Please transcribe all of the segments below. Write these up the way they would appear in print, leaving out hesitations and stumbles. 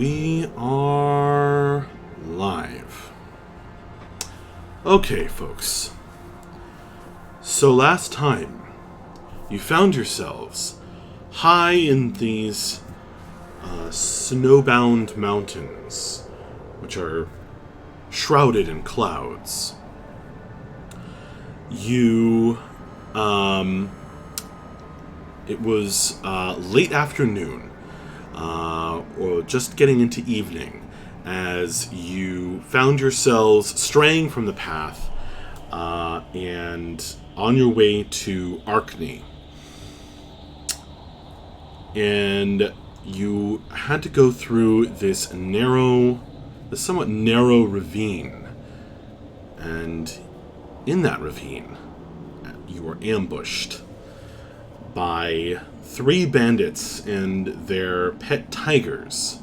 We are live. Okay, folks. So last time, you found yourselves high in these snowbound mountains, which are shrouded in clouds. It was late afternoon, or just getting into evening, as you found yourselves straying from the path and on your way to Arkne. And you had to go through this somewhat narrow ravine. And in that ravine, you were ambushed by 3 bandits and their pet tigers.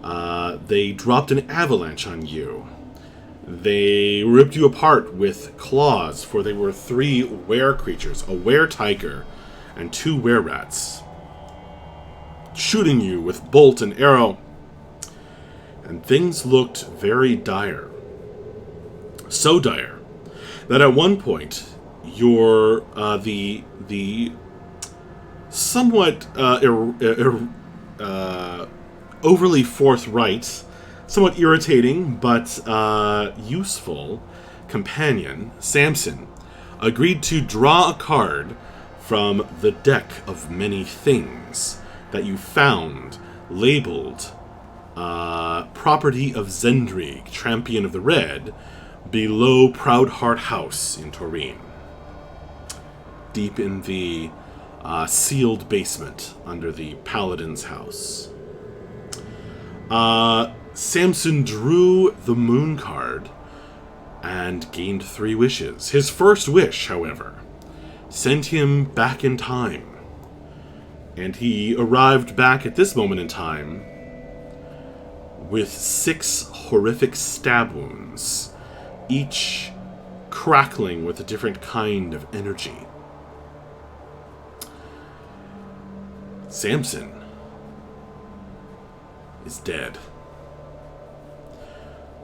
They dropped an avalanche on you. They ripped you apart with claws, for they were 3 were creatures, a were tiger and 2 were rats, shooting you with bolt and arrow. And things looked very dire. So dire that at one point, your the somewhat overly forthright, somewhat irritating but useful companion, Samson, agreed to draw a card from the deck of many things that you found labeled Property of Zendrig, Champion of the Red, below Proudheart House in Toreen, deep in the sealed basement under the Paladin's house. Samson drew the moon card and gained 3 wishes. His first wish, however, sent him back in time. And he arrived back at this moment in time with 6 horrific stab wounds, each crackling with a different kind of energy. Samson is dead.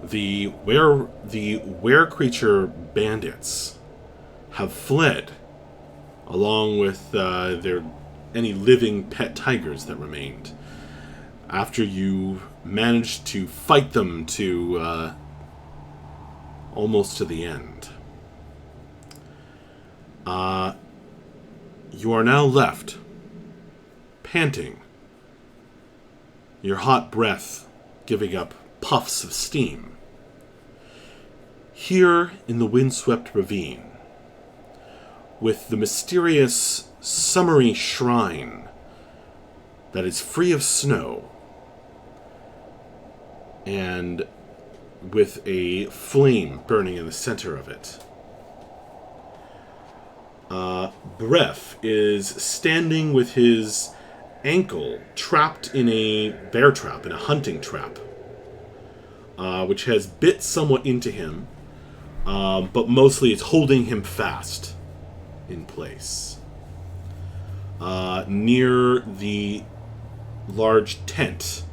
The were creature bandits have fled, along with any living pet tigers that remained, after you managed to fight them to almost to the end. You are now left, panting, your hot breath giving up puffs of steam, here in the windswept ravine, with the mysterious summery shrine that is free of snow, and with a flame burning in the center of it. Bref is standing with his ankle trapped in a bear trap, in a hunting trap, which has bit somewhat into him, but mostly it's holding him fast in place. Near the large tent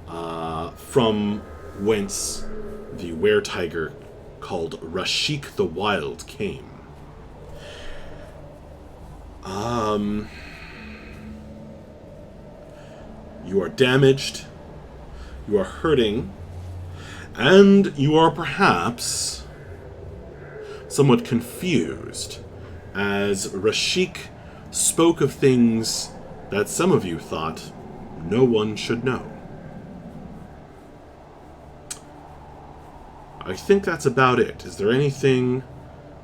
from whence the were-tiger called Rashik the Wild came. You are damaged, you are hurting, and you are perhaps somewhat confused, as Rashik spoke of things that some of you thought no one should know. I think that's about it. Is there anything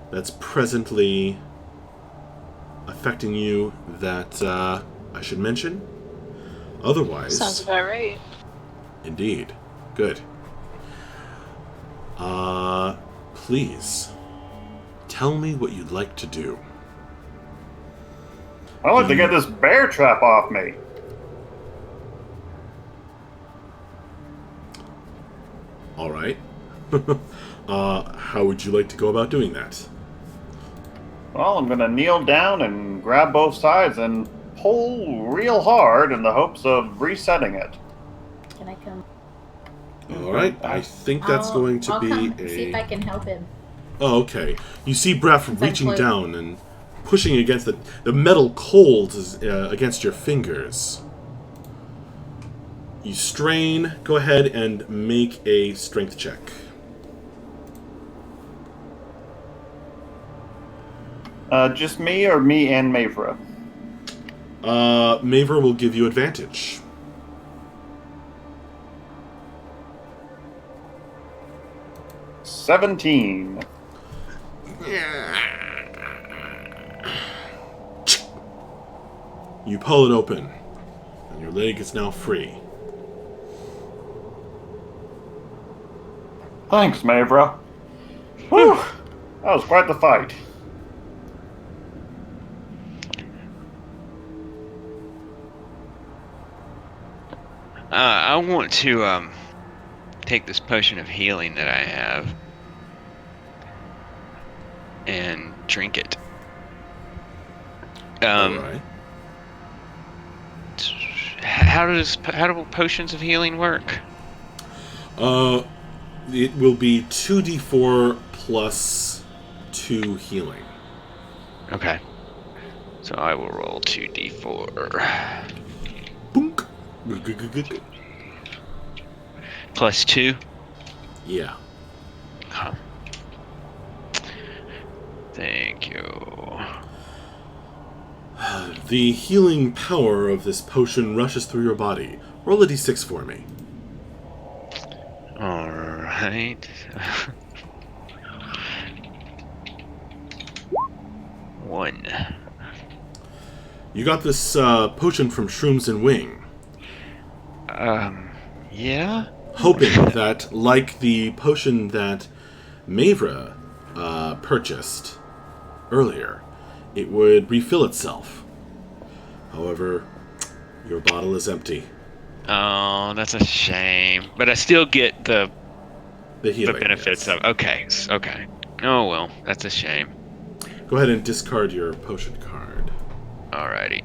that's presently affecting you that I should mention? Otherwise... Sounds about right. Indeed. Good. Please, tell me what you'd like to do. I'd like to get this bear trap off me. All right. How would you like to go about doing that? Well, I'm going to kneel down and grab both sides and pull real hard in the hopes of resetting it. Can I come? All right. I think that's going to I'll be come a. see if I can help him. Oh, okay. You see Breath Since I'm reaching close. down and pushing against the metal cold against your fingers. You strain. Go ahead and make a strength check. Just me or me and Mavra? Maver will give you advantage. – 17. You pull it open, and your leg is now free. Thanks, Mavra. Whew! That was quite the fight. I want to take this potion of healing that I have and drink it. All right. How do potions of healing work? It will be 2d4 plus 2 healing. Okay. So I will roll 2d4. Boonk. Plus 2? Yeah. Huh. Thank you. The healing power of this potion rushes through your body. Roll a d6 for me. Alright. 1. You got this potion from Shrooms and Wing. Yeah? Hoping that, like the potion that Mavra purchased earlier, it would refill itself. However, your bottle is empty. Oh, that's a shame. But I still get the healing, benefits yes. of. Okay. Okay. Oh well, that's a shame. Go ahead and discard your potion card. Alrighty.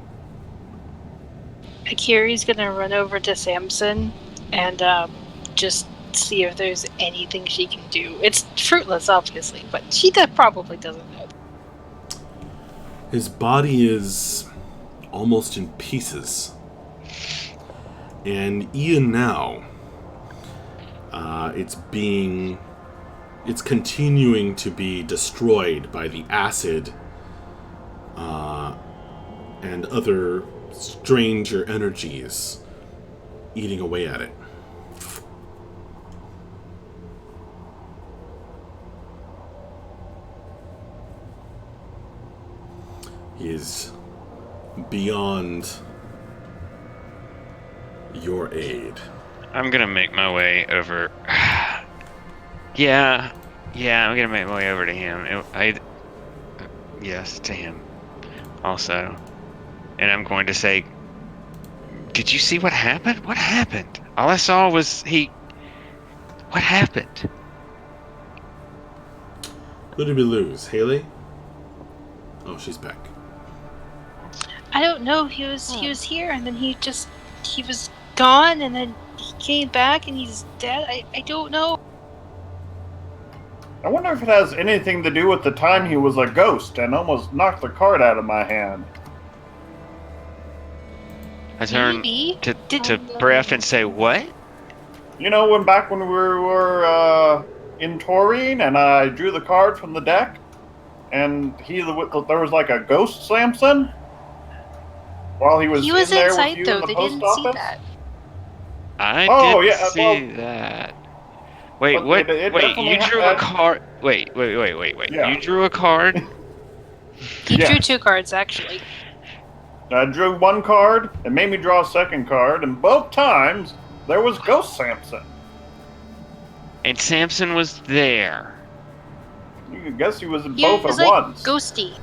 Akiri's gonna run over to Samson and just see if there's anything she can do. It's fruitless, obviously, but she probably doesn't know. His body is almost in pieces. And even now, it's continuing to be destroyed by the acid and other stranger energies eating away at it. He is beyond your aid. I'm gonna make my way over. Yeah, I'm gonna make my way over to him. Yes, to him. Also, and I'm going to say, "Did you see what happened? What happened? All I saw was he. What happened?" Who did we lose? Haley? Oh, she's back. I don't know. He was here, and then he was gone, and then he came back, and he's dead. I don't know. I wonder if it has anything to do with the time he was a ghost and almost knocked the card out of my hand. I turn Maybe. to Breath and say, "What?" You know, back when we were in Taurine and I drew the card from the deck, and there was like a ghost Samson while he was He was in there inside with you though. in the They post didn't office? see that. I Oh, didn't yeah, see that. Wait, But what? it Wait, definitely you drew a had- card. Wait. Yeah. You drew a card? He Yeah. drew 2 cards actually. I drew one card, it made me draw a second card, and both times there was Ghost Samson. And Samson was there. You can guess he was He both was at like once. ghosty.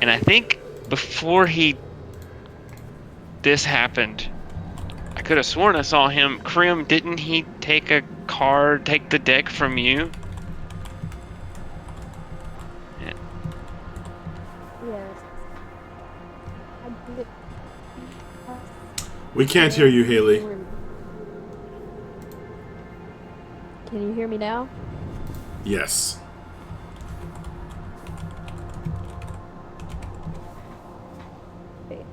And I think before this happened, I could have sworn I saw him. Krim, didn't he take the deck from you? Yes. We can't hear you, Haley. Can you hear me now? Yes. Okay.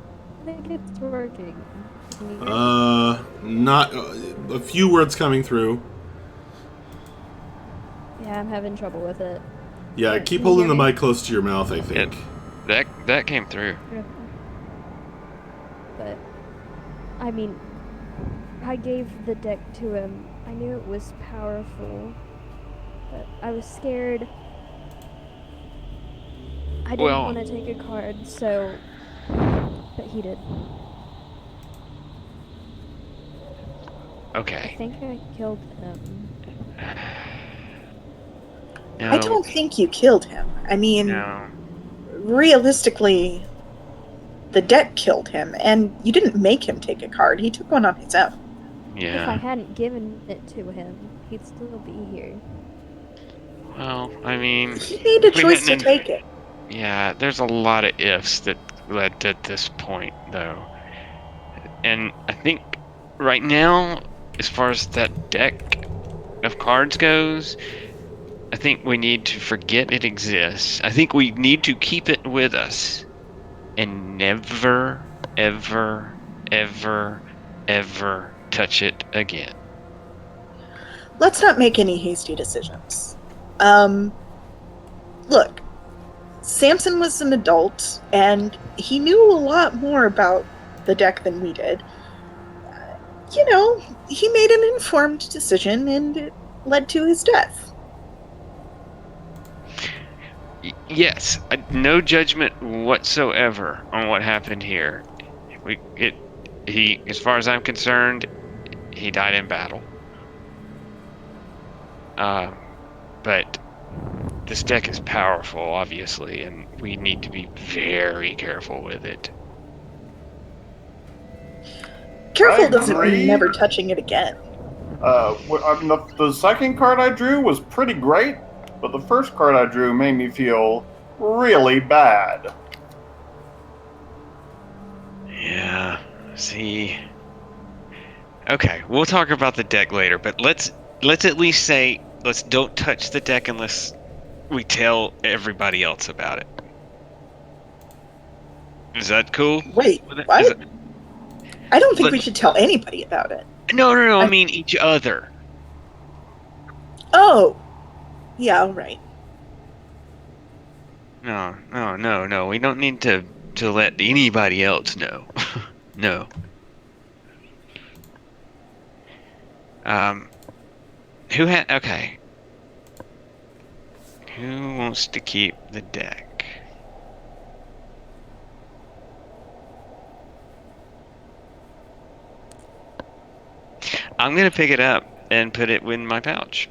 I think it's working. Can you hear me? Not a few words coming through. Yeah, I'm having trouble with it. Yeah, Alright, keep can you holding hear the me? mic close to your mouth, I think. That came through. Okay. But, I mean, I gave the deck to him. I knew it was powerful, but I was scared. I didn't Well, want to take a card, so. But he did. I okay. think I killed him. No, I don't think you killed him. I mean, no. realistically, the deck killed him, and you didn't make him take a card. He took one on his own. If I Yeah. hadn't given it to him, he'd still be here. Well, I mean, He made a if we choice to hadn't. take it. Yeah, there's a lot of ifs that led to this point, though. And I think right now, as far as that deck of cards goes, I think we need to forget it exists. I think we need to keep it with us and never, ever, ever, ever touch it again. Let's not make any hasty decisions. Look, Samson was an adult, and he knew a lot more about the deck than we did. He made an informed decision, and it led to his death. Yes, no judgment whatsoever on what happened here. He, as far as I'm concerned, he died in battle. But this deck is powerful, obviously, and we need to be very careful with it. Careful I doesn't agree. mean never touching it again. The second card I drew was pretty great, but the first card I drew made me feel really bad. Yeah, see. Okay, we'll talk about the deck later, but let's at least say let's don't touch the deck unless we tell everybody else about it. Is that cool? Wait, Is what? it- I don't think Let- we should tell anybody about it. No, I mean each other. Oh, yeah, all right. No. We don't need to let anybody else know. No. Okay. Who wants to keep the deck? I'm gonna pick it up and put it in my pouch.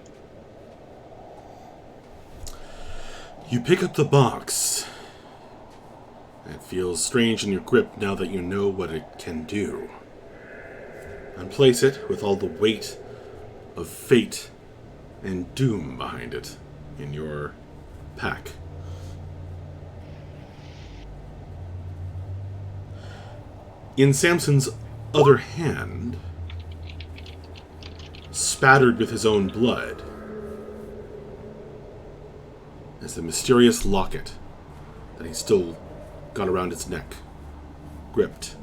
You pick up the box. It feels strange in your grip now that you know what it can do. And place it with all the weight of fate and doom behind it in your pack. In Samson's other hand, spattered with his own blood, is the mysterious locket that he still got around his neck, gripped.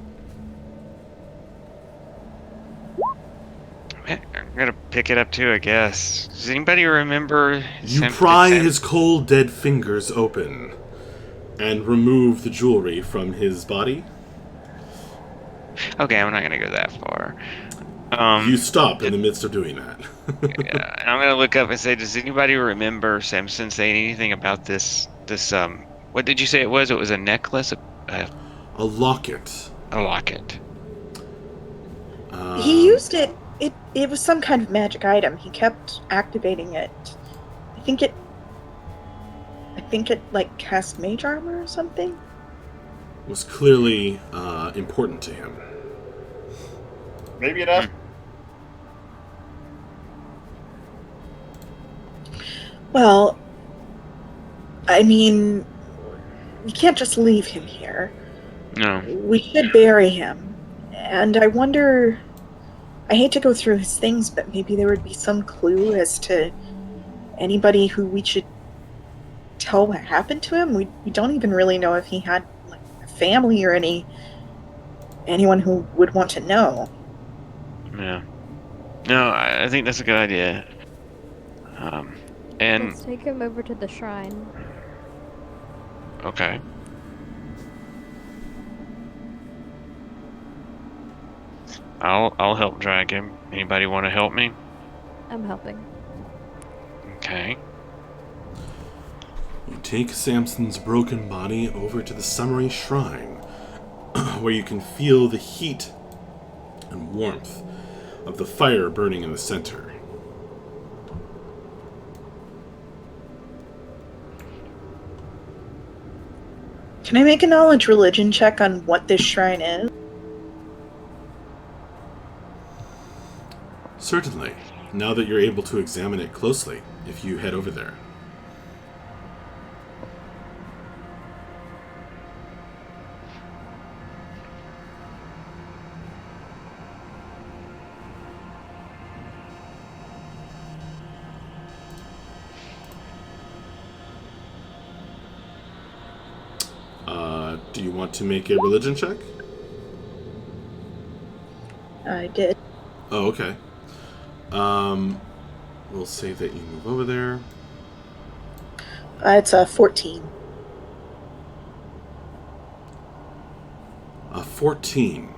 I'm gonna pick it up too, I guess. Does anybody remember? You pry his cold, dead fingers open and remove the jewelry from his body. Okay, I'm not gonna go that far. You stop in the midst of doing that. Yeah, and I'm gonna look up and say, does anybody remember Samson saying anything about this? What did you say it was? It was a necklace, A locket. a locket. He used it. It was some kind of magic item. He kept activating it. I think it like cast mage armor or something. Was clearly important to him. Maybe it has. Well, I mean, we can't just leave him here. No. We should bury him. And I wonder I hate to go through his things, but maybe there would be some clue as to anybody who we should tell what happened to him. We don't even really know if he had like a family or anyone who would want to know. Yeah. No, I think that's a good idea. And Let's take him over to the shrine. okay. I'll help drag him. Anybody want to help me? I'm helping. Okay. You take Samson's broken body over to the summary shrine, where you can feel the heat and warmth of the fire burning in the center. Can I make a knowledge religion check on what this shrine is? Certainly, now that you're able to examine it closely, if you head over there. Do you want to make a religion check? I did. Oh, okay. We'll say that you move over there. It's a 14. 14.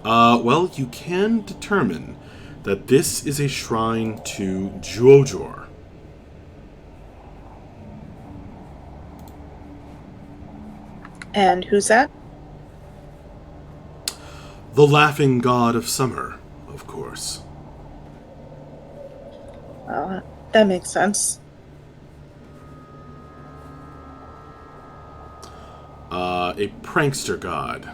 Well, you can determine that this is a shrine to Juojor. And who's that? The laughing god of summer, of course. That makes sense. A prankster god.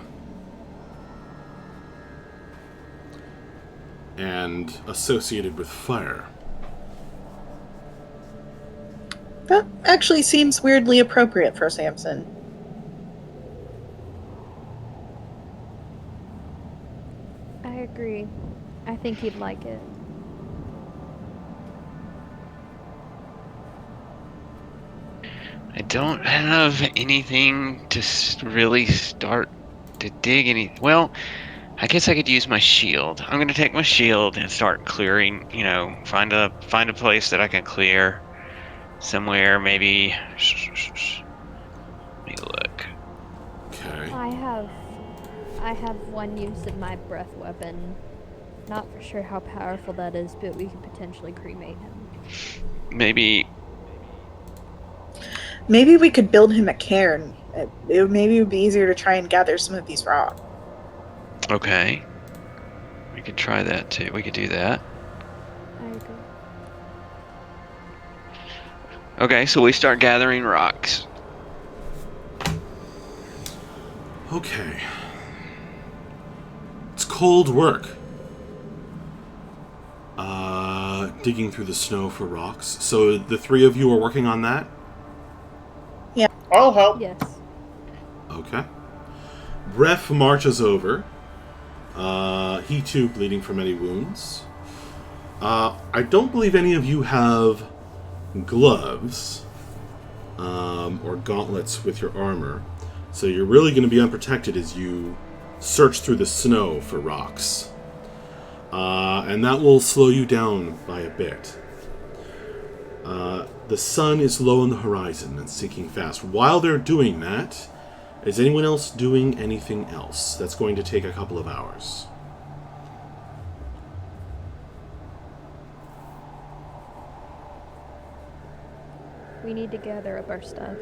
And associated with fire. That actually seems weirdly appropriate for Samson. I agree. I think he'd like it. I don't have anything to really start to dig any. Well, I guess I could use my shield. I'm gonna take my shield and start clearing. You know, find a place that I can clear somewhere. Maybe. Let me look. Okay. I have one use of my breath weapon. Not for sure how powerful that is, but we could potentially cremate him. Maybe. Maybe we could build him a cairn. Maybe it would be easier to try and gather some of these rocks. Okay. We could try that too. We could do that. I agree. Okay, so we start gathering rocks. Okay. It's cold work. Digging through the snow for rocks. So the three of you are working on that? I'll help. Yes. Okay. Bref marches over. He too bleeding from many wounds. I don't believe any of you have gloves or gauntlets with your armor. So you're really going to be unprotected as you search through the snow for rocks. And that will slow you down by a bit. The sun is low on the horizon and sinking fast. While they're doing that, is anyone else doing anything else? That's going to take a couple of hours. We need to gather up our stuff.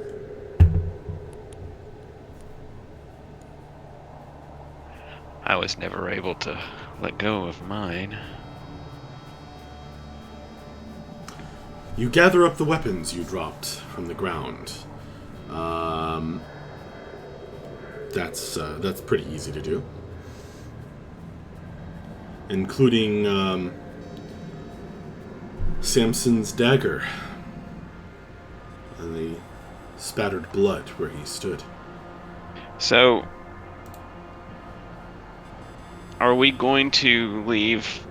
I was never able to let go of mine. You gather up the weapons you dropped from the ground. That's pretty easy to do. Including Samson's dagger and the spattered blood where he stood. So, are we going to leave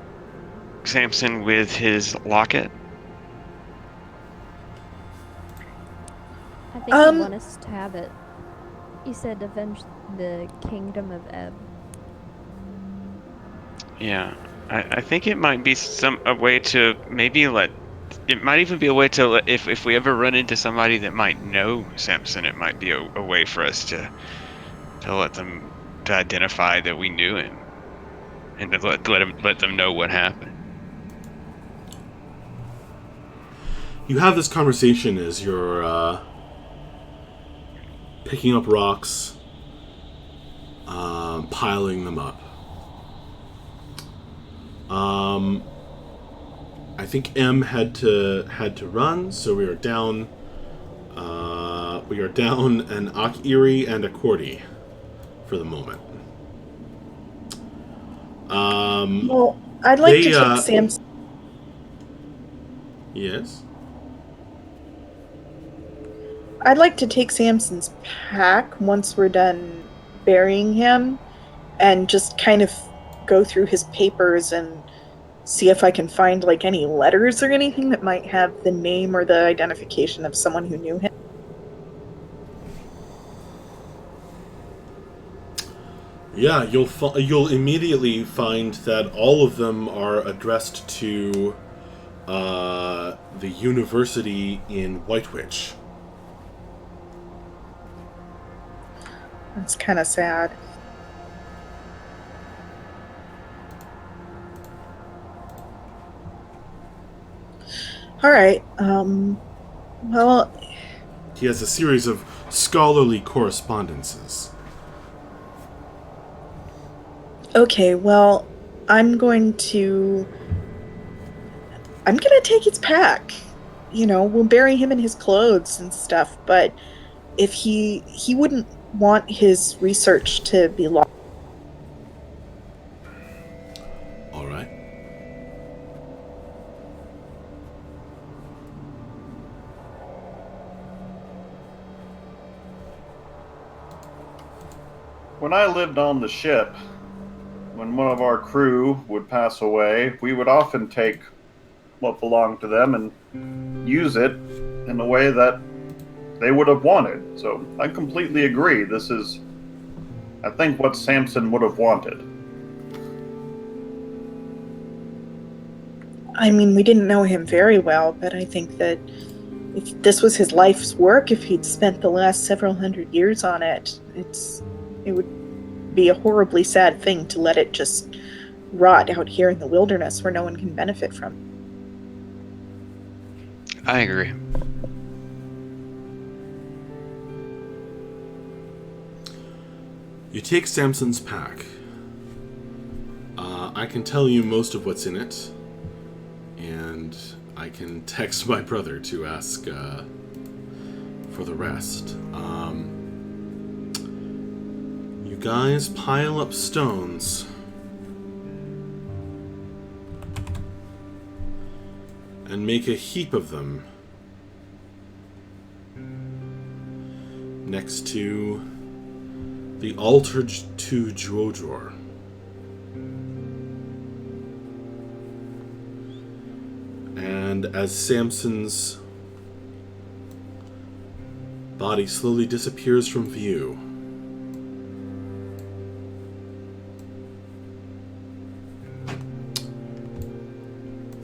Samson with his locket? I think he'd want us to have it. He said avenge the kingdom of Ebb. Yeah, I think it might be a way to maybe let. It might even be a way to if we ever run into somebody that might know Samson, it might be a way for us to let them to identify that we knew him, and to let them know what happened. You have this conversation as you're picking up rocks, piling them up. I think M had to run, so we are down. We are down an Akiri and a Cordy for the moment. Well, I'd like to take Sam's. Yes. I'd like to take Samson's pack once we're done burying him, and just kind of go through his papers and see if I can find like any letters or anything that might have the name or the identification of someone who knew him. Yeah, you'll immediately find that all of them are addressed to the university in White Witch. That's kind of sad. All right. Well, He has a series of scholarly correspondences. okay. Well, I'm gonna take his pack. You know, we'll bury him in his clothes and stuff. But if he wouldn't want his research to be lost. All right. When I lived on the ship, when one of our crew would pass away, we would often take what belonged to them and use it in a way that they would have wanted. So I completely agree. This is, I think, what Samson would have wanted. I mean, we didn't know him very well, but I think that if this was his life's work, if he'd spent the last several hundred years on it, it would be a horribly sad thing to let it just rot out here in the wilderness where no one can benefit from. I agree. You take Samson's pack. I can tell you most of what's in it, and I can text my brother to ask for the rest. You guys pile up stones. And make a heap of them next to the altar to Jodor. And as Samson's body slowly disappears from view,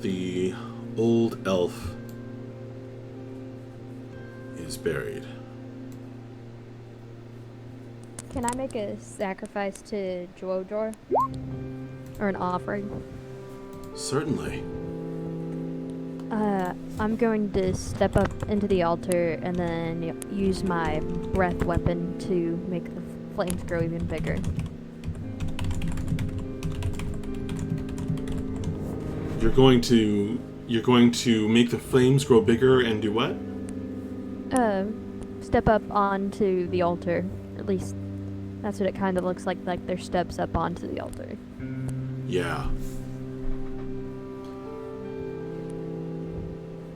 the old elf is buried. Can I make a sacrifice to Jodor? Or an offering? Certainly. I'm going to step up into the altar and then use my breath weapon to make the flames grow even bigger. You're going to make the flames grow bigger and do what? Step up onto the altar. At least that's what it kind of looks like there's steps up onto the altar. Yeah.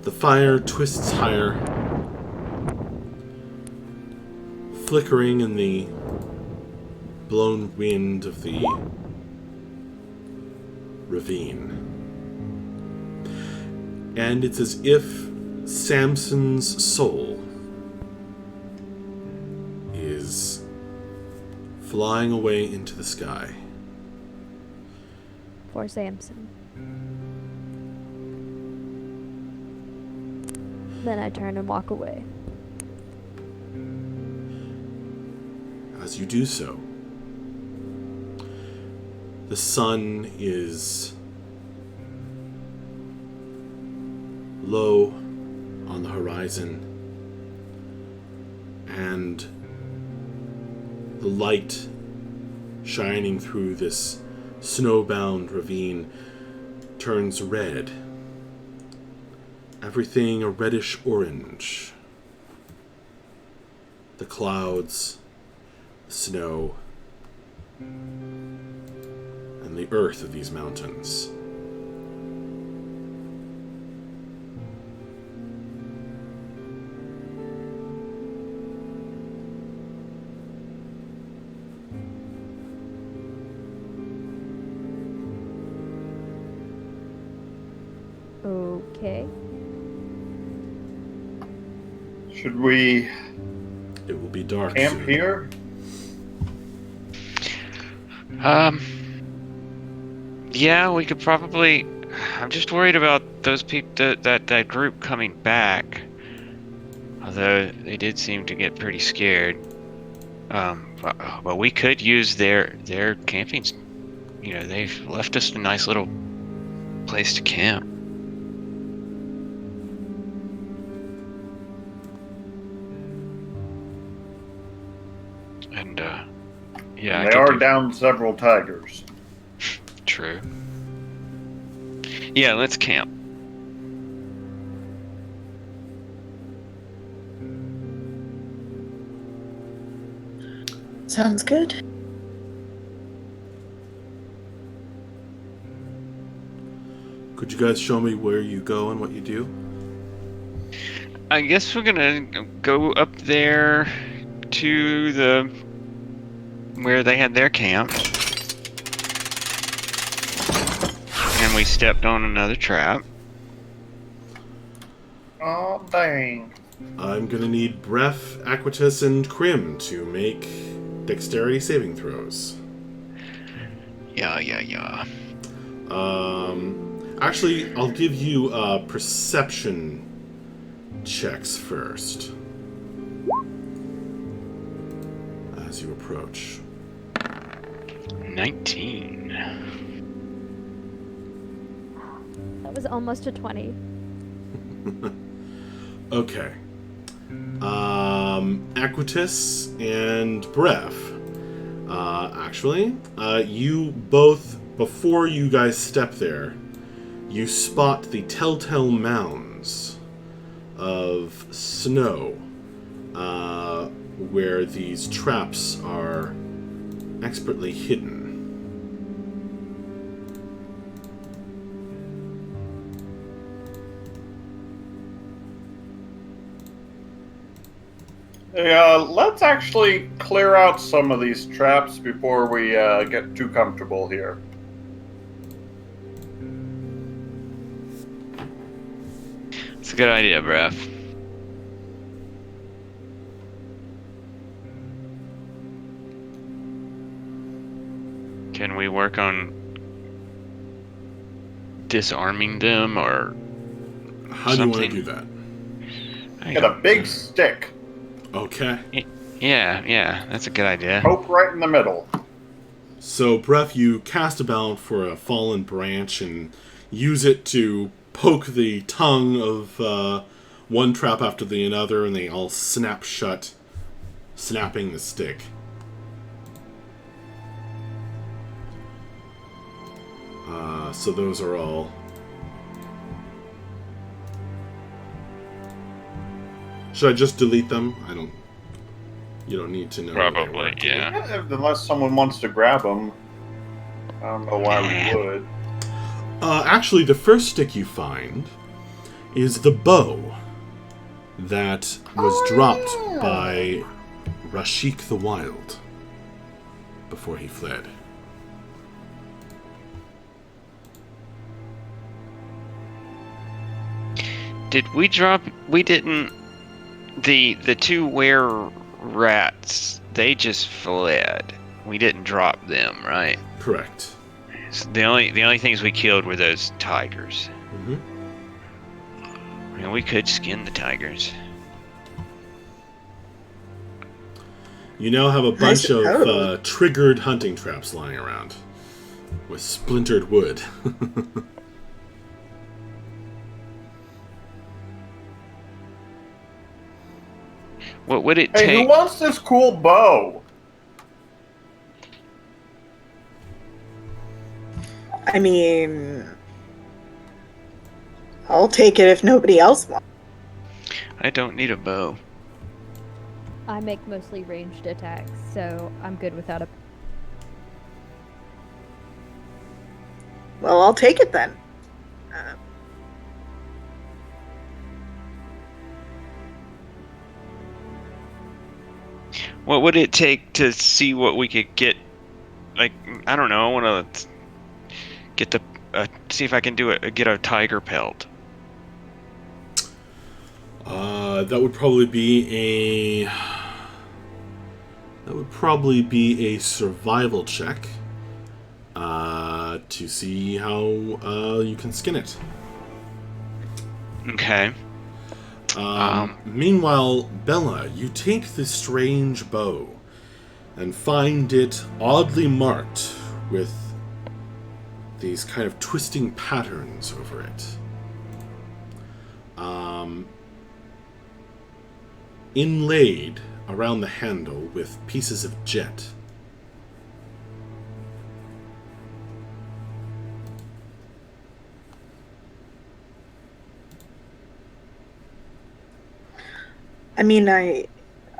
The fire twists higher, flickering in the blown wind of the ravine. And it's as if Samson's soul is flying away into the sky. For Samson. Then I turn and walk away. As you do so, the sun is low on the horizon, and the light shining through this snowbound ravine turns red. Everything a reddish orange. The clouds, the snow, and the earth of these mountains. Okay. Should we It will be dark camp soon. here? Yeah, we could probably. I'm just worried about those people, that group coming back. Although they did seem to get pretty scared. But we could use their camping. You know, they've left us a nice little place to camp. And yeah, They are down several tigers. True. Yeah, let's camp. Sounds good. Could you guys show me where you go and what you do? I guess we're gonna go up there to the where they had their camp, and we stepped on another trap. Oh, dang. I'm gonna need Bref, Aquitus, and Crim to make dexterity saving throws. Yeah. Actually, I'll give you perception checks first as you approach. 19. That was almost a 20. Okay. Aquitus and Bref. You both, before you guys step there, you spot the telltale mounds of snow where these traps are expertly hidden. Let's actually clear out some of these traps before we get too comfortable here. It's a good idea, Bref. Can we work on disarming them or How do you want to something? do that? Get a big stick. Okay. Yeah, that's a good idea. Poke right in the middle. So, Bref, you cast about for a fallen branch and use it to poke the tongue of one trap after the another, and they all snap shut, snapping the stick. So those are all. Should I just delete them? You don't need to know. where they Probably, were. yeah. Unless someone wants to grab them. I don't know why we would. Actually, the first stick you find is the bow that was dropped by Rashik the Wild before he fled. Did we drop? We didn't. The two were rats. They just fled. We didn't drop them, right? Correct. So the only things we killed were those tigers. Mm-hmm. I mean, we could skin the tigers. You now have a bunch of suppose. triggered hunting traps lying around with splintered wood. What would it Hey, take? who wants this cool bow? I mean, I'll take it if nobody else wants. I don't need a bow. I make mostly ranged attacks, so I'm good without a. Well, I'll take it then. What would it take to see what we could get? Like, I don't know. I want to get the see if I can do it. Get a tiger pelt. That would probably be a survival check to see how you can skin it. Okay. Meanwhile, Bella, you take this strange bow and find it oddly marked with these kind of twisting patterns over it. Inlaid around the handle with pieces of jet. I mean, I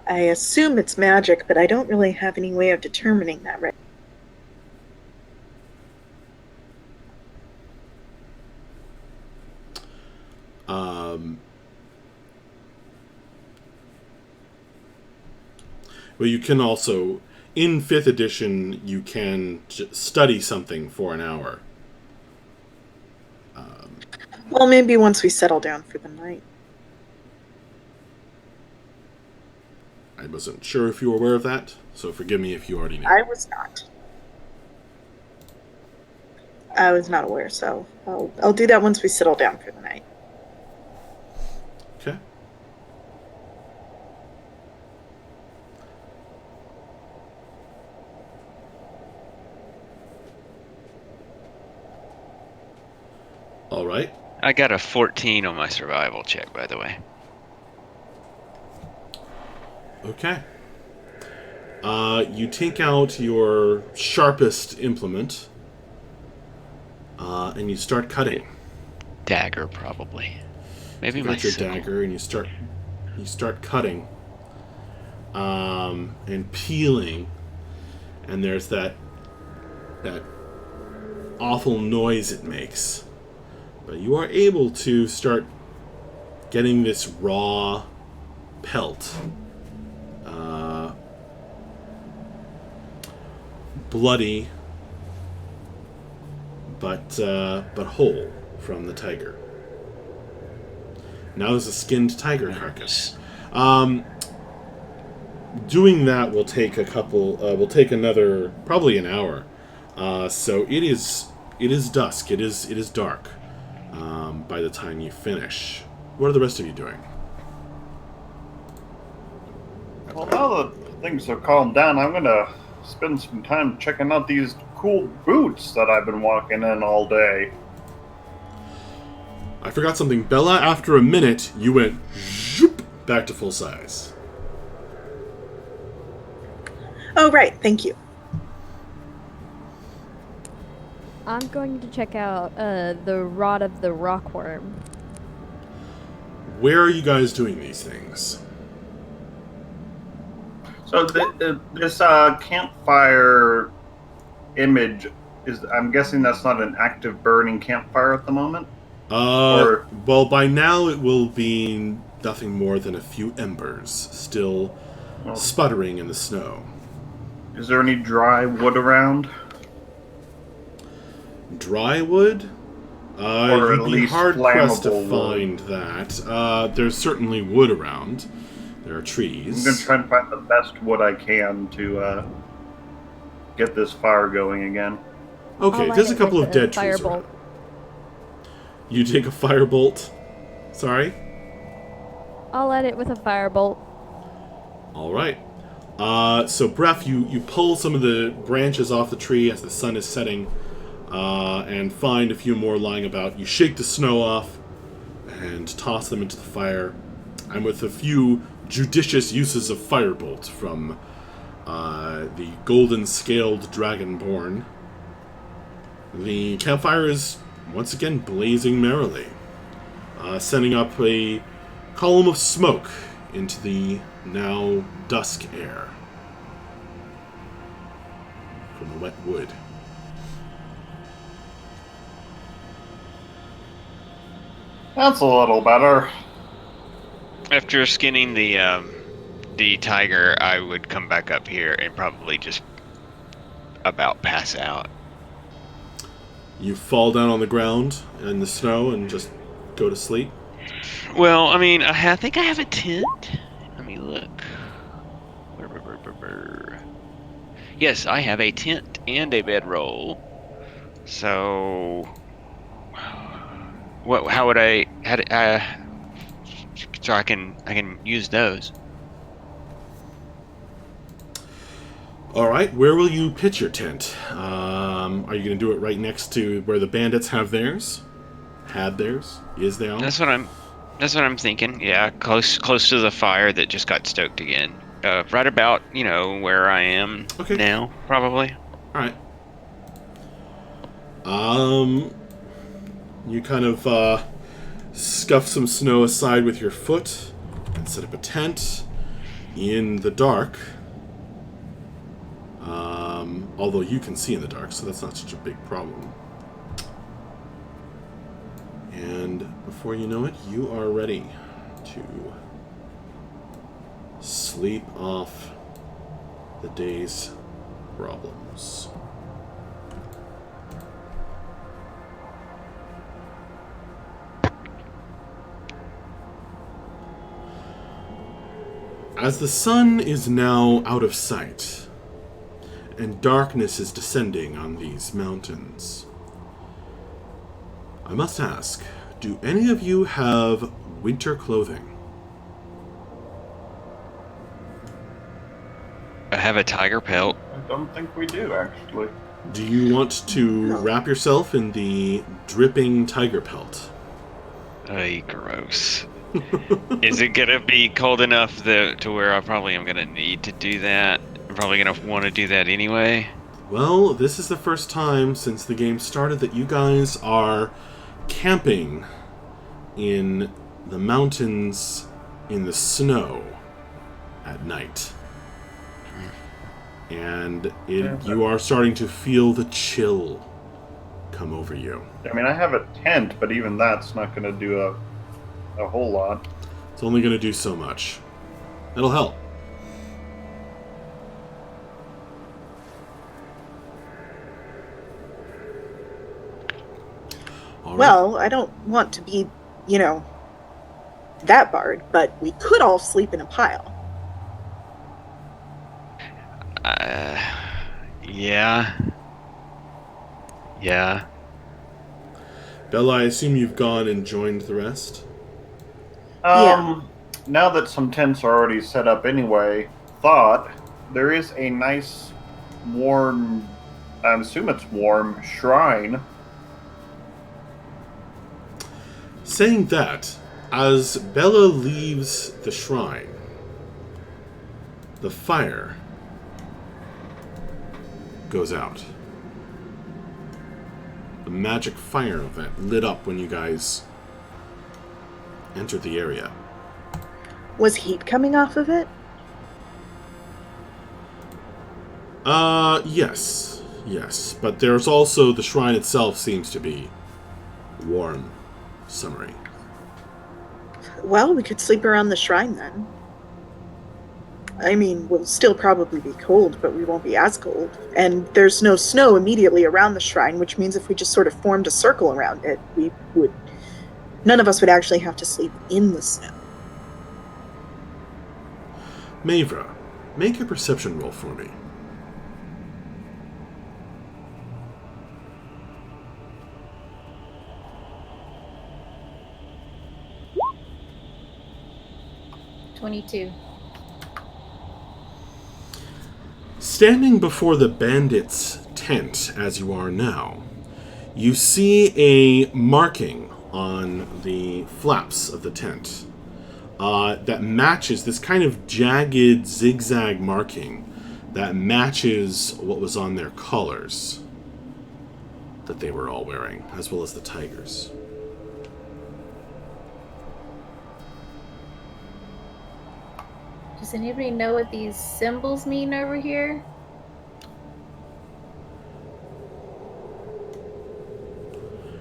assume it's magic, but I don't really have any way of determining that right. Well, you can also, in 5th edition, you can study something for an hour. Well, maybe once we settle down for the night. I wasn't sure if you were aware of that, so forgive me if you already knew. I was not. I was not aware, so I'll do that once we settle down for the night. Okay. All right. I got a 14 on my survival check, by the way. Okay. You take out your sharpest implement, and you start cutting. Dagger, probably. Maybe You my got your sickle. dagger, and you start cutting, and peeling, and there's that awful noise it makes. But you are able to start getting this raw pelt. Bloody, but whole from the tiger. Now there's a skinned tiger carcass. Doing that will take another probably an hour. So it is dusk. It is dark. By the time you finish, what are the rest of you doing? Well, now that things have calmed down, I'm gonna spend some time checking out these cool boots that I've been walking in all day. I forgot something. Bella, after a minute, you went zoop, back to full size. Oh, right. Thank you. I'm going to check out the Rod of the Rockworm. Where are you guys doing these things? So this campfire image I'm guessing that's not an active burning campfire at the moment? Well, by now it will be nothing more than a few embers, still sputtering in the snow. Is there any dry wood around? Dry wood? Or at You'd be least hard-pressed to flammable wood. find that. There's certainly wood around. There are trees. I'm going to try and find the best wood I can to get this fire going again. Okay, I'll light there's a it couple with of dead a trees firebolt. around. You take a firebolt. Sorry? I'll light it with a firebolt. All right. So, Bref, you pull some of the branches off the tree as the sun is setting, and find a few more lying about. You shake the snow off and toss them into the fire, and with a few judicious uses of firebolt from the golden-scaled dragonborn, the campfire is once again blazing merrily, sending up a column of smoke into the now dusk air from the wet wood. That's a little better. After skinning the tiger, I would come back up here and probably just about pass out. You fall down on the ground in the snow and just go to sleep? Well, I mean, I think I have a tent. Let me look. Yes, I have a tent and a bedroll. So, what? How would I? So I can use those. All right, where will you pitch your tent? Are you going to do it right next to where the bandits have theirs? Had theirs? Is there? That's what I'm thinking. Yeah, close to the fire that just got stoked again. Right about where I am now, probably. All right. You kind of scuff some snow aside with your foot and set up a tent in the dark. Although you can see in the dark, so that's not such a big problem. And before you know it, you are ready to sleep off the day's problems. As the sun is now out of sight, and darkness is descending on these mountains, I must ask, do any of you have winter clothing? I have a tiger pelt. I don't think we do, actually. Do you want to wrap yourself in the dripping tiger pelt? Ay, gross. Is it gonna be cold enough to where I probably am gonna need to do that? I'm probably gonna want to do that anyway. Well, this is the first time since the game started that you guys are camping in the mountains in the snow at night. And you are starting to feel the chill come over you. I mean, I have a tent, but even that's not going to do a whole lot. It's only going to do so much. It'll help. All right. Well, I don't want to be, that bard, but we could all sleep in a pile. Yeah. Bella, I assume you've gone and joined the rest? Yeah. Now that some tents are already set up anyway, thought there is a nice, warm, I assume it's warm, shrine. Saying that, as Bella leaves the shrine, the fire goes out. The magic fire event lit up when you guys entered the area. Was heat coming off of it? Yes. But there's also the shrine itself seems to be warm, summery. Well, we could sleep around the shrine then. I mean, we'll still probably be cold, but we won't be as cold. And there's no snow immediately around the shrine, which means if we just sort of formed a circle around it, we would. None of us would actually have to sleep in the snow. Mavra, make a perception roll for me. $22. Standing before the bandits' tent, as you are now, you see a marking on the flaps of the tent that matches this kind of jagged zigzag marking that matches what was on their collars that they were all wearing, as well as the tigers. Does anybody know what these symbols mean over here?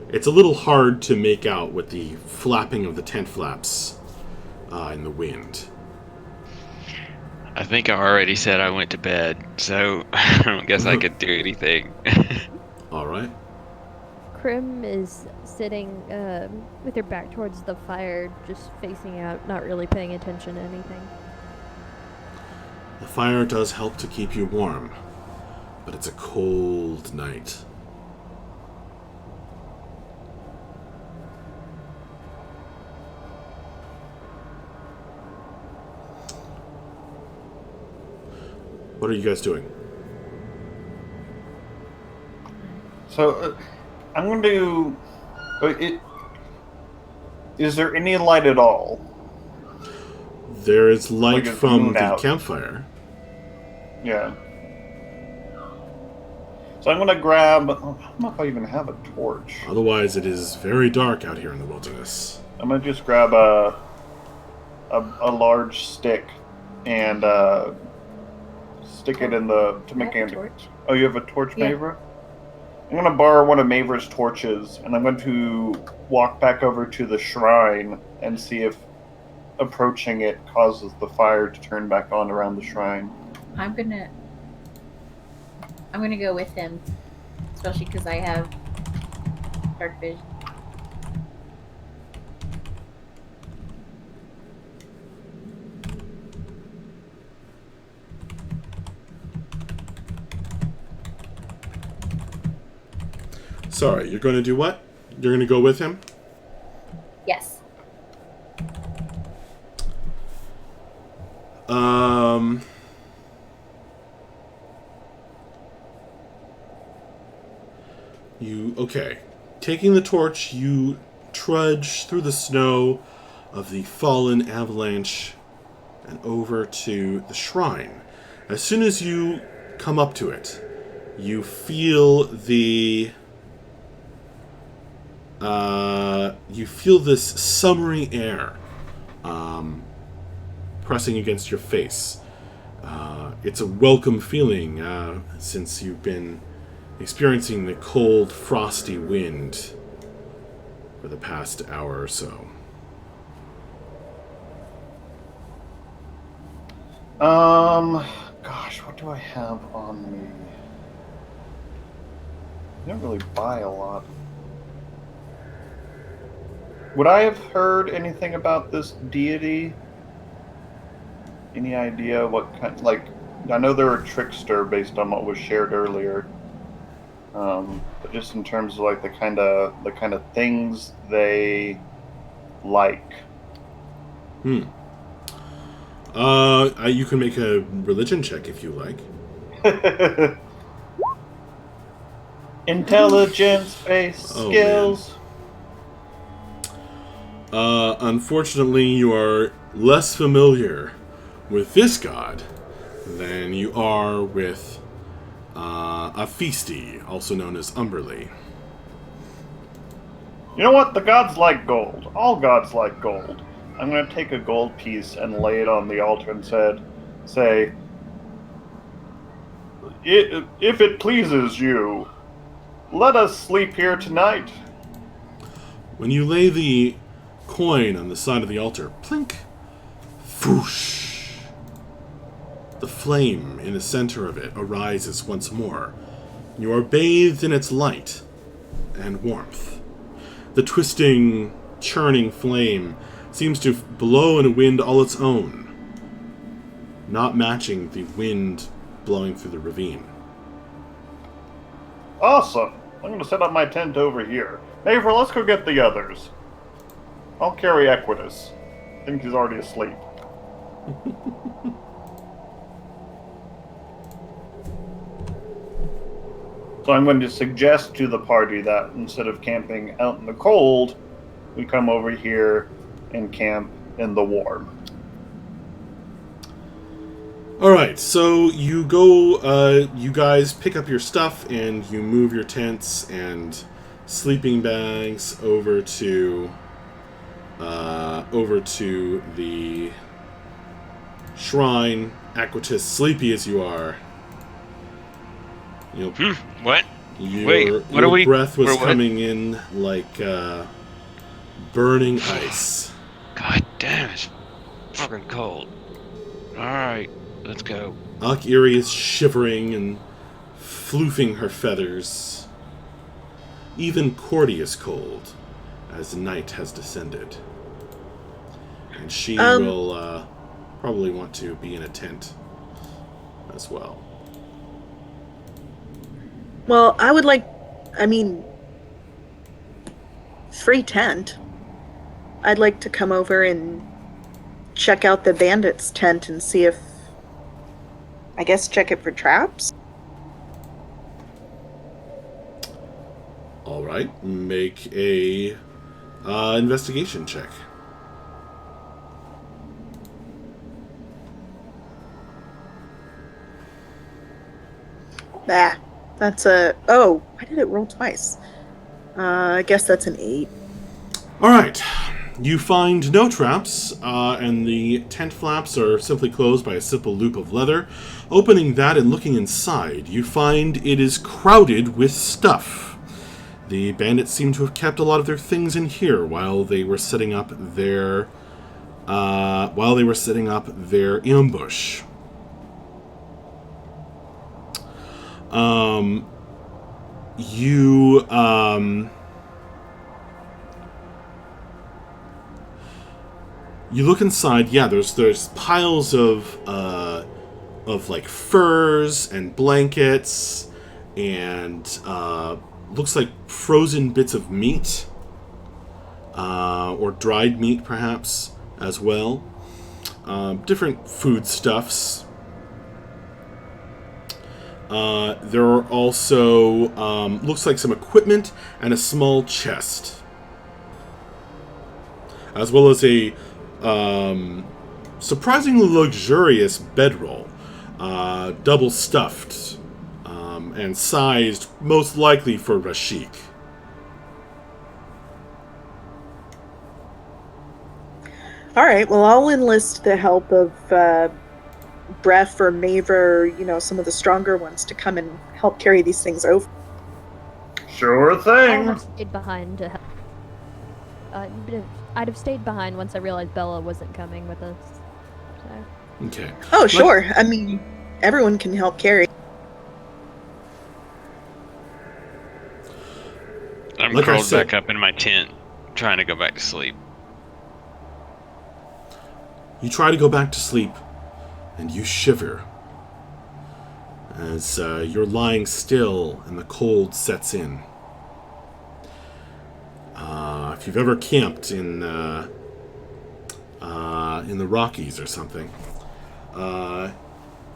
It's a little hard to make out with the flapping of the tent flaps in the wind. I think I already said I went to bed, so I don't guess I could do anything. All right. Krim is sitting with her back towards the fire, just facing out, not really paying attention to anything. The fire does help to keep you warm, but it's a cold night. What are you guys doing? So, I'm going to... Is there any light at all? There is light Like a from moon the out. campfire. Yeah. So I'm going to grab... I don't know if I even have a torch. Otherwise, it is very dark out here in the wilderness. I'm going to just grab a large stick and stick it in the... to make I have it... a torch. Oh, you have a torch, Yeah. Mavra? I'm going to borrow one of Mavra's torches, and I'm going to walk back over to the shrine and see if approaching it causes the fire to turn back on around the shrine. I'm gonna go with him, especially because I have dark vision. Sorry, you're going to do what? You're going to go with him? Yes. Okay. Taking the torch, you trudge through the snow of the fallen avalanche and over to the shrine. As soon as you come up to it, you feel this summery air pressing against your face. It's a welcome feeling since you've been experiencing the cold, frosty wind for the past hour or so. Gosh, what do I have on me? I don't really buy a lot. Would I have heard anything about this deity? Any idea what kind? Like, I know they're a trickster based on what was shared earlier. But just in terms of like the kind of things they like. You can make a religion check if you like. Intelligence-based Oh, skills. Unfortunately, you are less familiar with this god than you are with a feasty, also known as Umberly. You know what? The gods like gold. All gods like gold. I'm going to take a gold piece and lay it on the altar and say, if it pleases you, let us sleep here tonight. When you lay the coin on the side of the altar, plink, foosh, The flame in the center of it arises once more. You are bathed in its light and warmth. The twisting, churning flame seems to blow in a wind all its own, not matching the wind blowing through the ravine. Awesome. I'm going to set up my tent over here. Neighbor, let's go get the others. I'll carry Equitus. I think he's already asleep. So I'm going to suggest to the party that instead of camping out in the cold, we come over here and camp in the warm. Alright, so you go, you guys pick up your stuff and you move your tents and sleeping bags over to the shrine. Equitus, sleepy as you are. What? Your breath was coming in like burning ice. God damn, it's fucking cold. Alright, let's go. Akiri is shivering and floofing her feathers. Even Cordy is cold, as night has descended. And she will probably want to be in a tent as well. Well, I would like, free tent. I'd like to come over and check out the bandits' tent and see if, check it for traps. All right, make a investigation check. That's why did it roll twice? I guess that's an 8. All right, you find no traps, and the tent flaps are simply closed by a simple loop of leather. Opening that and looking inside, you find it is crowded with stuff. The bandits seem to have kept a lot of their things in here while they were setting up their ambush. You look inside. Yeah, there's piles of like furs and blankets and looks like frozen bits of meat or dried meat perhaps as well. Different foodstuffs. There are also looks like some equipment and a small chest, as well as a surprisingly luxurious bedroll, double stuffed and sized most likely for Rashik. All right, well, I'll enlist the help of Bref or Maver, some of the stronger ones to come and help carry these things over. Sure I'd thing. have stayed behind to help. I'd have stayed behind once I realized Bella wasn't coming with us. So. Okay. Oh, sure. Everyone can help carry. I'm Like I curled said- back up in my tent, trying to go back to sleep. You try to go back to sleep, and you shiver as you're lying still and the cold sets in. If you've ever camped in the Rockies or something,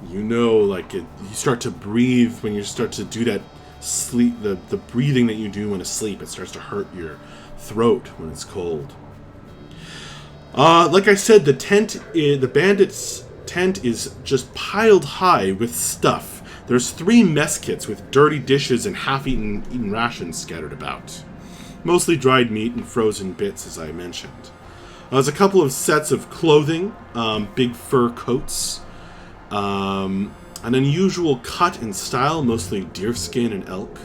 you start to breathe when you start to do that sleep. The breathing that you do when asleep, it starts to hurt your throat when it's cold. Like I said, the bandits' tent is just piled high with stuff. There's 3 mess kits with dirty dishes and half-eaten rations scattered about. Mostly dried meat and frozen bits, as I mentioned. There's a couple of sets of clothing, big fur coats, an unusual cut and style, mostly deerskin and elk.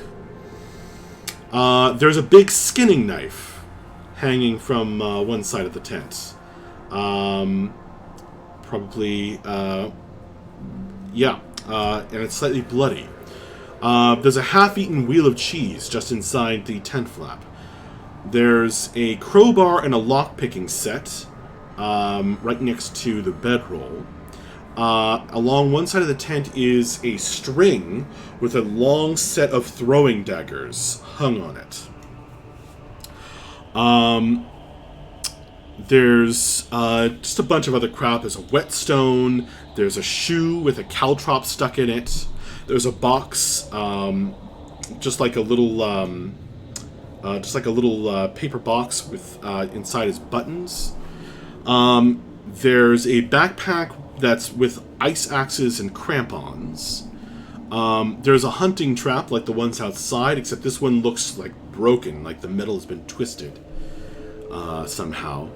There's a big skinning knife hanging from one side of the tent. Probably Yeah, and it's slightly bloody. There's a half-eaten wheel of cheese just inside the tent flap. There's a crowbar and a lock-picking set right next to the bedroll. Along one side of the tent is a string with a long set of throwing daggers hung on it. There's just a bunch of other crap. There's a whetstone. There's a shoe with a caltrop stuck in it. There's a box, just like a little paper box with inside is buttons. There's a backpack that's with ice axes and crampons. There's a hunting trap like the ones outside, except this one looks like broken, like the metal has been twisted somehow.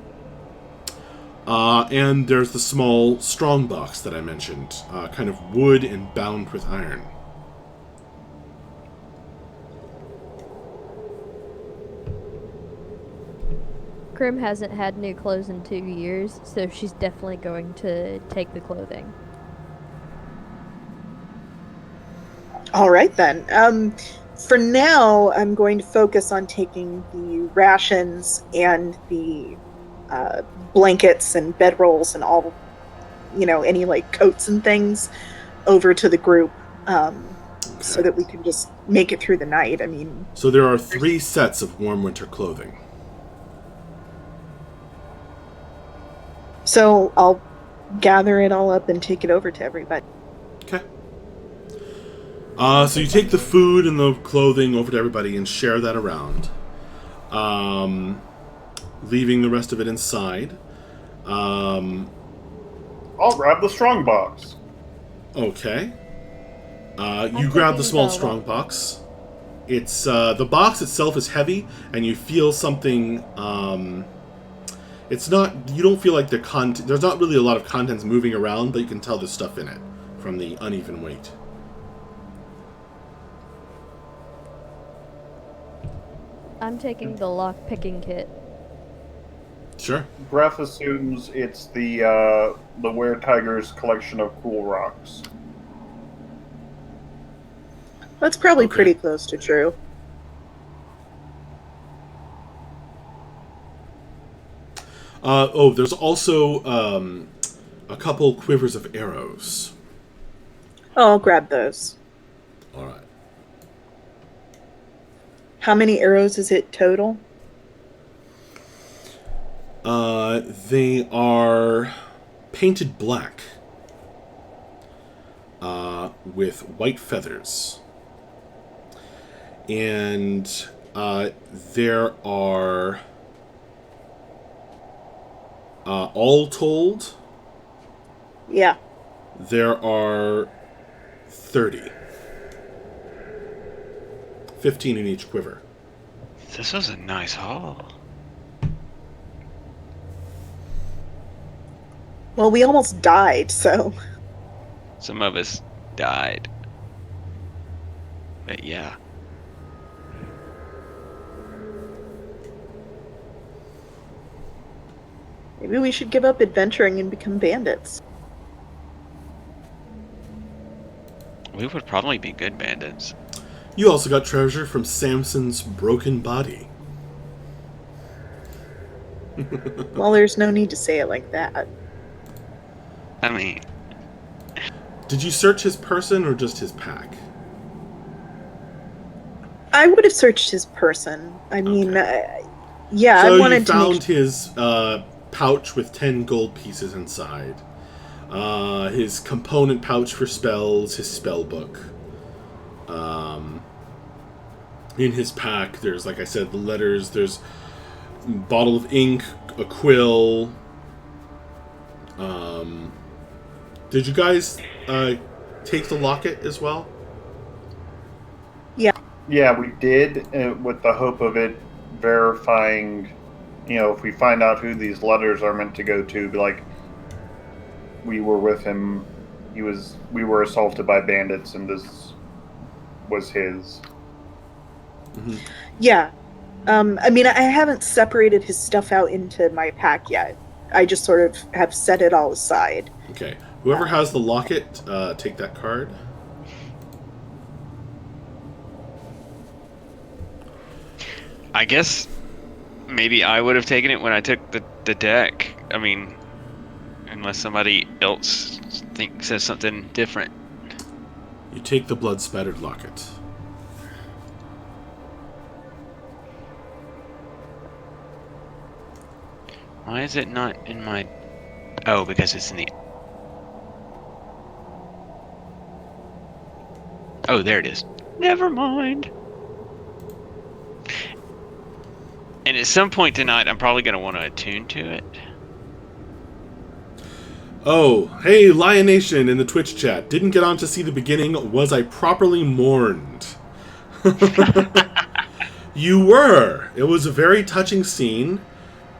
And there's the small strong box that I mentioned, kind of wood and bound with iron. Krim hasn't had new clothes in 2 years, so she's definitely going to take the clothing. All right, then. For now, I'm going to focus on taking the rations and the blankets and bedrolls and all, any like coats and things over to the group, so that we can just make it through the night. I mean, so there are 3 sets of warm winter clothing. So I'll gather it all up and take it over to everybody. Okay. So you take the food and the clothing over to everybody and share that around, leaving the rest of it inside. I'll grab the strong box. Okay. You grab the small strong box. It's the box itself is heavy, and you feel something. It's not. You don't feel like there's not really a lot of contents moving around, but you can tell there's stuff in it from the uneven weight. I'm taking the lock-picking kit. Sure. Breath assumes it's the Were-Tiger's collection of cool rocks. That's probably Okay. pretty close to true. There's also a couple quivers of arrows. Oh, I'll grab those. All right. How many arrows is it total? They are painted black with white feathers. And there are, all told, Yeah. there are 30. 15 in each quiver. This was a nice haul. Well, we almost died, so Some of us died. But yeah. maybe we should give up adventuring and become bandits. We would probably be good bandits. You also got treasure from Samson's broken body. Well, there's no need to say it like that. I mean, Did you search his person or just his pack? I would have searched his person. I mean, yeah, So I you wanted to found make his pouch with 10 gold pieces inside. His component pouch for spells, his spell book. In his pack, there's, like I said, the letters. There's a bottle of ink, a quill. Did you guys take the locket as well? Yeah, we did, with the hope of it verifying, if we find out who these letters are meant to go to, be like, we were with him, we were assaulted by bandits, and this was his. Mm-hmm. Yeah. I mean, I haven't separated his stuff out into my pack yet. I just sort of have set it all aside. Okay. Whoever has the locket, take that card. I guess maybe I would have taken it when I took the deck. I mean, unless somebody else says something different. You take the blood-spattered locket. Why is it not in my... Oh, because it's in the... Oh, there it is. Never mind. And at some point tonight, I'm probably going to want to attune to it. Oh, hey, Lion Nation in the Twitch chat. Didn't get on to see the beginning. Was I properly mourned? You were. It was a very touching scene.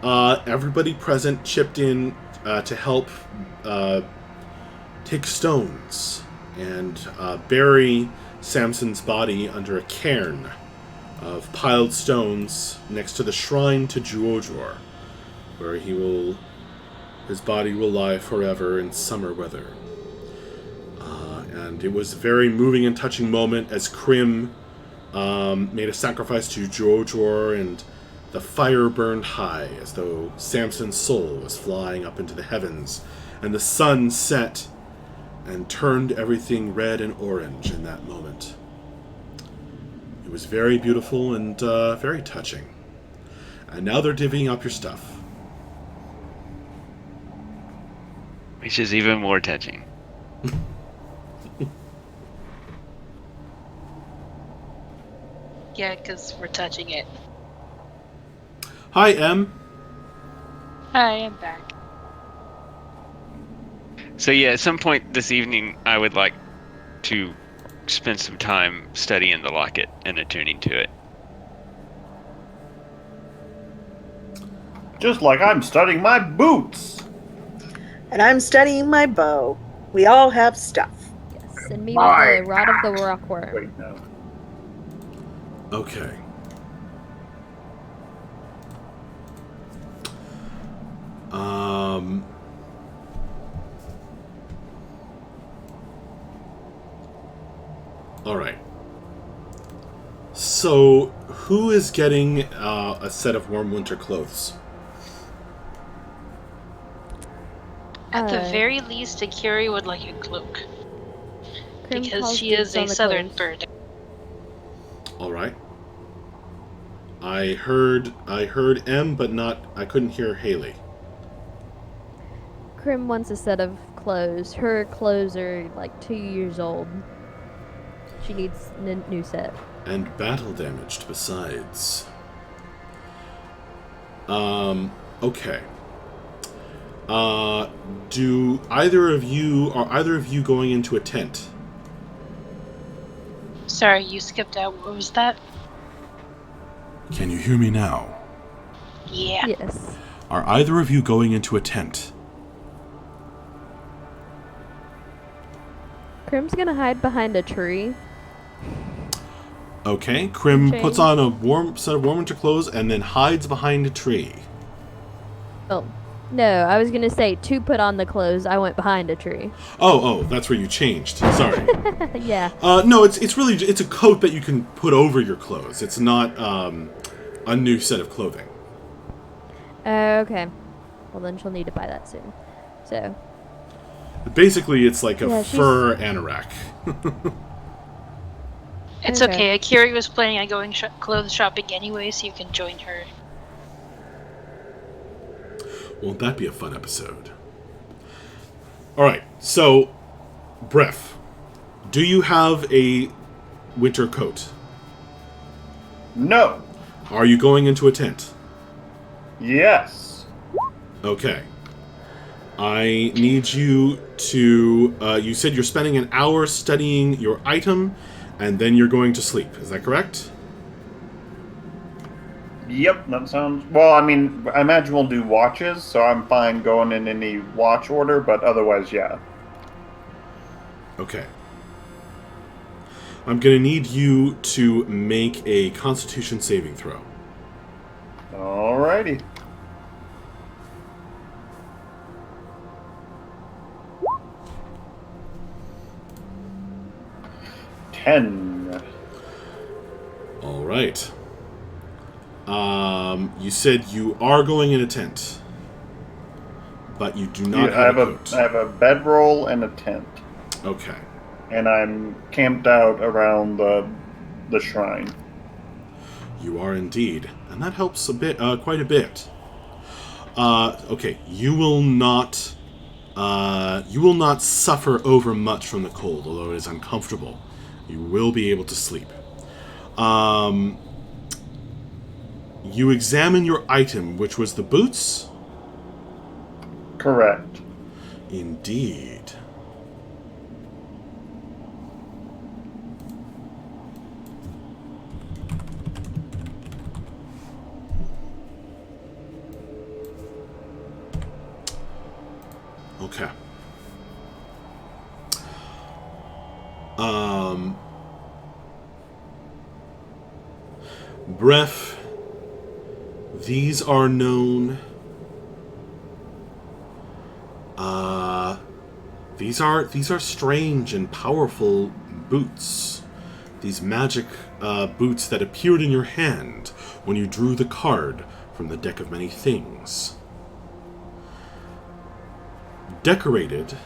Everybody present chipped in to help take stones and bury Samson's body under a cairn of piled stones next to the shrine to Juojor, where his body will lie forever in summer weather. And it was a very moving and touching moment as Krim made a sacrifice to Juojor, and the fire burned high as though Samson's soul was flying up into the heavens, and the sun set and turned everything red and orange in that moment. It was very beautiful and very touching. And now they're divvying up your stuff. Which is even more touching. Yeah, because we're touching it. Hi, Em. Hi, I'm back. So yeah, at some point this evening, I would like to spend some time studying the locket and attuning to it. Just like I'm studying my boots. And I'm studying my bow. We all have stuff. Yes, and me My with the rod of the rockworm. Wait, no. Okay. All right. So, who is getting a set of warm winter clothes? At the very least, Akiri would like a cloak. Krim Because calls she is dibs on a the southern clothes. bird. All right. I heard M, but I couldn't hear Haley. Krim wants a set of clothes. Her clothes are like 2 years old. She needs a new set. And battle damaged besides. Okay. Are either of you going into a tent? Sorry, you skipped out. What was that? Can you hear me now? Yeah. Yes. Are either of you going into a tent? Krim's gonna hide behind a tree. Okay, Krim Change. puts on a set of warm winter clothes and then hides behind a tree. Oh. No, I was gonna say to put on the clothes, I went behind a tree. Oh, that's where you changed. Sorry. Yeah. No, it's really a coat that you can put over your clothes. It's not a new set of clothing. Okay. Well, then she'll need to buy that soon. So. Basically, it's like a Yeah, fur anorak. It's Okay. okay. Akiri was planning on going clothes shopping anyway, so you can join her. Won't that be a fun episode? Alright, so, Bref, do you have a winter coat? No. Are you going into a tent? Yes. Okay. I need you to... you said you're spending an hour studying your item, and then you're going to sleep. Is that correct? Yep, that sounds... Well, I mean, I imagine we'll do watches, so I'm fine going in any watch order, but otherwise, yeah. Okay. I'm going to need you to make a Constitution saving throw. 10. All right. You said you are going in a tent, but you do not have a coat. I have a bedroll and a tent. Okay. And I'm camped out around the shrine. You are indeed, and that helps a bit, quite a bit. Okay, you will not suffer over much from the cold, although it is uncomfortable. You will be able to sleep. You examine your item, which was the boots? Correct. Indeed. Okay. Bref, these are known. These are strange and powerful boots. These magic boots that appeared in your hand when you drew the card from the deck of many things. Decorated,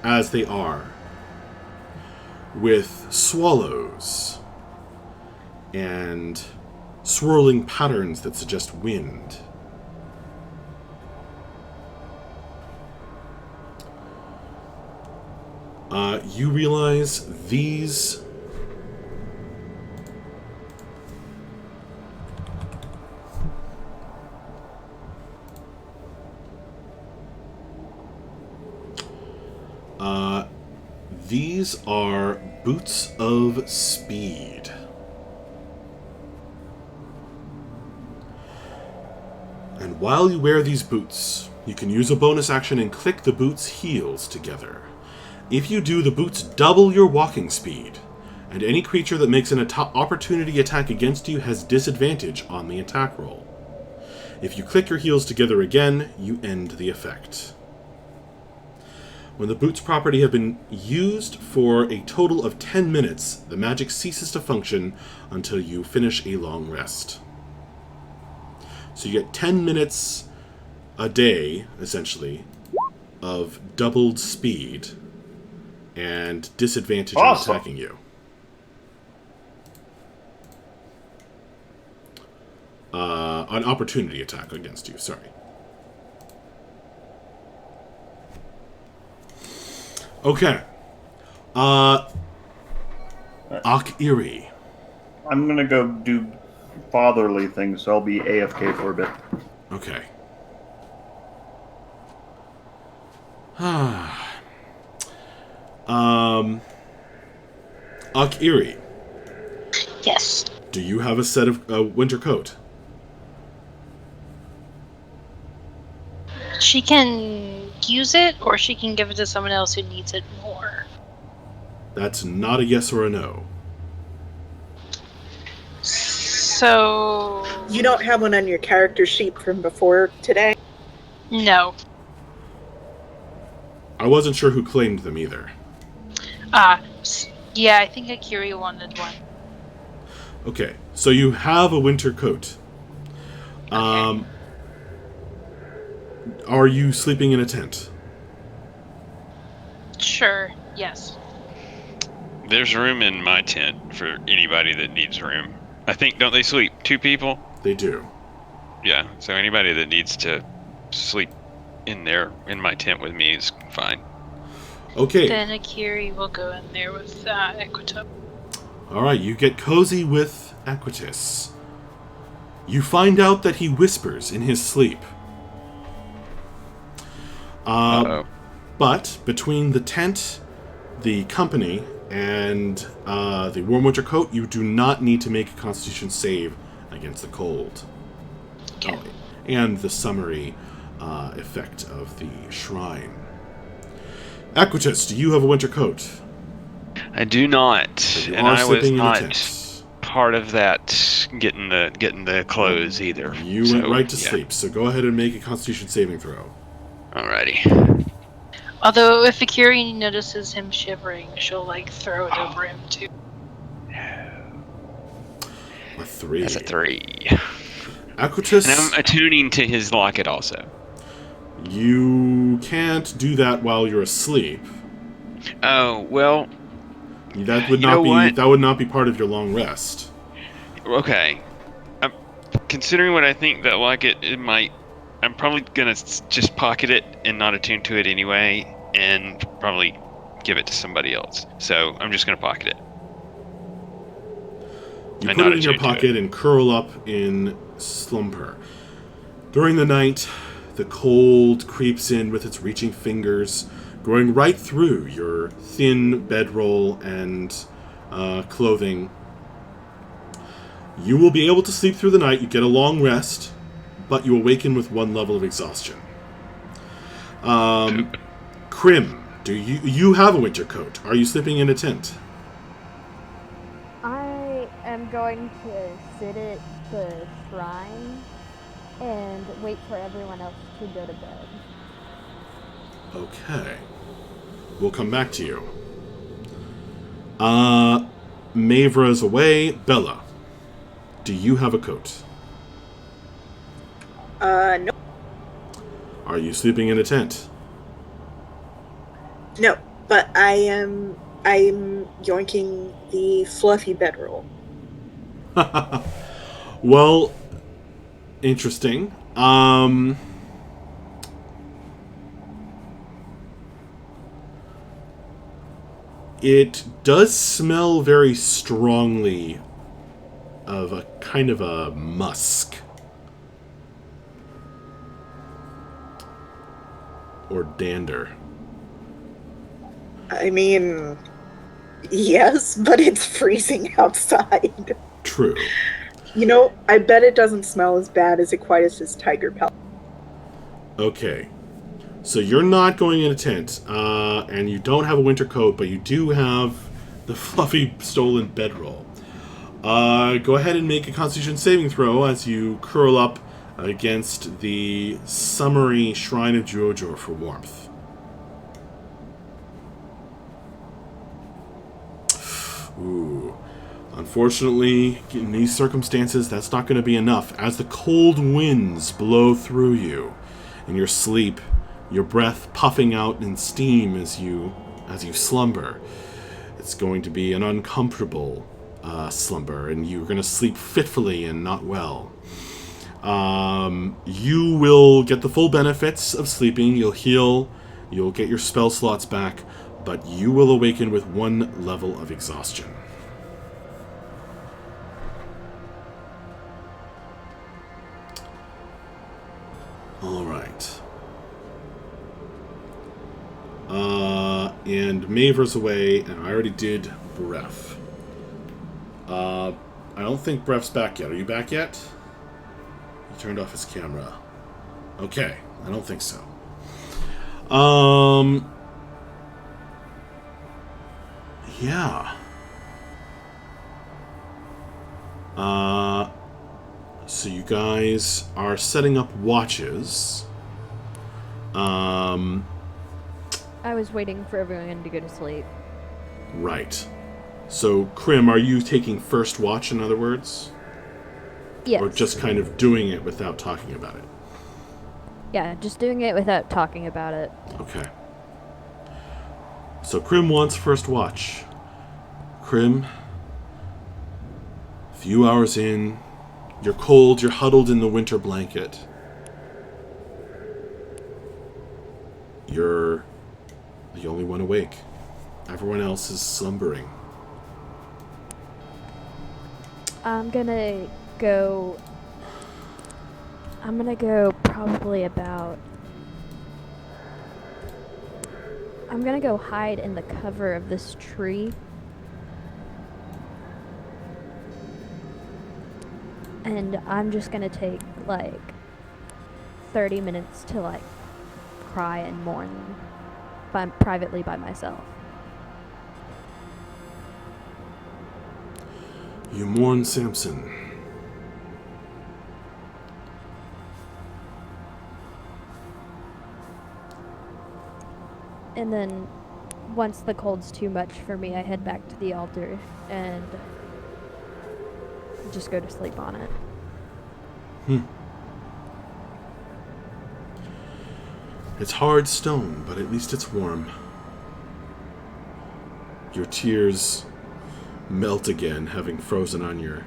as they are, with swallows and swirling patterns that suggest wind. You realize these are boots of speed. And while you wear these boots, you can use a bonus action and click the boots' heels together. If you do, the boots double your walking speed, and any creature that makes an opportunity attack against you has disadvantage on the attack roll. If you click your heels together again, you end the effect. When the boots property have been used for a total of 10 minutes, the magic ceases to function until you finish a long rest. So you get 10 minutes a day, essentially, of doubled speed and disadvantage on attacking you. An opportunity attack against you, sorry. Okay. Arkne. I'm gonna go do fatherly things, so I'll be AFK for a bit. Okay. Arkne. Yes. Do you have a set of winter coat? She can use it, or she can give it to someone else who needs it more. That's not a yes or a no. So... You don't have one on your character sheet from before today? No. I wasn't sure who claimed them either. Yeah, I think Akiri wanted one. Okay, so you have a winter coat. Okay. Are you sleeping in a tent? Sure, yes. There's room in my tent for anybody that needs room. I think, don't they sleep 2 people? They do. Yeah, so anybody that needs to sleep in there, in my tent with me is fine. Okay. Then Akiri will go in there with Equito. Alright, you get cozy with Aquitus. You find out that he whispers in his sleep. But between the tent, the company, and the warm winter coat, you do not need to make a constitution save against the cold. Okay. Oh, and the summery effect of the shrine. Aquitus, do you have a winter coat? I do not, You and are I was sleeping in a not tent. part of that getting the clothes either. You went right to sleep, so go ahead and make a constitution saving throw. Alrighty. Although if Akiri notices him shivering, she'll like throw it over him too. A 3. That's a 3. Aquitus, And I'm attuning to his locket also. you can't do that while you're asleep. Oh, well, That would You not know be what? that would not be part of your long rest. okay. Considering what I think that locket, it might... I'm probably going to just pocket it and not attune to it anyway, and probably give it to somebody else. So I'm just going to pocket it. You And put not it in your attune to pocket and curl up in slumber. During the night, the cold creeps in with its reaching fingers, going right through your thin bedroll and clothing. You will be able to sleep through the night. You get a long rest, but you awaken with 1 level of exhaustion. Krim, do you have a winter coat? Are you sleeping in a tent? I am going to sit at the shrine and wait for everyone else to go to bed. Okay. We'll come back to you. Mavra's away. Bella, do you have a coat? No. Are you sleeping in a tent? No, but I'm yoinking the fluffy bedroll. Well, interesting. It does smell very strongly of a kind of a musk. Or dander. I mean, yes, but it's freezing outside. True. You know, I bet it doesn't smell as bad as Aquitus's tiger pelt. Okay. So you're not going in a tent, and you don't have a winter coat, but you do have the fluffy stolen bedroll. Go ahead and make a Constitution saving throw as you curl up against the summery Shrine of Juojor for warmth. Ooh. Unfortunately, in these circumstances, that's not going to be enough. As the cold winds blow through you in your sleep, your breath puffing out in steam as you slumber, it's going to be an uncomfortable slumber, and you're going to sleep fitfully and not well. You will get the full benefits of sleeping. You'll heal, you'll get your spell slots back, but you will awaken with 1 level of exhaustion. All right. And Mavra's away, and I already did Bref. I don't think Bref's back yet. Are you back yet? He turned off his camera. Okay, I don't think so. Yeah. So you guys are setting up watches. I was waiting for everyone to go to sleep. Right. So, Krim, are you taking first watch, in other words? Yes. Or just kind of doing it without talking about it? Yeah, just doing it without talking about it. Okay. So, Krim wants first watch. Krim, a few hours in, you're cold, you're huddled in the winter blanket. You're the only one awake. Everyone else is slumbering. I'm gonna go probably about... I'm gonna go hide in the cover of this tree. And I'm just gonna take, 30 minutes to, cry and mourn privately by myself. You mourn Samson. And then, once the cold's too much for me, I head back to the altar and just go to sleep on it. It's hard stone, but at least it's warm. Your tears melt again, having frozen on your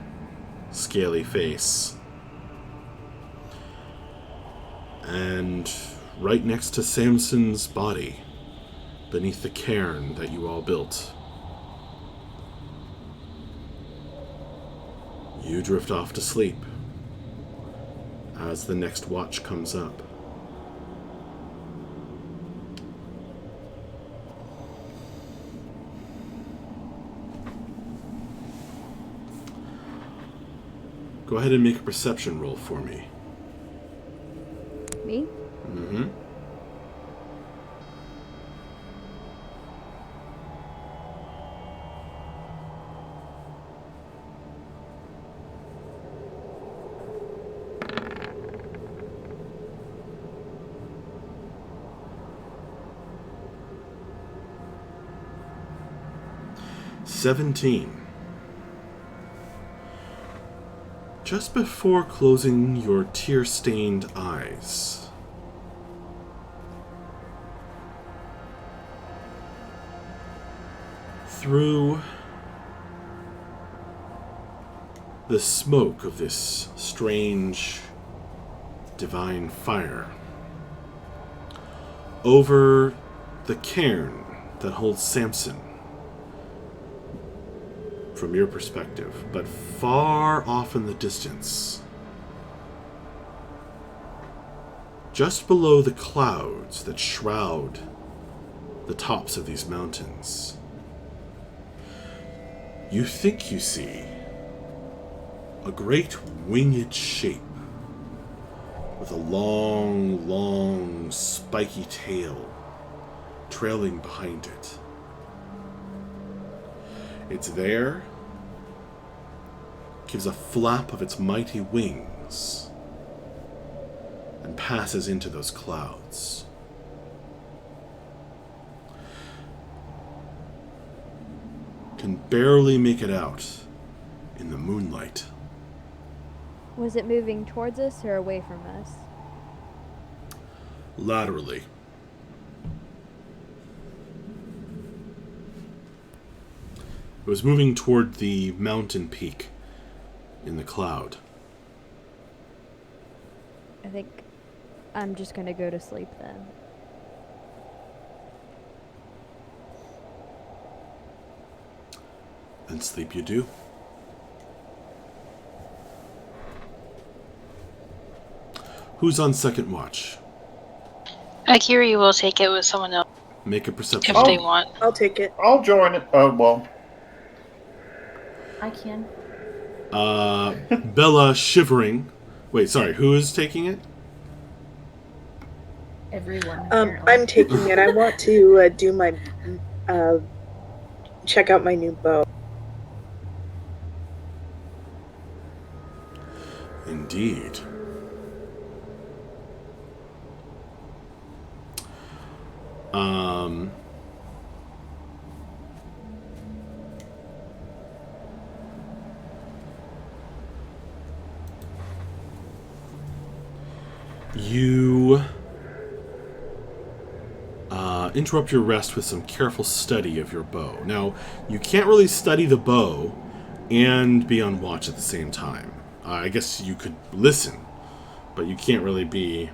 scaly face. And right next to Samson's body, beneath the cairn that you all built, you drift off to sleep as the next watch comes up. Go ahead and make a perception roll for me. Me? Mm-hmm. $17. Just before closing your tear-stained eyes, through the smoke of this strange divine fire, over the cairn that holds Samson, from your perspective, but far off in the distance, just below the clouds that shroud the tops of these mountains, you think you see a great winged shape with a long, long, spiky tail trailing behind it. It's there, gives a flap of its mighty wings, and passes into those clouds. Can barely make it out in the moonlight. Was it moving towards us or away from us? Laterally. It was moving toward the mountain peak in the cloud. I think I'm just gonna go to sleep then. And sleep you do. Who's on second watch? Akiri will take it with someone else Make a perception if roll. they want. I'll take it. I'll join it. Well, I can. Bella shivering. Wait, sorry, who is taking it? Everyone. Apparently. I'm taking it. I want to do my check out my new bow. Indeed. You interrupt your rest with some careful study of your bow. Now, you can't really study the bow and be on watch at the same time. I guess you could listen, but you can't really be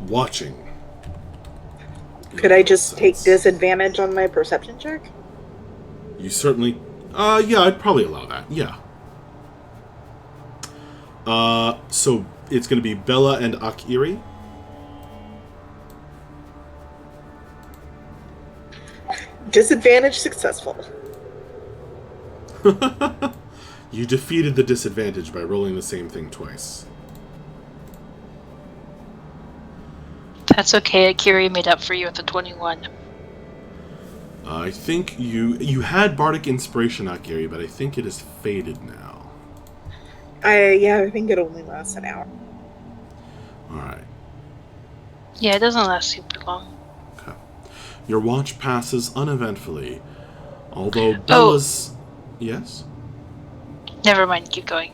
watching. Could I just take disadvantage on my perception check? You certainly... yeah, I'd probably allow that. Yeah. So it's going to be Bella and Akiri. Disadvantage successful. You defeated the disadvantage by rolling the same thing twice. That's okay. Akiri made up for you with the 21. I think you had Bardic Inspiration, Akiri, but I think it is faded now. I think it only lasts an hour. Alright. Yeah, it doesn't last super long. Okay. Your watch passes uneventfully, although Bella's... Yes? Never mind, keep going.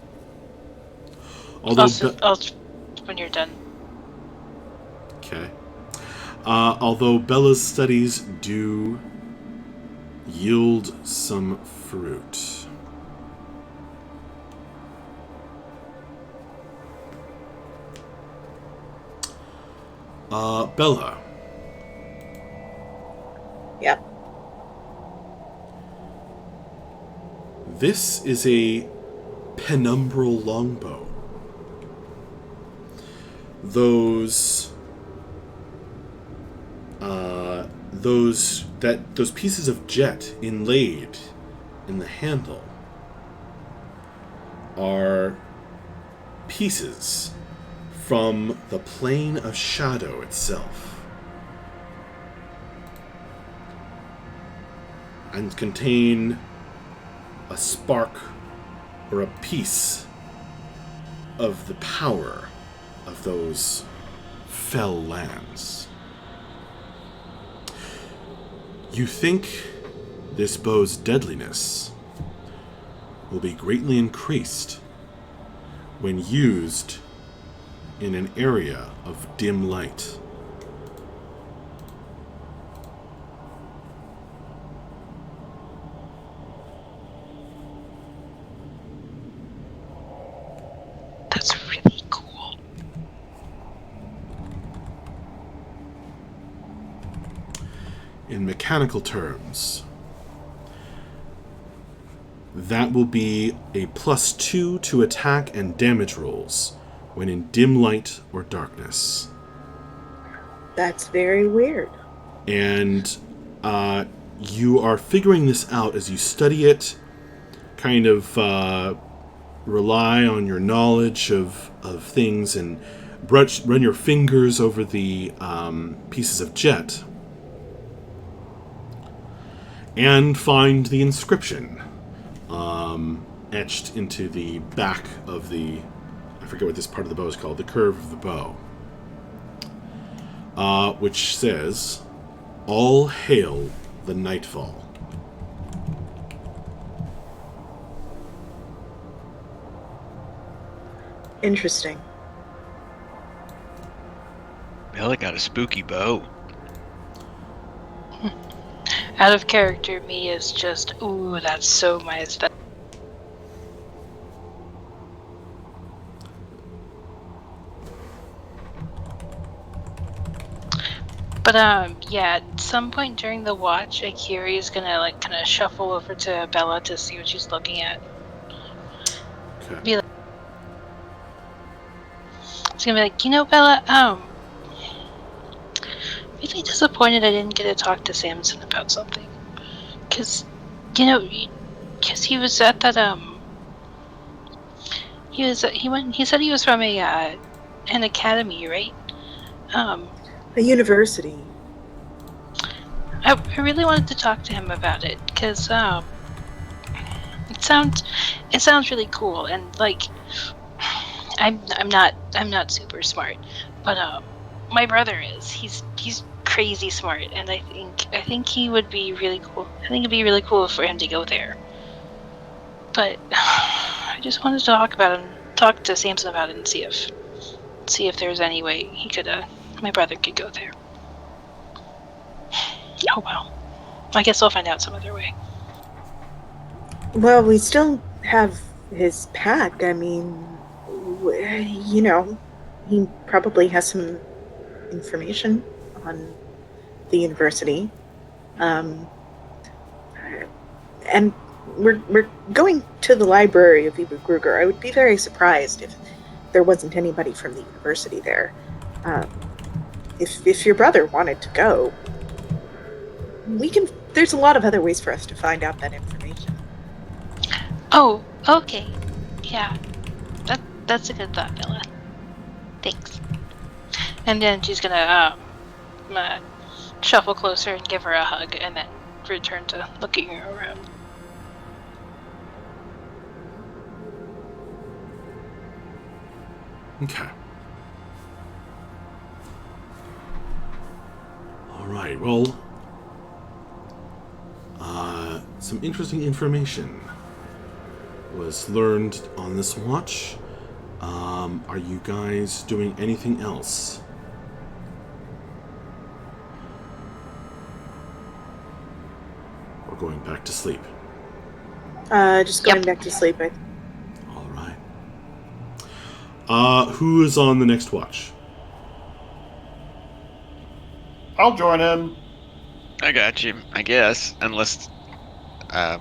Although I'll when you're done. Okay. Although Bella's studies do yield some fruit. Bella. Yep. This is a penumbral longbow. Those pieces of jet inlaid in the handle are pieces from the plane of shadow itself, and contain a spark or a piece of the power of those fell lands. You think this bow's deadliness will be greatly increased when used in an area of dim light. That's really cool. In mechanical terms, that will be a +2 to attack and damage rolls when in dim light or darkness. That's very weird. And you are figuring this out as you study it, kind of rely on your knowledge of things and run your fingers over the pieces of jet and find the inscription etched into the back of the, I forget what this part of the bow is called, the curve of the bow, which says, "All hail the nightfall." Interesting. Bella got a spooky bow. Out of character, me is just, ooh, that's so my aesthetic. But yeah, at some point during the watch, Akiri is gonna like kind of shuffle over to Bella to see what she's looking at. Okay. Be like, it's gonna be like, you know, Bella, really disappointed I didn't get to talk to Samson about something, cause, you know, cause he was at that he said he was from an academy, right? A university. I really wanted to talk to him about it because it sounds really cool, and like I'm not super smart, but my brother is. He's crazy smart, and I think he would be really cool. I think it'd be really cool for him to go there. But I just wanted to talk to Samson about it and see if there's any way he could my brother could go there. Oh well. I guess I'll find out some other way. Well, we still have his pack. I mean, you know, he probably has some information on the university. And we're going to the library of Ibu Kruger. I would be very surprised if there wasn't anybody from the university there. If your brother wanted to go, we can. There's a lot of other ways for us to find out that information. Oh, okay. Yeah. That's a good thought, Bella. Thanks. And then she's gonna shuffle closer and give her a hug, and then return to looking around. Okay. All right. Well, some interesting information was learned on this watch. Are you guys doing anything else? Or going back to sleep? Just going back to sleep. All right. Who is on the next watch? I'll join in. I got you, I guess. Unless, I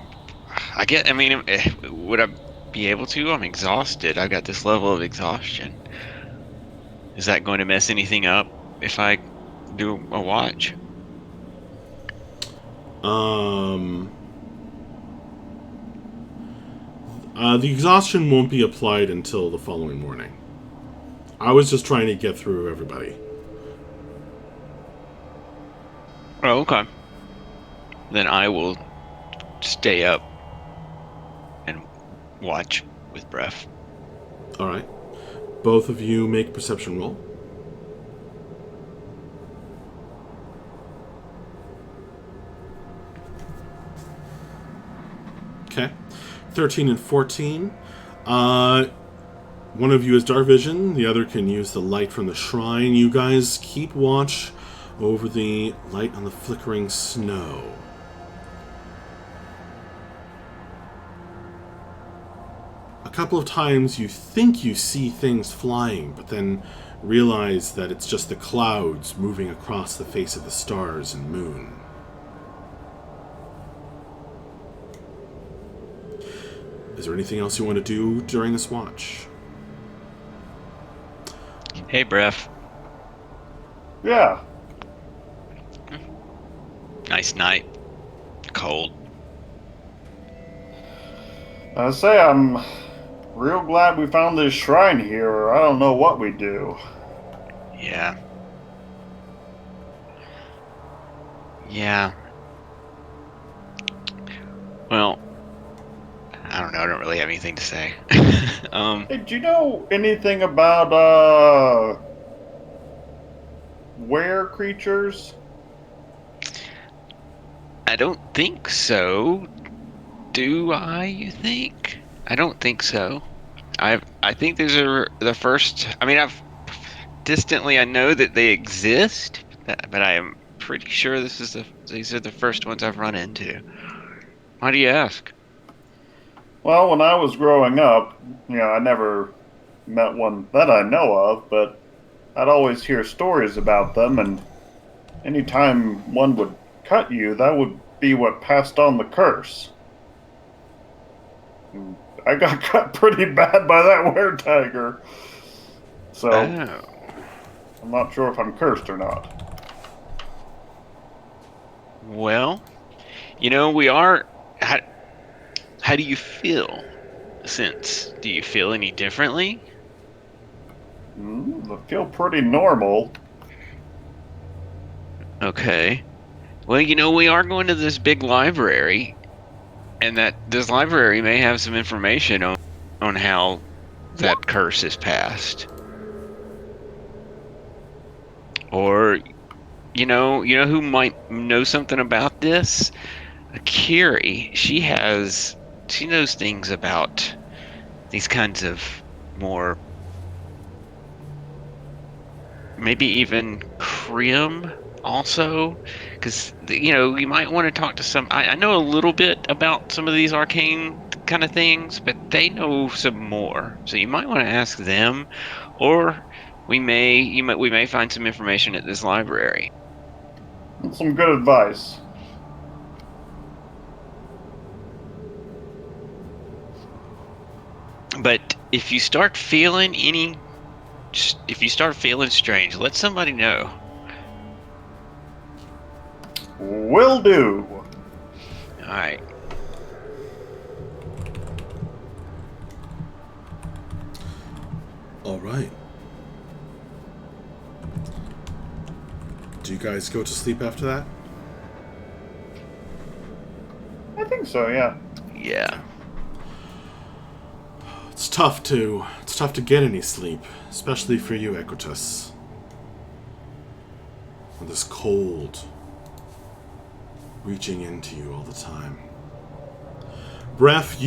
mean, would I be able to? I'm exhausted. I've got this level of exhaustion. Is that going to mess anything up if I do a watch? The exhaustion won't be applied until the following morning. I was just trying to get through everybody. Oh, okay. Then I will stay up and watch with breath. All right. Both of you make perception roll. Okay. 13 and 14. One of you has dark vision. The other can use the light from the shrine. You guys keep watch over the light on the flickering snow. A couple of times you think you see things flying, but then realize that it's just the clouds moving across the face of the stars and moon. Is there anything else you want to do during this watch? Hey, breath. Yeah. Nice night. Cold. I say I'm real glad we found this shrine here, or I don't know what we'd do. Yeah. Yeah. Well, I don't know. I don't really have anything to say. Hey, do you know anything about, were creatures? I don't think so. Do I, you think? I don't think so. I think these are the first... I mean, I know that they exist, but I am pretty sure these are the first ones I've run into. Why do you ask? Well, when I was growing up, I never met one that I know of, but I'd always hear stories about them, and anytime one would cut you, that would be what passed on the curse. And I got cut pretty bad by that were-tiger. So, Oh. I'm not sure if I'm cursed or not. Well, we are... How do you feel since? Do you feel any differently? I feel pretty normal. Okay. Well, we are going to this big library, and this library may have some information on how that curse is passed. Or, who might know something about this? Kiri, she knows things about these kinds of more, maybe even Krim also, because you might want to talk to some. I know a little bit about some of these arcane kind of things, but they know some more, so you might want to ask them, or we may find some information at this library. That's some good advice. But if you start feeling strange, let somebody know. Will do. All right. All right. Do you guys go to sleep after that? I think so, yeah. Yeah. It's tough to get any sleep, especially for you, Equitus. With this cold reaching into you all the time. Bref,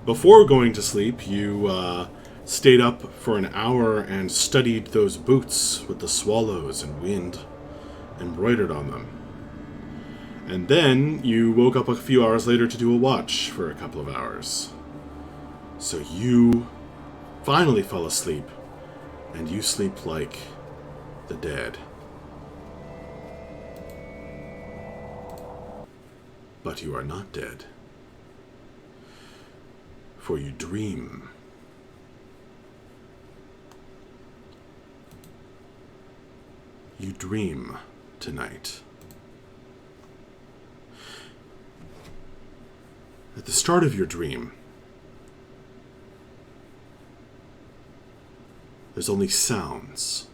before going to sleep, you stayed up for an hour and studied those boots with the swallows and wind embroidered on them. And then you woke up a few hours later to do a watch for a couple of hours. So you finally fell asleep, and you sleep like the dead. But you are not dead, for you dream. You dream tonight. At the start of your dream, there's only sounds.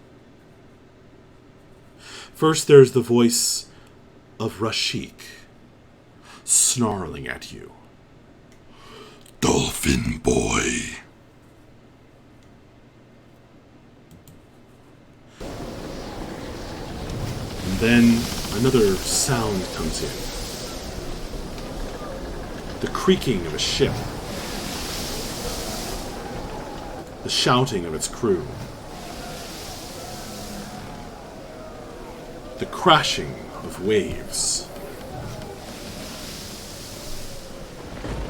First, there's the voice of Rashik, snarling at you. Dolphin boy. And then another sound comes in. The creaking of a ship. The shouting of its crew. The crashing of waves.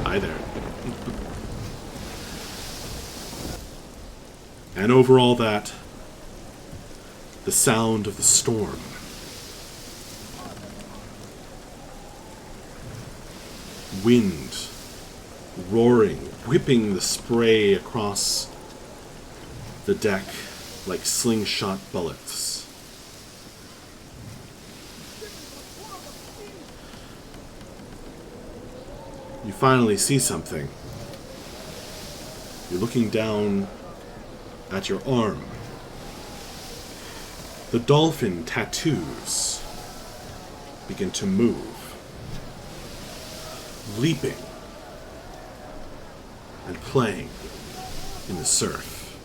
Hi there. And over all that, the sound of the storm. Wind roaring, whipping the spray across the deck like slingshot bullets. You finally see something. You're looking down at your arm. The dolphin tattoos begin to move, leaping and playing in the surf.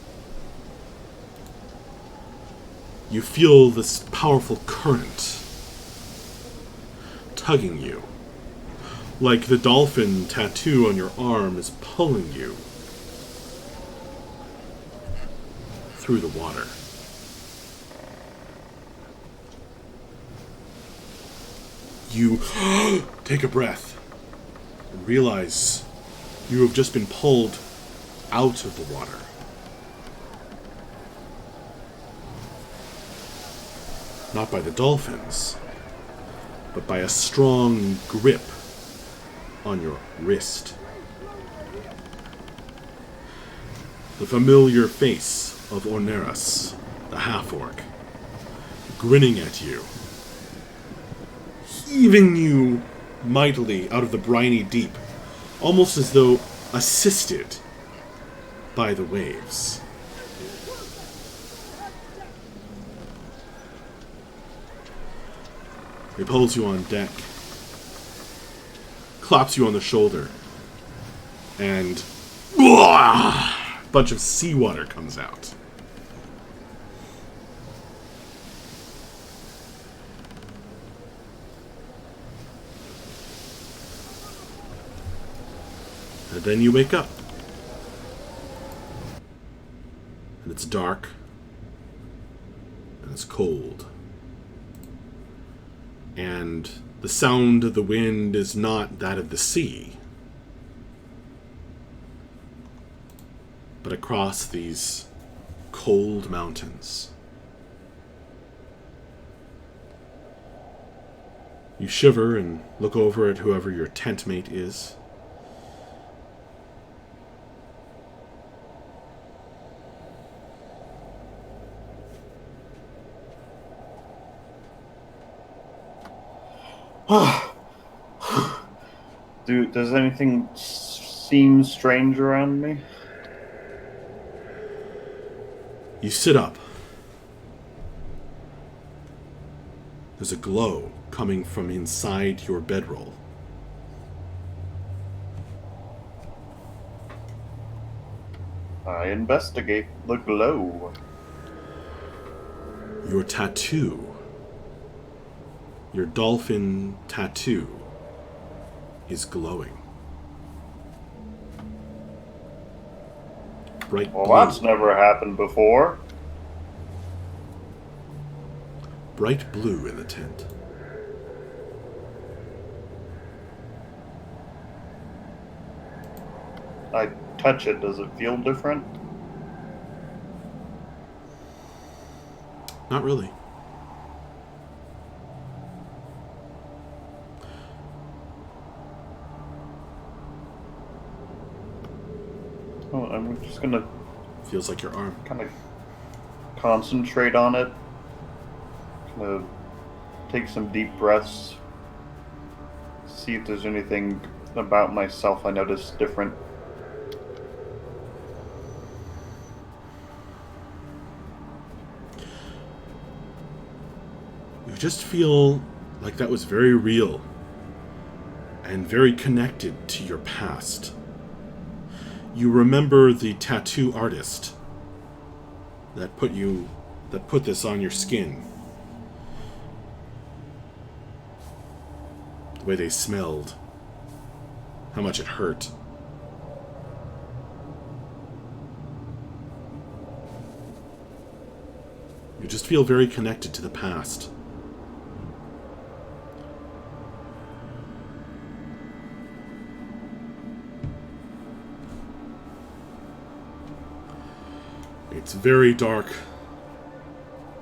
You feel this powerful current tugging you, like the dolphin tattoo on your arm is pulling you through the water. You take a breath and realize you have just been pulled out of the water. Not by the dolphins, but by a strong grip on your wrist. The familiar face of Orneras, the half-orc, grinning at you, heaving you mightily out of the briny deep, almost as though assisted by the waves. He pulls you on deck, claps you on the shoulder, and a bunch of seawater comes out. And then you wake up. And it's dark. And it's cold. And the sound of the wind is not that of the sea, but across these cold mountains. You shiver and look over at whoever your tent mate is. Does anything seem strange around me? You sit up. There's a glow coming from inside your bedroll. I investigate the glow. Your tattoo, your dolphin tattoo, is glowing. bright Well, blue. that's never happened before. Bright blue in the tent. I touch it. Does it feel different? Not really. Oh, I'm just gonna Feels like your arm. kind of concentrate on it. Kind of take some deep breaths. See if there's anything about myself I notice different. You just feel like that was very real and very connected to your past. You remember the tattoo artist that put this on your skin. The way they smelled. How much it hurt. You just feel very connected to the past. It's very dark.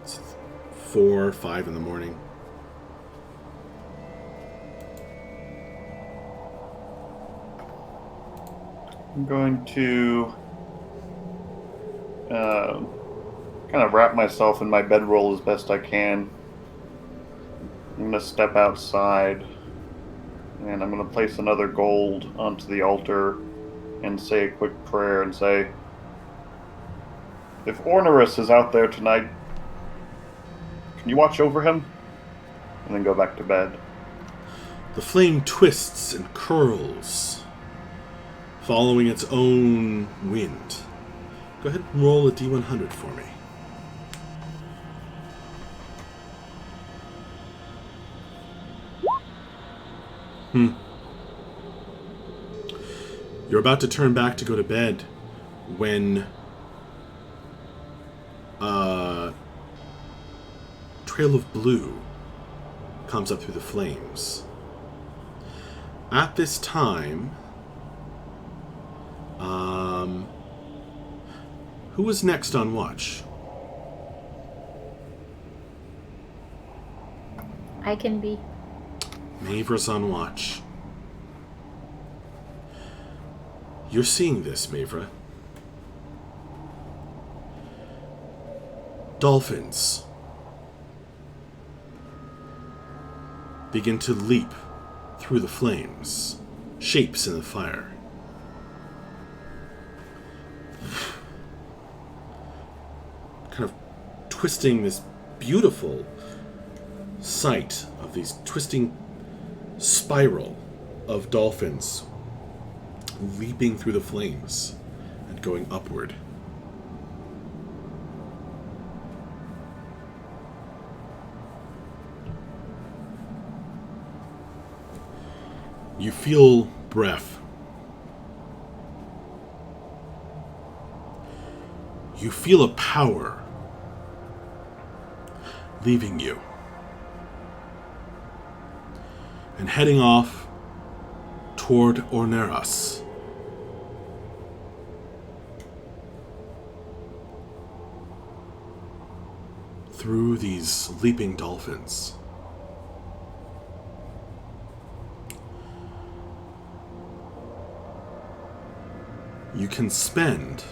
It's 4 or 5 in the morning. I'm going to kind of wrap myself in my bedroll as best I can. I'm going to step outside, and I'm going to place another gold onto the altar and say a quick prayer and say, if Ornerus is out there tonight, can you watch over him? And then go back to bed. The flame twists and curls, following its own wind. Go ahead and roll a D100 for me. You're about to turn back to go to bed when trail of blue comes up through the flames. At this time, who was next on watch? I can be. Mavra's on watch. You're seeing this, Mavra. Dolphins begin to leap through the flames, shapes in the fire. Kind of twisting this beautiful sight of these twisting spiral of dolphins leaping through the flames and going upward. You feel breath. You feel a power leaving you and heading off toward Orneras. Through these leaping dolphins. You can spend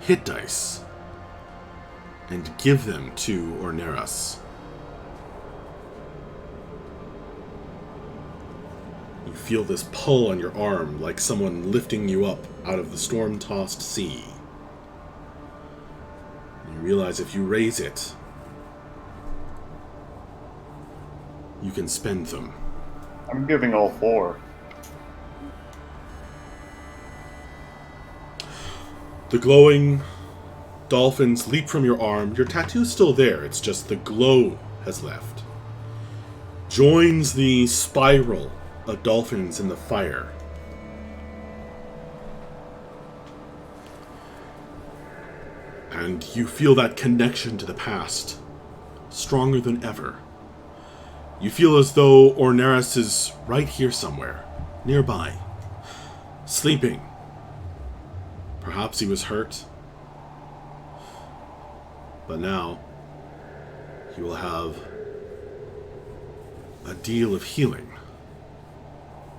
hit dice and give them to Orneras. You feel this pull on your arm like someone lifting you up out of the storm-tossed sea. You realize if you raise it, you can spend them. I'm giving all 4. The glowing dolphins leap from your arm. Your tattoo's still there, it's just the glow has left. Joins the spiral of dolphins in the fire. And you feel that connection to the past stronger than ever. You feel as though Orneris is right here somewhere, nearby, sleeping. Perhaps he was hurt. But now, he will have a deal of healing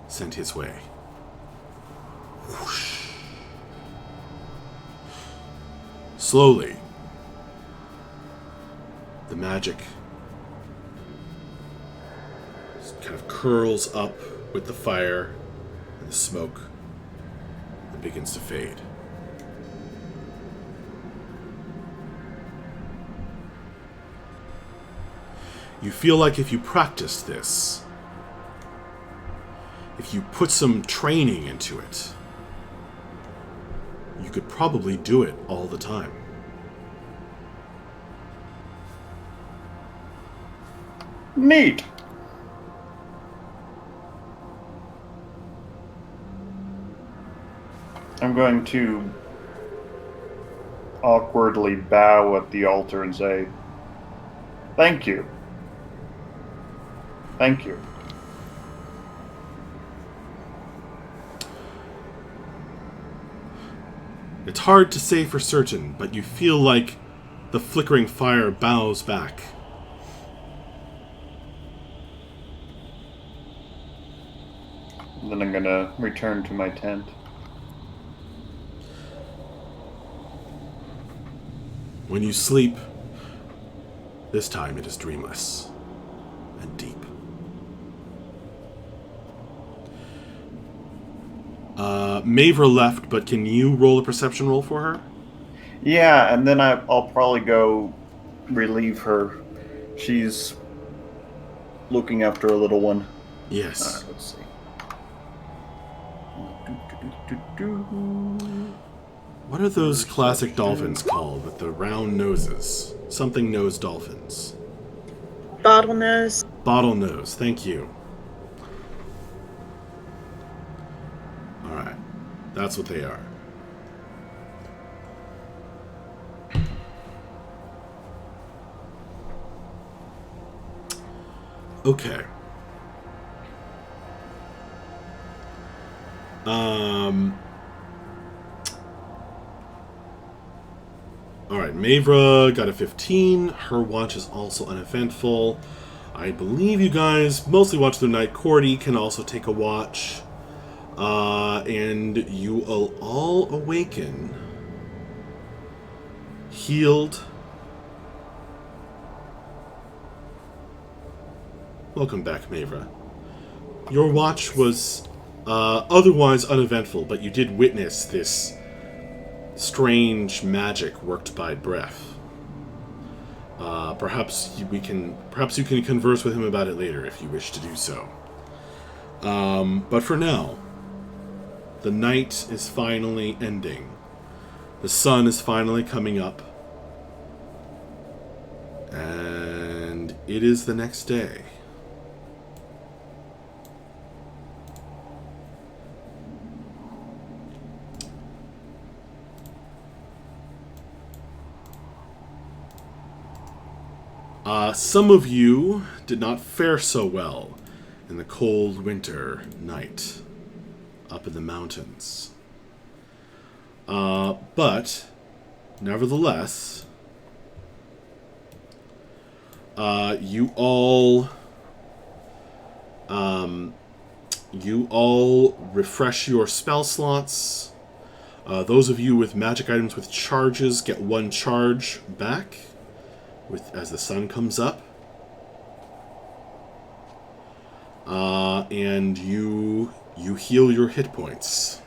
sent his way. Whoosh. Slowly, the magic kind of curls up with the fire and the smoke and begins to fade. You feel like if you practiced this, if you put some training into it, you could probably do it all the time. Neat. I'm going to awkwardly bow at the altar and say, "Thank you. Thank you." It's hard to say for certain, but you feel like the flickering fire bows back. And then I'm going to return to my tent. When you sleep, this time it is dreamless and deep. Mavra left, but can you roll a perception roll for her? Yeah, and then I'll probably go relieve her. She's looking after a little one. Yes. Let's see. What are those classic dolphins called with the round noses? Something nose dolphins. Bottlenose. Bottlenose, thank you. Alright, that's what they are. Okay. Alright, Mavra got a 15. Her watch is also uneventful. I believe you guys mostly watch through the night. Cordy can also take a watch. And you will all awaken healed. Welcome back, Mavra. Your watch was otherwise uneventful, but you did witness this strange magic worked by breath. Perhaps you can converse with him about it later if you wish to do so. But for now, the night is finally ending. The sun is finally coming up. And it is the next day. Some of you did not fare so well in the cold winter night up in the mountains. But, nevertheless, you all refresh your spell slots. Those of you with magic items with charges get 1 charge back as the sun comes up. And you heal your hit points.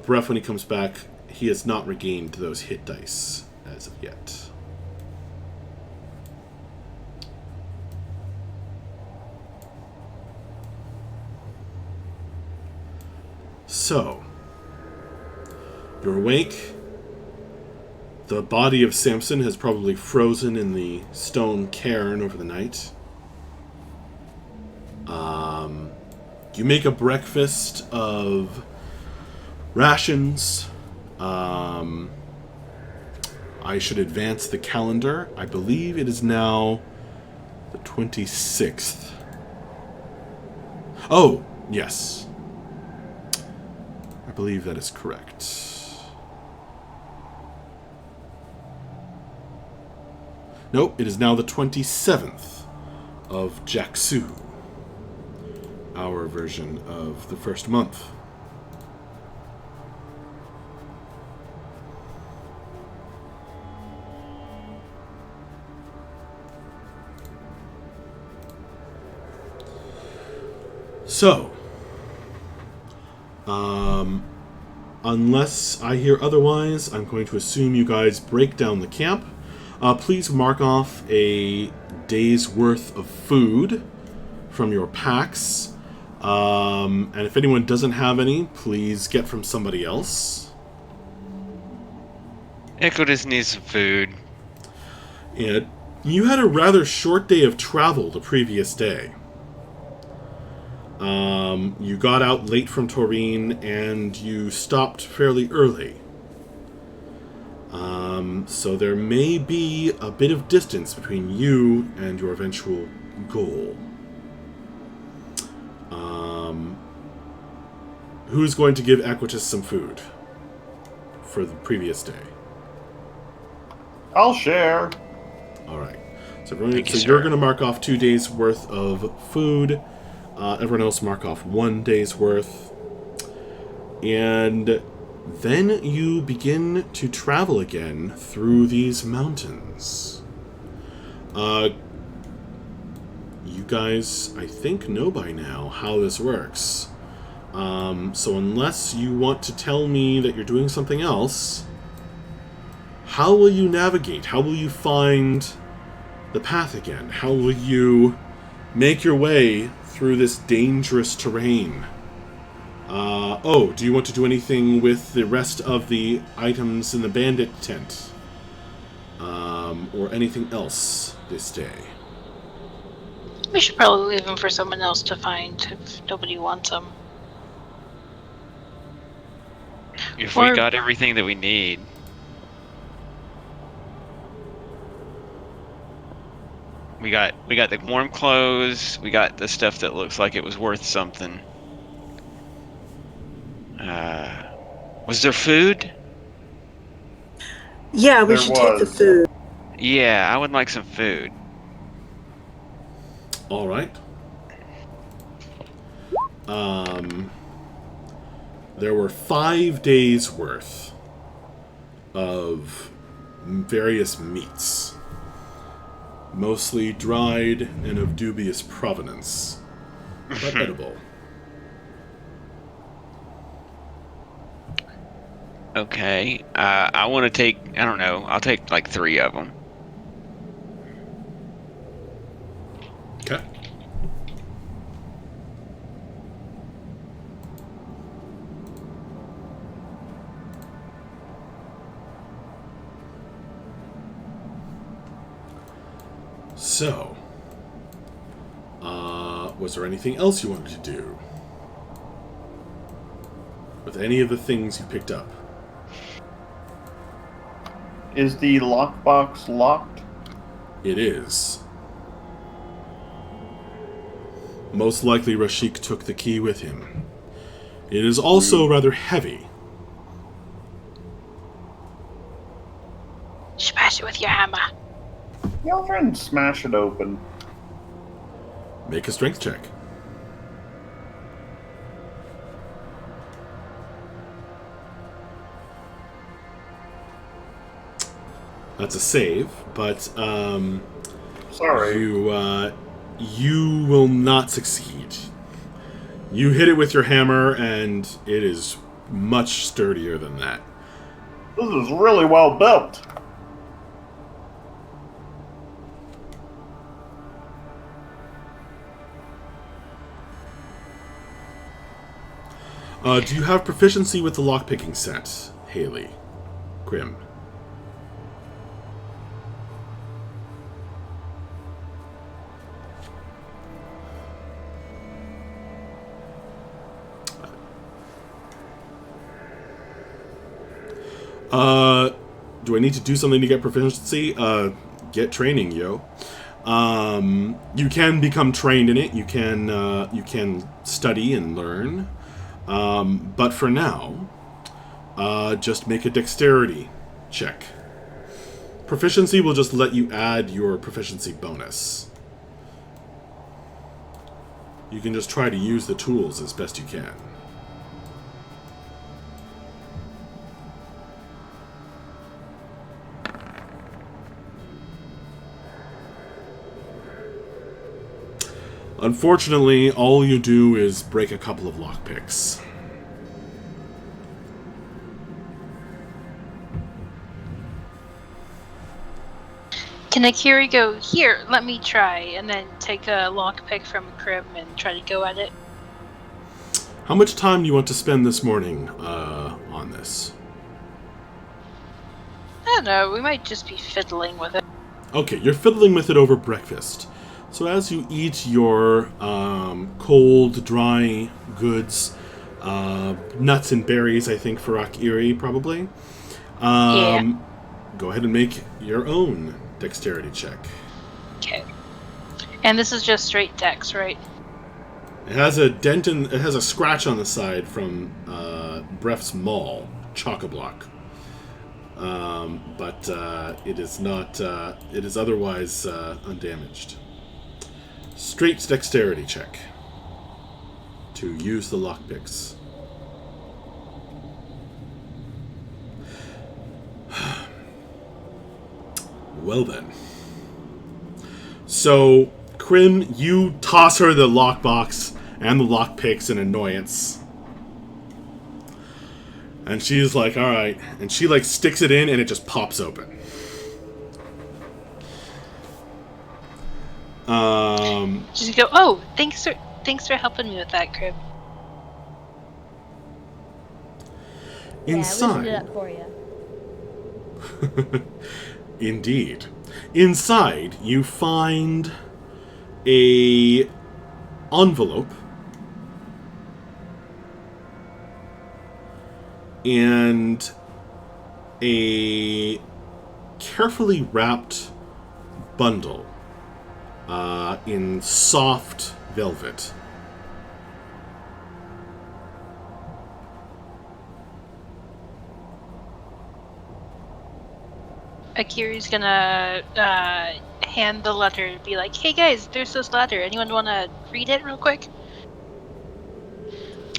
Breath, when he comes back, he has not regained those hit dice as of yet. So, you're awake. The body of Samson has probably frozen in the stone cairn over the night. You make a breakfast of rations. I should advance the calendar. I believe it is now the 26th. Oh, yes. I believe that is correct. Nope, it is now the 27th of Jaksu, our version of the first month. So, unless I hear otherwise, I'm going to assume you guys break down the camp. Please mark off a day's worth of food from your packs. And if anyone doesn't have any, please get from somebody else. Echo just needs some food. And you had a rather short day of travel the previous day. You got out late from Taurine, and you stopped fairly early. So there may be a bit of distance between you and your eventual goal. Who's going to give Equitus some food for the previous day? I'll share. Alright. So, Thank you, you're sir. going to mark off 2 days worth of food. Everyone else mark off 1 day's worth. And then you begin to travel again through these mountains. You guys, I think, know by now how this works. So unless you want to tell me that you're doing something else, how will you navigate? How will you find the path again? How will you make your way through this dangerous terrain? Do you want to do anything with the rest of the items in the bandit tent? Or anything else this day? We should probably leave them for someone else to find if nobody wants them. If Or- we got everything that we need. We got the warm clothes, we got the stuff that looks like it was worth something. Was there food? Yeah, we There should take the was. food. Yeah, I would like some food. Alright. There were 5 days worth of various meats. Mostly dried and of dubious provenance, but edible. Okay. I want to take, I don't know, I'll take like 3 of them. Okay. So, was there anything else you wanted to do with any of the things you picked up? Is the lockbox locked? It is. Most likely Rashik took the key with him. It is also rather heavy. Smash it with your hammer. Y'all try and smash it open. Make a strength check. That's a save, but Sorry. you will not succeed. You hit it with your hammer, and it is much sturdier than that. This is really well built. Do you have proficiency with the lockpicking set, Haley? Grim. Do I need to do something to get proficiency? Get training, yo. You can become trained in it. You can study and learn. But for now, just make a dexterity check. Proficiency will just let you add your proficiency bonus. You can just try to use the tools as best you can. Unfortunately, all you do is break a couple of lockpicks. Can Akiri go, here, let me try, and then take a lockpick from Krim and try to go at it? How much time do you want to spend this morning on this? I don't know, we might just be fiddling with it. Okay, you're fiddling with it over breakfast. So as you eat your cold, dry goods, nuts and berries, I think, for Akiri, probably. Yeah. Go ahead and make your own dexterity check. Okay. And this is just straight dex, right? It has a dent it has a scratch on the side from Bref's maul, chock-a-block. But it is not. It is otherwise undamaged. Straight dexterity check to use the lockpicks. Well then. So, Krim, you toss her the lockbox and the lockpicks in annoyance. And she's like, alright. And she like sticks it in and it just pops open. Just go, oh, thanks for helping me with that, Krim. Inside. Yeah, I loosened it up for you. Indeed. Inside, you find a envelope and a carefully wrapped bundle in soft velvet. Akiri's gonna hand the letter and be like, hey guys, there's this letter. Anyone wanna read it real quick?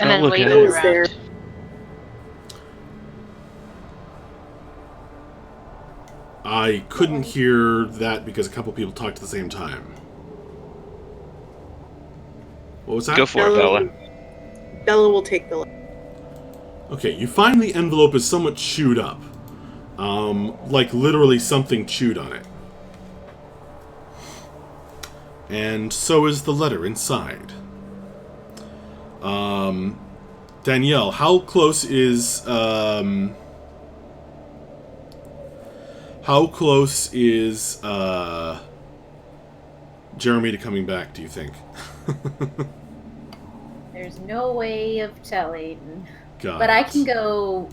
And then look wave at it it. Is there- around. I couldn't hear that because a couple people talked at the same time. What was that? Go for it, Bella. Bella will take the. Okay, you find the envelope is somewhat chewed up. Like literally something chewed on it. And so is the letter inside. Danielle, how close is Jeremy to coming back, do you think? There's no way of telling. Got But I it. can go.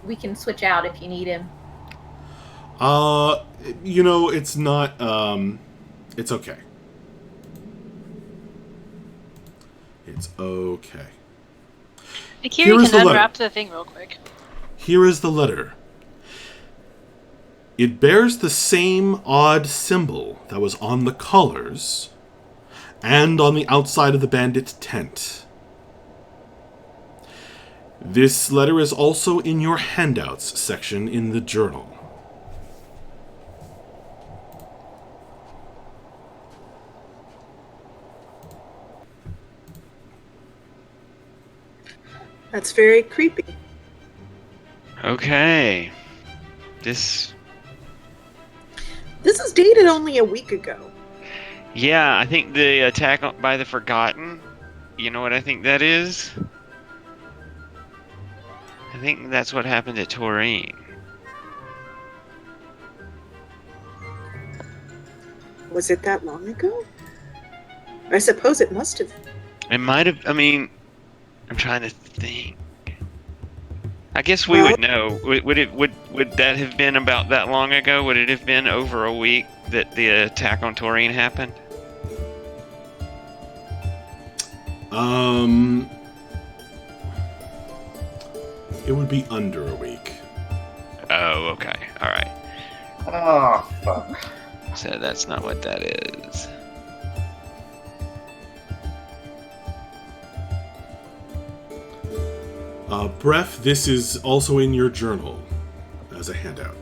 We can switch out if you need him. You know, it's not, it's okay. It's okay. Akiri Here is can the letter. unwrap the thing real quick. Here is the letter. It bears the same odd symbol that was on the collars and on the outside of the bandit tent. This letter is also in your handouts section in the journal. That's very creepy. Okay. This. This is dated only a week ago. Yeah, I think the attack by the Forgotten. You know what I think that is? I think that's what happened to Taurine. Was it that long ago? I suppose it must have. It might have. I mean, I'm trying to think. I guess we would know. Would that have been about that long ago? Would it have been over a week that the attack on Taurine happened? It would be under a week. Oh, okay. All right. Oh, fuck. So that's not what that is. Bref, this is also in your journal as a handout.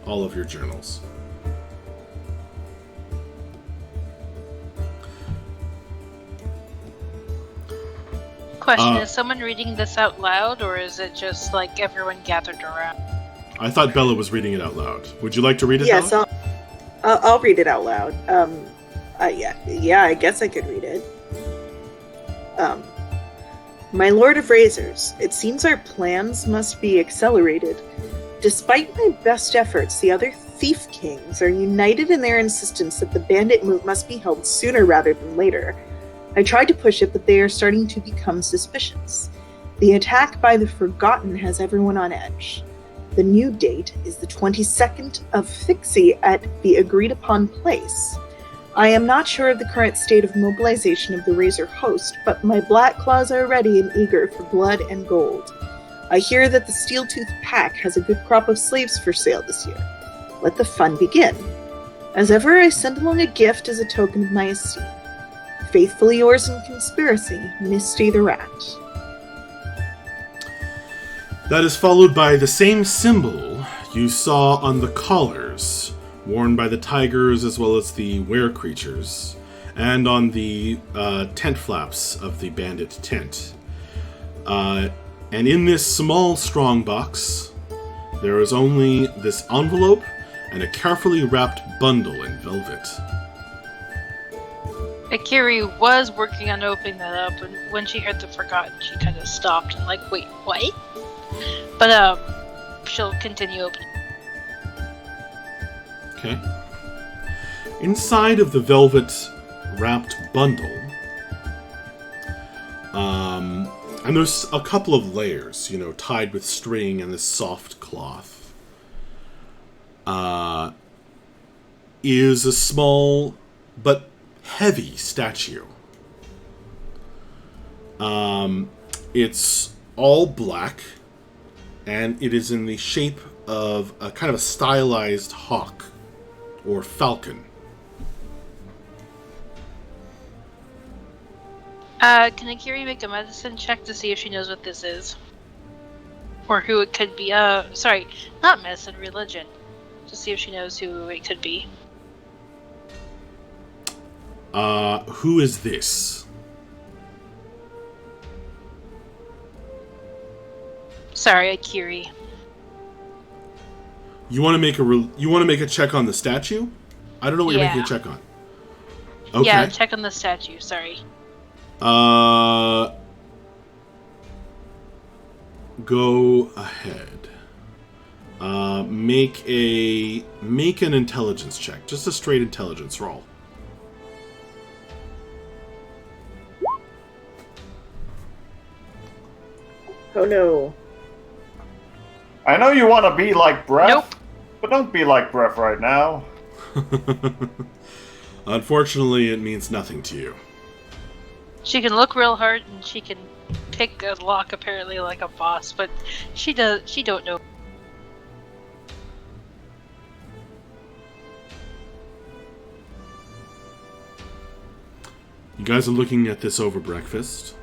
All of your journals. Question, is someone reading this out loud, or is it just like everyone gathered around? I thought Bella was reading it out loud. Would you like to read it Yes, out? I'll read it out loud. Yeah, I guess I could read it. My Lord of Razors, it seems our plans must be accelerated. Despite my best efforts, the other Thief Kings are united in their insistence that the bandit move must be held sooner rather than later. I tried to push it, but they are starting to become suspicious. The attack by the Forgotten has everyone on edge. The new date is the 22nd of Fixie at the agreed-upon place. I am not sure of the current state of mobilization of the Razor host, but my Black Claws are ready and eager for blood and gold. I hear that the Steel-Tooth Pack has a good crop of slaves for sale this year. Let the fun begin. As ever, I send along a gift as a token of my esteem. Faithfully yours in conspiracy, Misty the Rat. That is followed by the same symbol you saw on the collars worn by the tigers as well as the were-creatures, and on the tent flaps of the bandit tent. And in this small strong box, there is only this envelope and a carefully wrapped bundle in velvet. Akiri was working on opening that up, and when she heard the Forgotten, she kind of stopped and like, wait, what? But she'll continue opening. Okay. Inside of the velvet wrapped bundle, and there's a couple of layers, tied with string and this soft cloth, is a small but heavy statue. It's all black, and it is in the shape of a kind of a stylized hawk or falcon. Can Akiri make a medicine check to see if she knows what this is? Or who it could be? Sorry, not medicine, religion. To see if she knows who it could be. Who is this? Sorry, Akiri. You want to make a check on the statue? I don't know what you're making a check on. Okay. Yeah, check on the statue. Sorry. Go ahead. Make an intelligence check. Just a straight intelligence roll. Oh no. I know you want to be like Breath, Nope. but don't be like Breath right now. Unfortunately, it means nothing to you. She can look real hard and she can pick a lock apparently like a boss, but she don't know. You guys are looking at this over breakfast.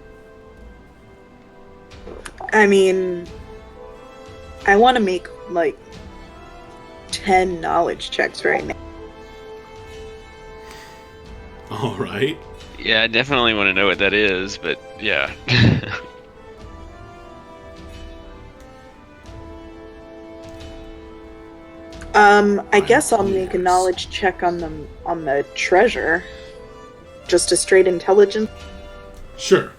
I mean, I want to make, 10 knowledge checks right now. All right. Yeah, I definitely want to know what that is, but yeah. I guess I'll make a knowledge check on the treasure. Just a straight intelligence. Sure.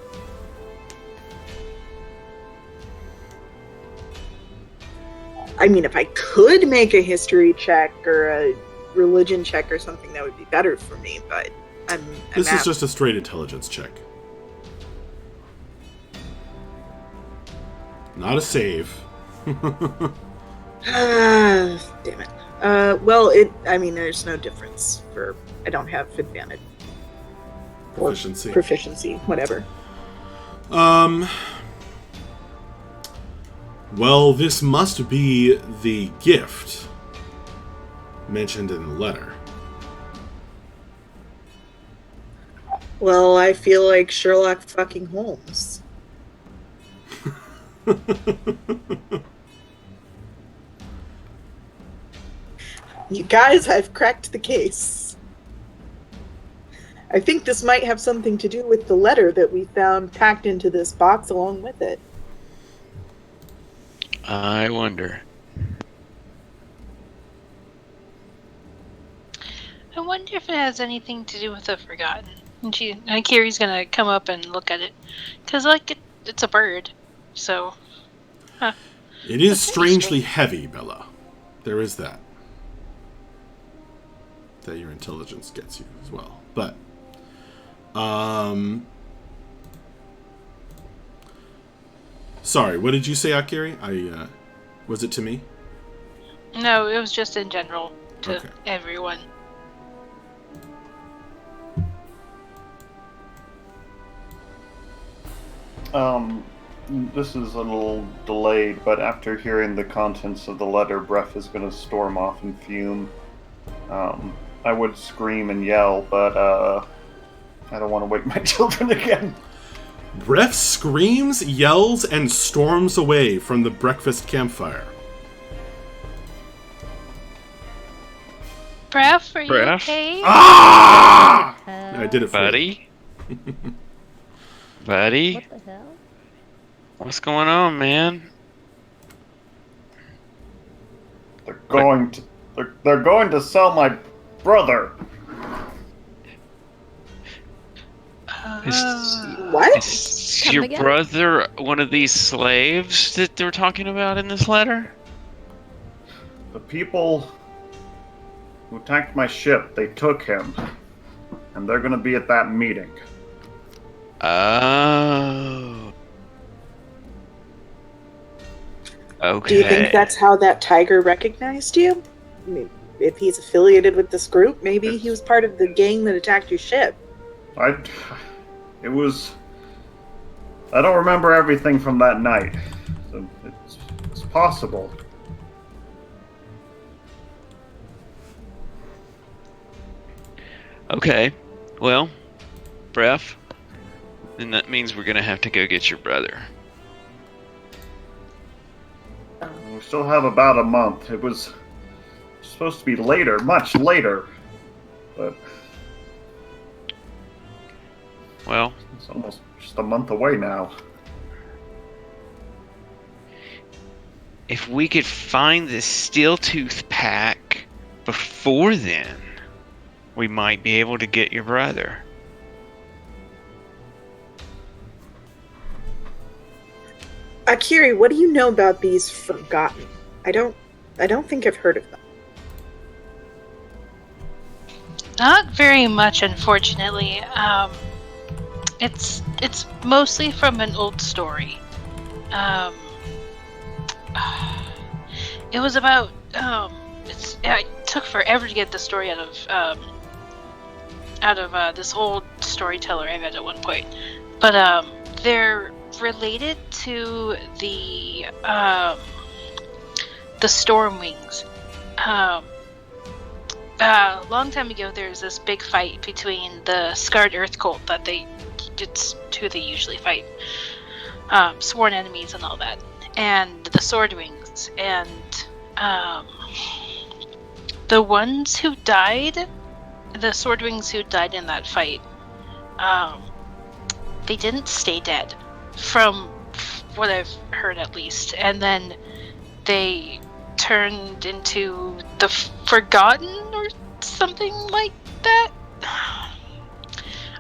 I mean, if I could make a history check or a religion check or something, that would be better for me, but This is just a straight intelligence check. Not a save. Damn it. There's no difference for. I don't have advantage. Or Proficiency. Proficiency, whatever. Well, this must be the gift mentioned in the letter. Well, I feel like Sherlock fucking Holmes. You guys, I've cracked the case. I think this might have something to do with the letter that we found packed into this box along with it. I wonder. I wonder if it has anything to do with the Forgotten. And Kiri's gonna come up and look at it, cause it's a bird, so. Huh. It is That's pretty strangely heavy, Bella. There is that. That your intelligence gets you as well. But, sorry, what did you say, Akiri? Was it to me? No, it was just in general to Okay. everyone. This is a little delayed, but after hearing the contents of the letter, Breath is going to storm off and fume. I would scream and yell, but I don't want to wake my children again. Bref screams, yells, and storms away from the breakfast campfire. Breath, are you Breath? okay? Ah! I did it for you. Buddy? Buddy? What the hell? What's going on, man? They're going to sell my brother. What? Is Come your again? brother one of these slaves that they're talking about in this letter? The people who attacked my ship, they took him. And they're going to be at that meeting. Oh. Okay. Do you think that's how that tiger recognized you? I mean, if he's affiliated with this group, maybe he was part of the gang that attacked your ship. I don't remember everything from that night. So it's possible. Okay. Well, Bref, then that means we're gonna have to go get your brother. We still have about a month. It was supposed to be later, much later. But Well, it's almost just a month away now. if we could find this steel tooth pack before then, we might be able to get your brother. Akiri, what do you know about these Forgotten? I don't think I've heard of them. Not very much, unfortunately. It's mostly from an old story. It was about it took forever to get the story out of this old storyteller I met at one point, but they're related to the Stormwings. A long time ago, there was this big fight between the Scarred Earth Cult it's who they usually fight, sworn enemies and all that, and the Swordwings, and the ones who died, the Swordwings who died in that fight, they didn't stay dead, from what I've heard at least, and then they turned into the Forgotten or something like that.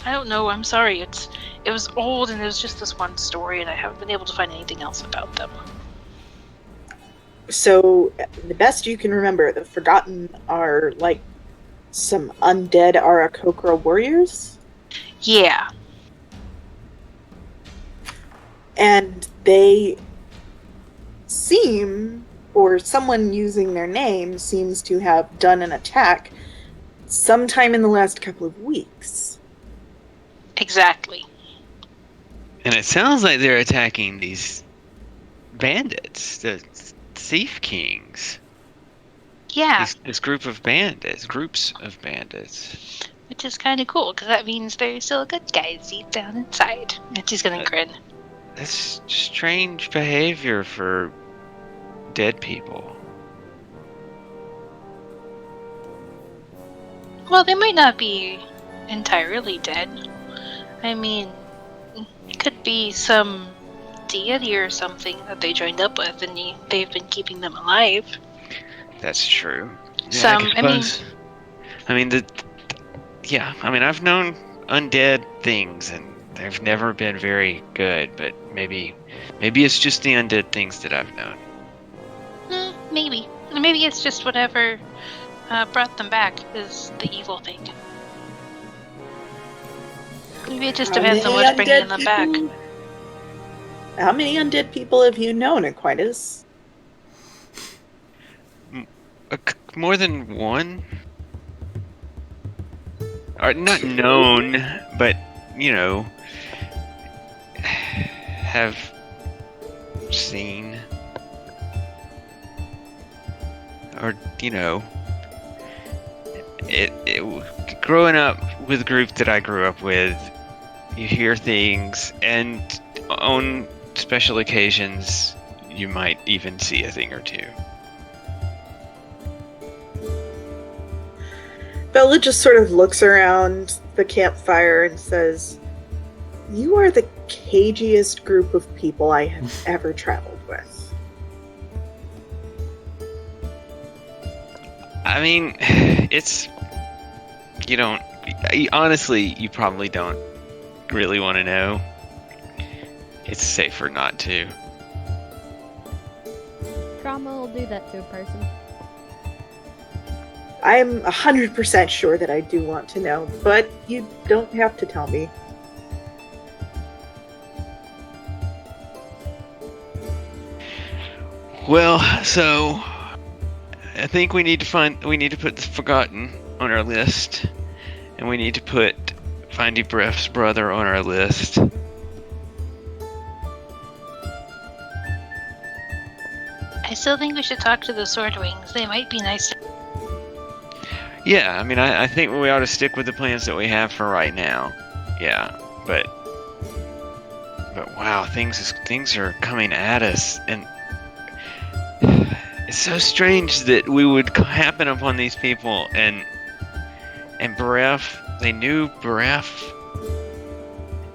I don't know, I'm sorry. It was old and it was just this one story and I haven't been able to find anything else about them. So, the best you can remember, the Forgotten are like some undead Arakokra warriors? Yeah. And they seem, or someone using their name seems to have done an attack sometime in the last couple of weeks. Exactly. And it sounds like they're attacking these bandits, the thief kings. Yeah, This groups of bandits. which is kind of cool because that means they're still good guys deep down inside. And she's gonna grin. That's strange behavior for dead people. Well, they might not be entirely dead. I mean, it could be some deity or something that they joined up with, and they've been keeping them alive. That's true. Some, I mean, I've known undead things, and they've never been very good. But maybe it's just the undead things that I've known. maybe it's just whatever brought them back is the evil thing. Maybe it just depends on what's bringing them back. How many undead people have you known, Aquinas? More than one? Or not known, but, have seen. Or, growing up with the group that I grew up with, you hear things, and on special occasions, you might even see a thing or two. Bella just sort of looks around the campfire and says, "You are the cagiest group of people I have ever traveled with." I mean, honestly, you probably don't really want to know. It's safer not to. Trauma will do that to a person. I'm 100% sure that I do want to know, but you don't have to tell me. Well, so I think we need to put the Forgotten on our list, and we need to put Findy Breath's brother on our list. I still think we should talk to the Swordwings. They might be nice. Yeah, I mean, I think we ought to stick with the plans that we have for right now. Yeah, but wow, things are coming at us, and it's so strange that we would happen upon these people, and they knew Beref,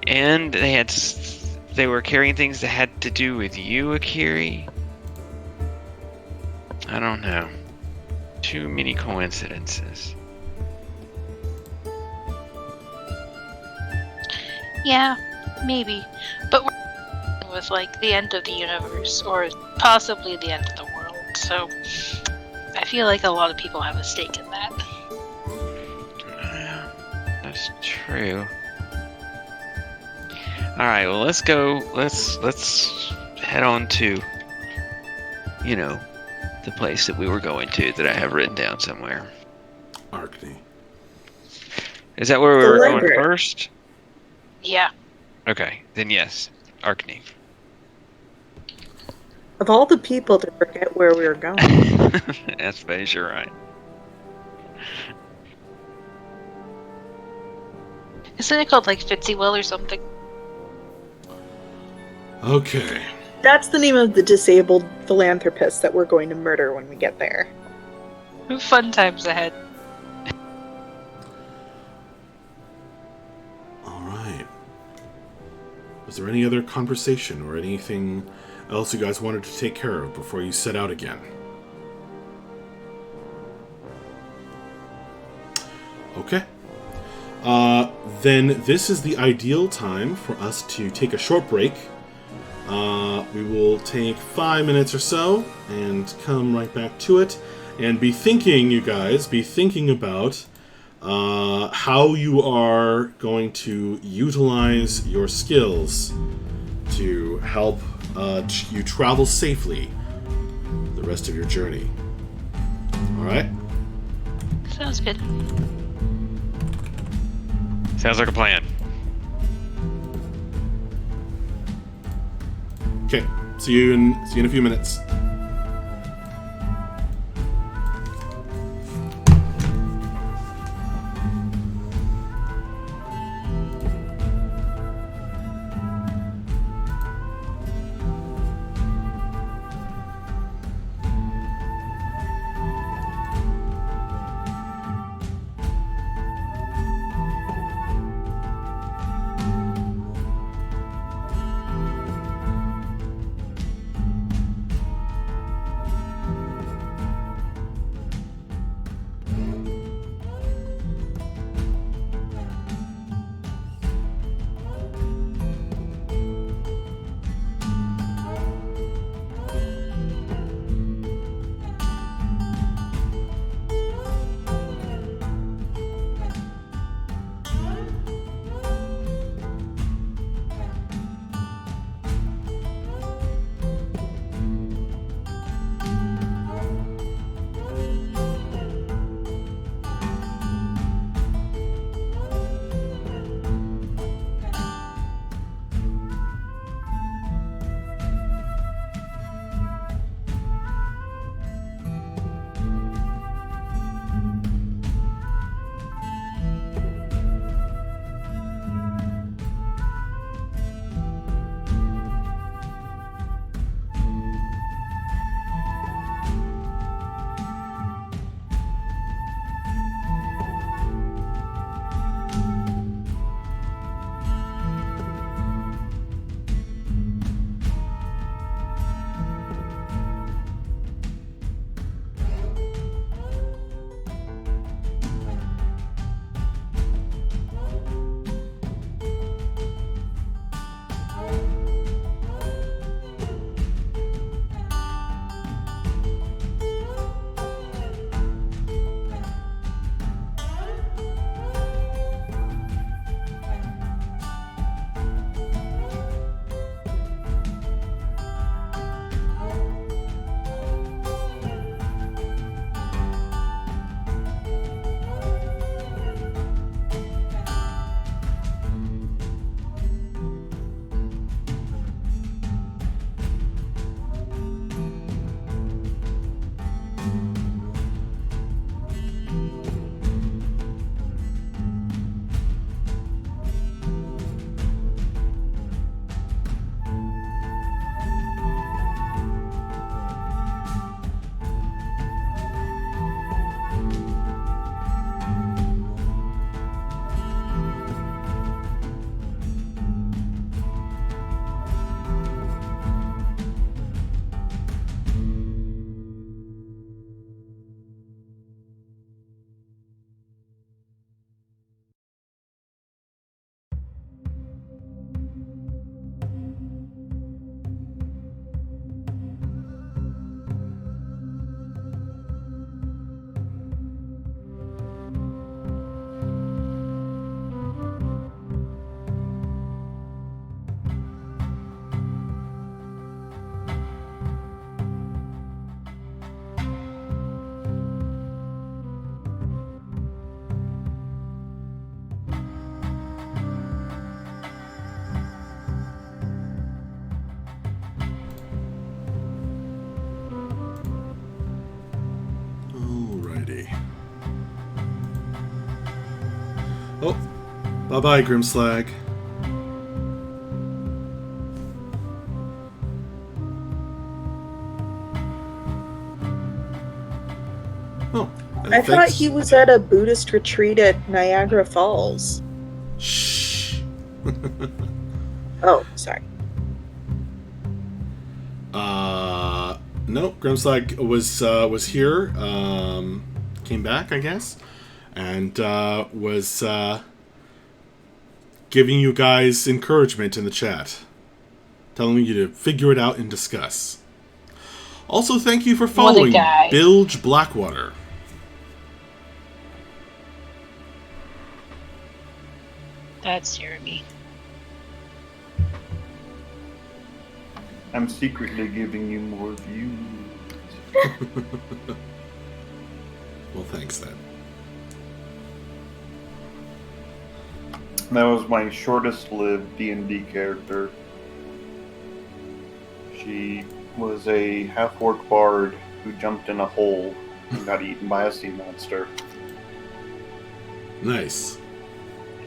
and they were carrying things that had to do with you, Akiri. I don't know. Too many coincidences. Yeah, maybe. But we're with the end of the universe, or possibly the end of the world, so I feel like a lot of people have a stake in that. That's true. Alright, well, let's go. Let's head on to, the place that we were going to that I have written down somewhere. Arkne. Is that where we were going first? Yeah. Okay, then yes, Arkne. Of all the people to forget where we were going. I suppose you're right. Isn't it called Fitzy-Will or something? Okay. That's the name of the disabled philanthropist that we're going to murder when we get there. Fun times ahead. Alright. Was there any other conversation or anything else you guys wanted to take care of before you set out again? Okay. Then this is the ideal time for us to take a short break. We will take 5 minutes or so and come right back to it. And be thinking about how you are going to utilize your skills to help you travel safely rest of your journey. All right? Sounds good. Sounds like a plan. Okay. See you in a few minutes. Oh, bye-bye, Grimslag. Oh, I thought he was at a Buddhist retreat at Niagara Falls. Shh. Oh, sorry. No, Grimslag was here. Came back, I guess, and was giving you guys encouragement in the chat, telling you to figure it out and discuss. Also, thank you for following Bilge Blackwater. That's Jeremy. I'm secretly giving you more views. Well, thanks then. That was my shortest-lived D&D character. She was a half-orc bard who jumped in a hole and got eaten by a sea monster. Nice.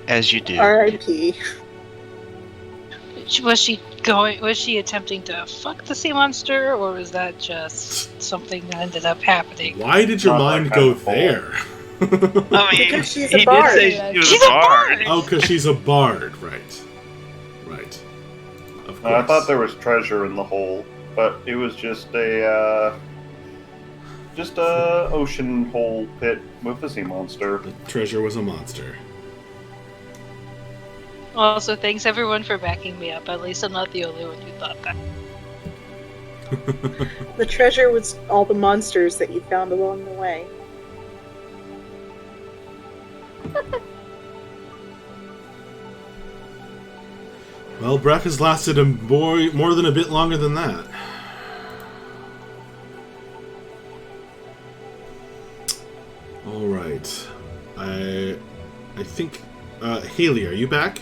As you do. R.I.P. Was she attempting to fuck the sea monster, or was that just something that ended up happening? Why did your Not that mind kind go of hole. there? I mean, Because she's he a bard. did say she was She's a a bard. bard! Oh, because she's a bard, right. Right. Of course. I thought there was treasure in the hole, but it was just a ocean hole pit with a sea monster. The treasure was a monster. Also, thanks everyone for backing me up. At least I'm not the only one who thought that. The treasure was all the monsters that you found along the way. Well, breath has lasted more than a bit longer than that. All right. I think Haley, are you back?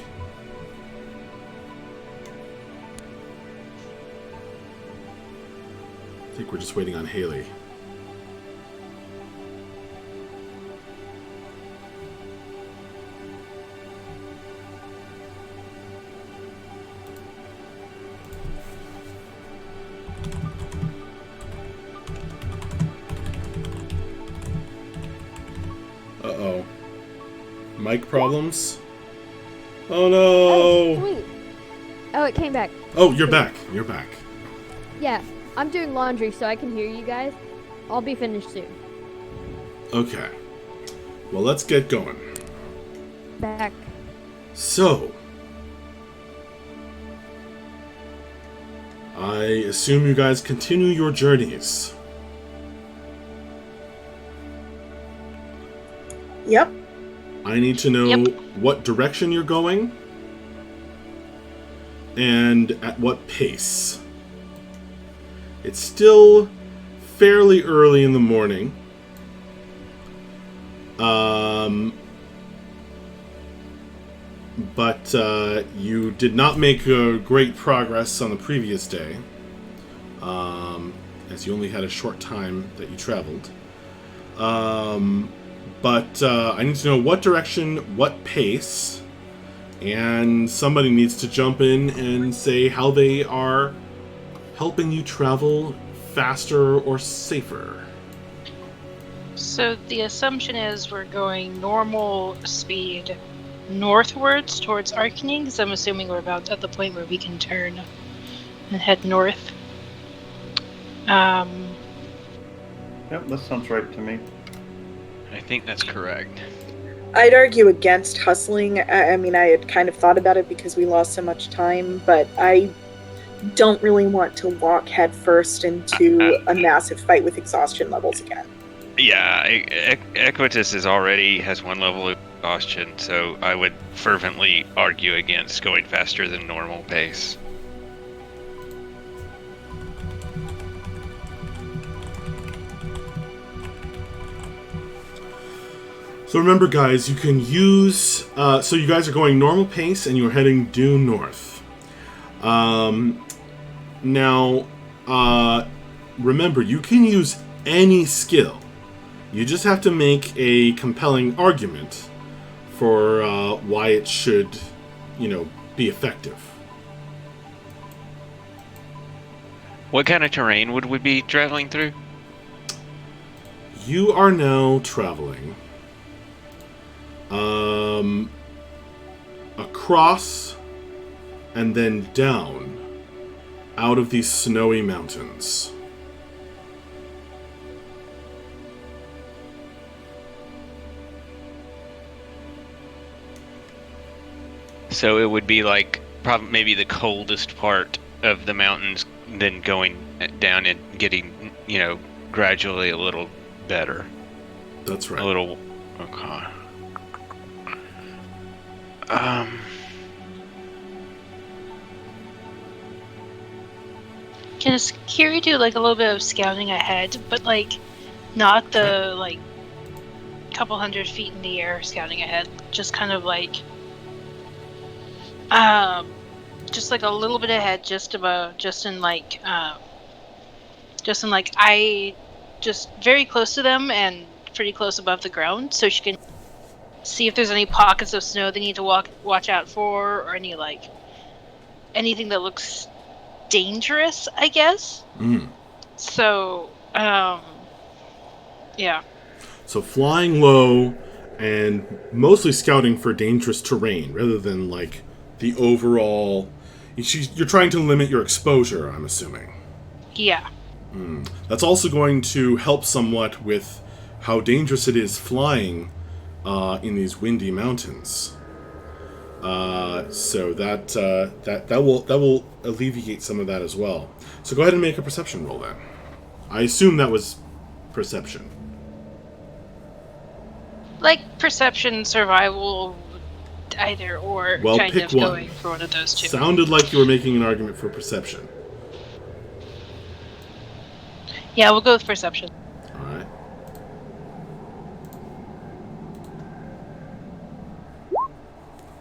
I think we're just waiting on Haley. Uh-oh. Mic problems? Oh Oh, no! sweet. Oh, it came back. Oh, you're back. You're back. Yeah, I'm doing laundry so I can hear you guys. I'll be finished soon. Okay. Well, let's get going. Back. So, I assume you guys continue your journeys. Yep. I need to know Yep. what direction you're going and at what pace. It's still fairly early in the morning. But you did not make great progress on the previous day, as you only had a short time that you traveled. But I need to know what direction, what pace, and somebody needs to jump in and say how they are helping you travel faster or safer. So the assumption is we're going normal speed northwards towards Arkne, because I'm assuming we're about at the point where we can turn and head north. Yep, that sounds right to me. I think that's correct. I'd argue against hustling. I mean, I had kind of thought about it because we lost so much time, but I don't really want to walk headfirst into a massive fight with exhaustion levels again. Yeah, Equitus has one level of exhaustion, so I would fervently argue against going faster than normal pace. So remember, guys, you can use... so you guys are going normal pace, and you're heading due north. Now, remember, you can use any skill. You just have to make a compelling argument for why it should, be effective. What kind of terrain would we be traveling through? You are now traveling across and then down out of these snowy mountains. So it would be like probably maybe the coldest part of the mountains, then going down and getting, gradually a little better. That's right. A little. Okay. Can Kiri do like a little bit of scouting ahead, but like not the like couple 100 feet in the air scouting ahead, just kind of like just like a little bit ahead, just in like I just very close to them and pretty close above the ground, so she can see if there's any pockets of snow they need to watch out for, or any like anything that looks dangerous, I guess. So yeah. So flying low and mostly scouting for dangerous terrain rather than like the overall. You're trying to limit your exposure, I'm assuming. Yeah. That's also going to help somewhat with how dangerous it is flying in these windy mountains. So that will alleviate some of that as well. So go ahead and make a perception roll then. I assume that was perception. Like perception, survival, either or. Well, kind pick of one. going for one of those two. Sounded like you were making an argument for perception. Yeah, we'll go with perception. All right.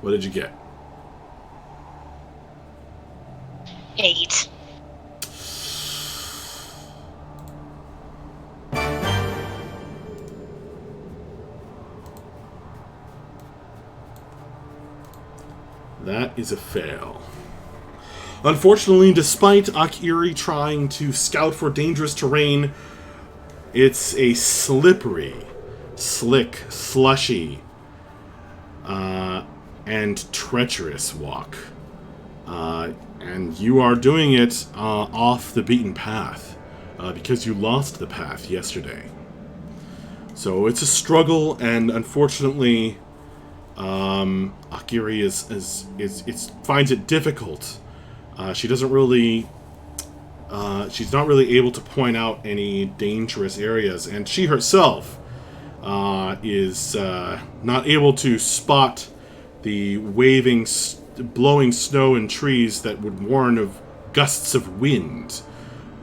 What did you get? 8. That is a fail. Unfortunately, despite Akiri trying to scout for dangerous terrain, it's a slippery, slick, slushy, and treacherous walk. And you are doing it off the beaten path, because you lost the path yesterday. So it's a struggle, and unfortunately, Akiri finds it difficult. She doesn't really. She's not really able to point out any dangerous areas, and she herself is not able to spot the waving, blowing snow and trees that would warn of gusts of wind,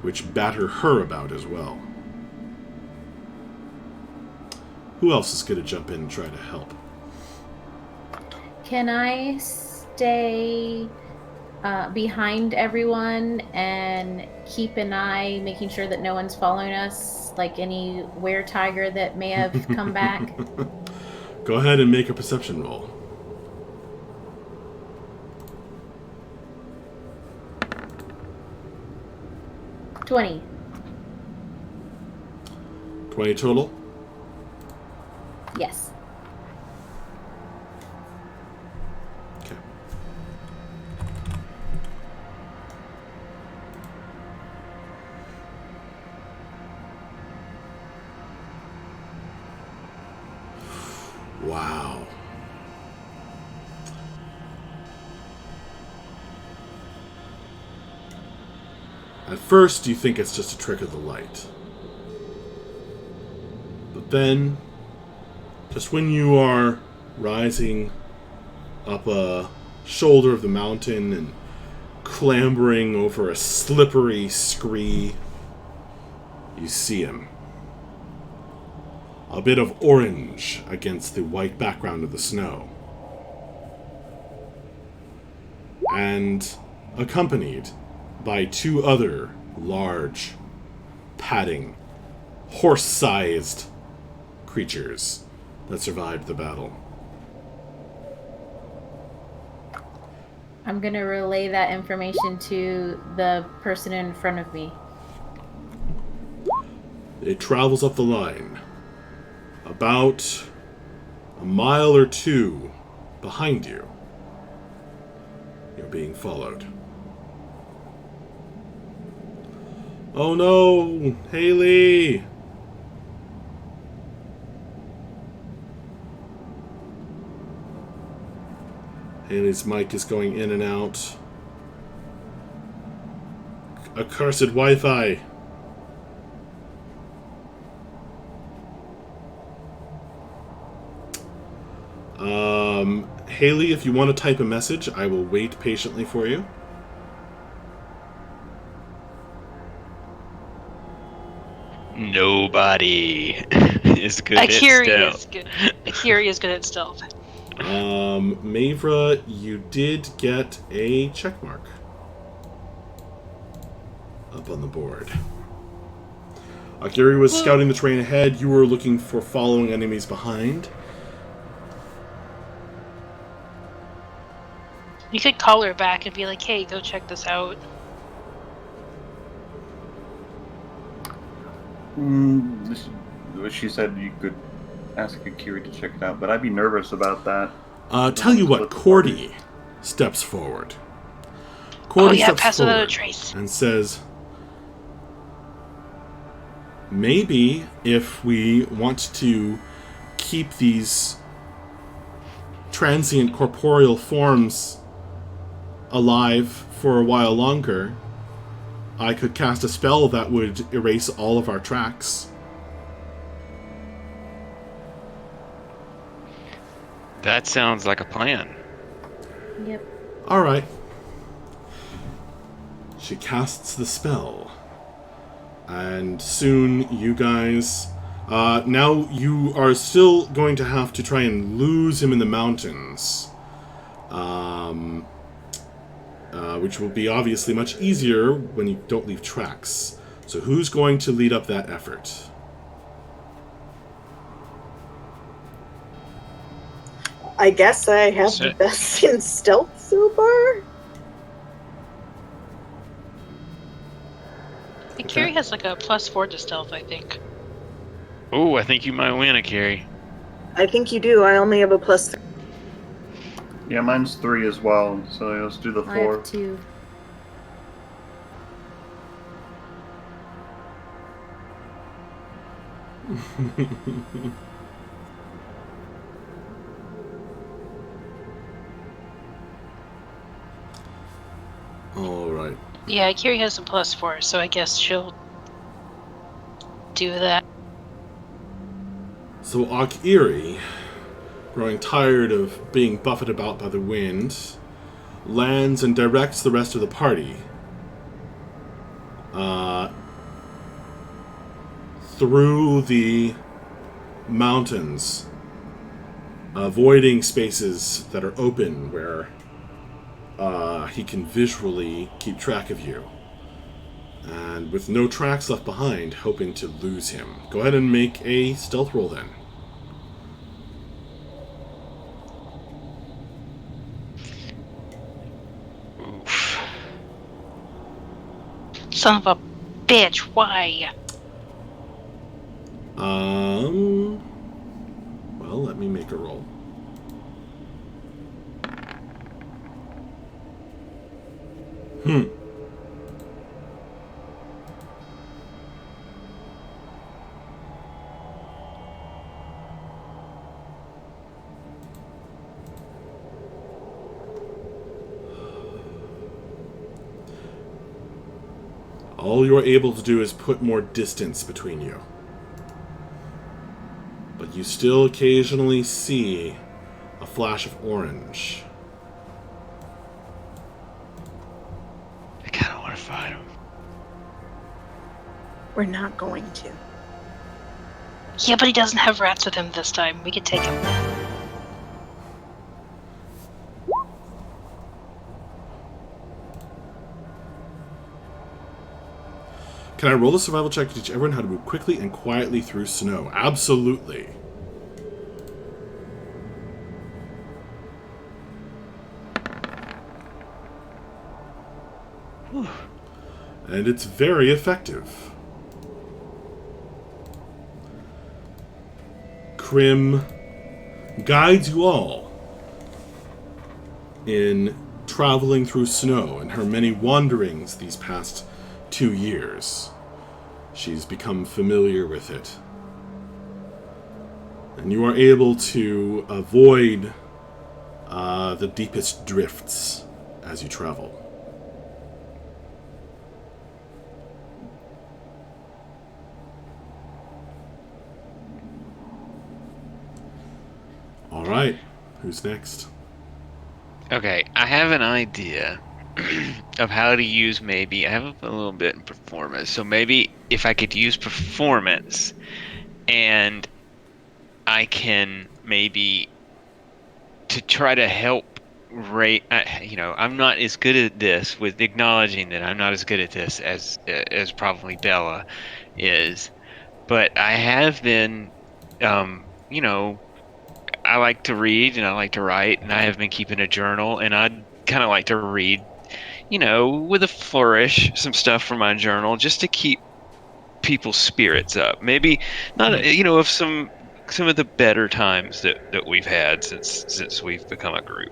which batter her about as well. Who else is going to jump in and try to help? Can I stay behind everyone and keep an eye, making sure that no one's following us, like any were-tiger that may have come back? Go ahead and make a perception roll. 20. 20 total? Yes. Okay. Wow. At first, you think it's just a trick of the light. But then, just when you are rising up a shoulder of the mountain and clambering over a slippery scree, you see him. A bit of orange against the white background of the snow. And accompanied by two other large, padding, horse-sized creatures that survived the battle. I'm gonna relay that information to the person in front of me. It travels up the line. About a mile or two behind you, you're being followed. Oh no, Haley! Haley's mic is going in and out. Accursed Wi-Fi. Haley, if you want to type a message, I will wait patiently for you. Nobody is good at Akiri is stealth. good. Akiri is good at stealth. Mavra, you did get a check mark up on the board. Akiri was scouting the terrain ahead. You were looking for following enemies behind. You could call her back and be like, "Hey, go check this out." She said you could ask Akiri to check it out, but I'd be nervous about that. Tell you what, Cordy steps forward. Cordy steps pass without a forward trace. and says, maybe if we want to keep these transient corporeal forms alive for a while longer, I could cast a spell that would erase all of our tracks. That sounds like a plan. Yep. Alright. She casts the spell. And soon you guys... now you are still going to have to try and lose him in the mountains. Which will be obviously much easier when you don't leave tracks. So who's going to lead up that effort? I guess I have the best in stealth so far. Akiri has like a +4 to stealth, I think. Oh, I think you might win, Akiri. I think you do. I only have a +3. Yeah, mine's 3 as well, so let's do the 4. I have 2. Alright. Yeah, Akiri has a +4, so I guess she'll do that. So Akiri, growing tired of being buffeted about by the wind, lands and directs the rest of the party through the mountains, avoiding spaces that are open where he can visually keep track of you. And with no tracks left behind, hoping to lose him. Go ahead and make a stealth roll then. Oof. Son of a bitch, why? Well, let me make a roll. All you're able to do is put more distance between you. But you still occasionally see a flash of orange. I kind of want to fight him. We're not going to. Yeah, but he doesn't have rats with him this time. We could take him. Can I roll a survival check to teach everyone how to move quickly and quietly through snow? Absolutely. And it's very effective. Krim guides you all in traveling through snow in her many wanderings these past 2 years. She's become familiar with it. And you are able to avoid the deepest drifts as you travel. Alright, who's next? Okay, I have an idea. of how to use maybe. I have a little bit in performance, so maybe if I could use performance, and I can maybe to try to help. I'm not as good at this with acknowledging that I'm not as good at this as probably Bella is, but I have been, I like to read and I like to write, and I have been keeping a journal, and I'd kind of like to read, with a flourish, some stuff from my journal just to keep people's spirits up. Maybe not, of some of the better times that we've had since we've become a group.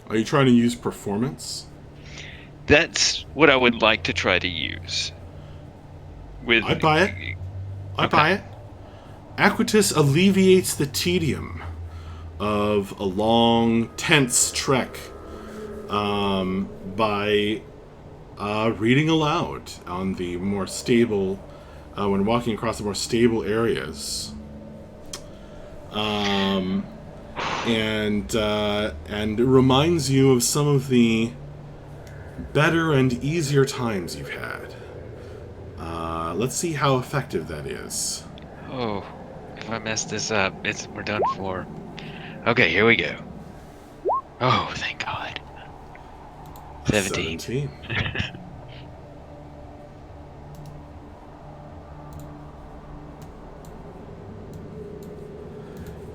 Are you trying to use performance? That's what I would like to try to use. I buy it. I buy it. Aquitus alleviates the tedium of a long, tense trek by reading aloud on the more stable, when walking across the more stable areas. And it reminds you of some of the better and easier times you've had. Let's see how effective that is. Oh, if I mess this up, we're done for. Okay, here we go. Oh, thank God. 17.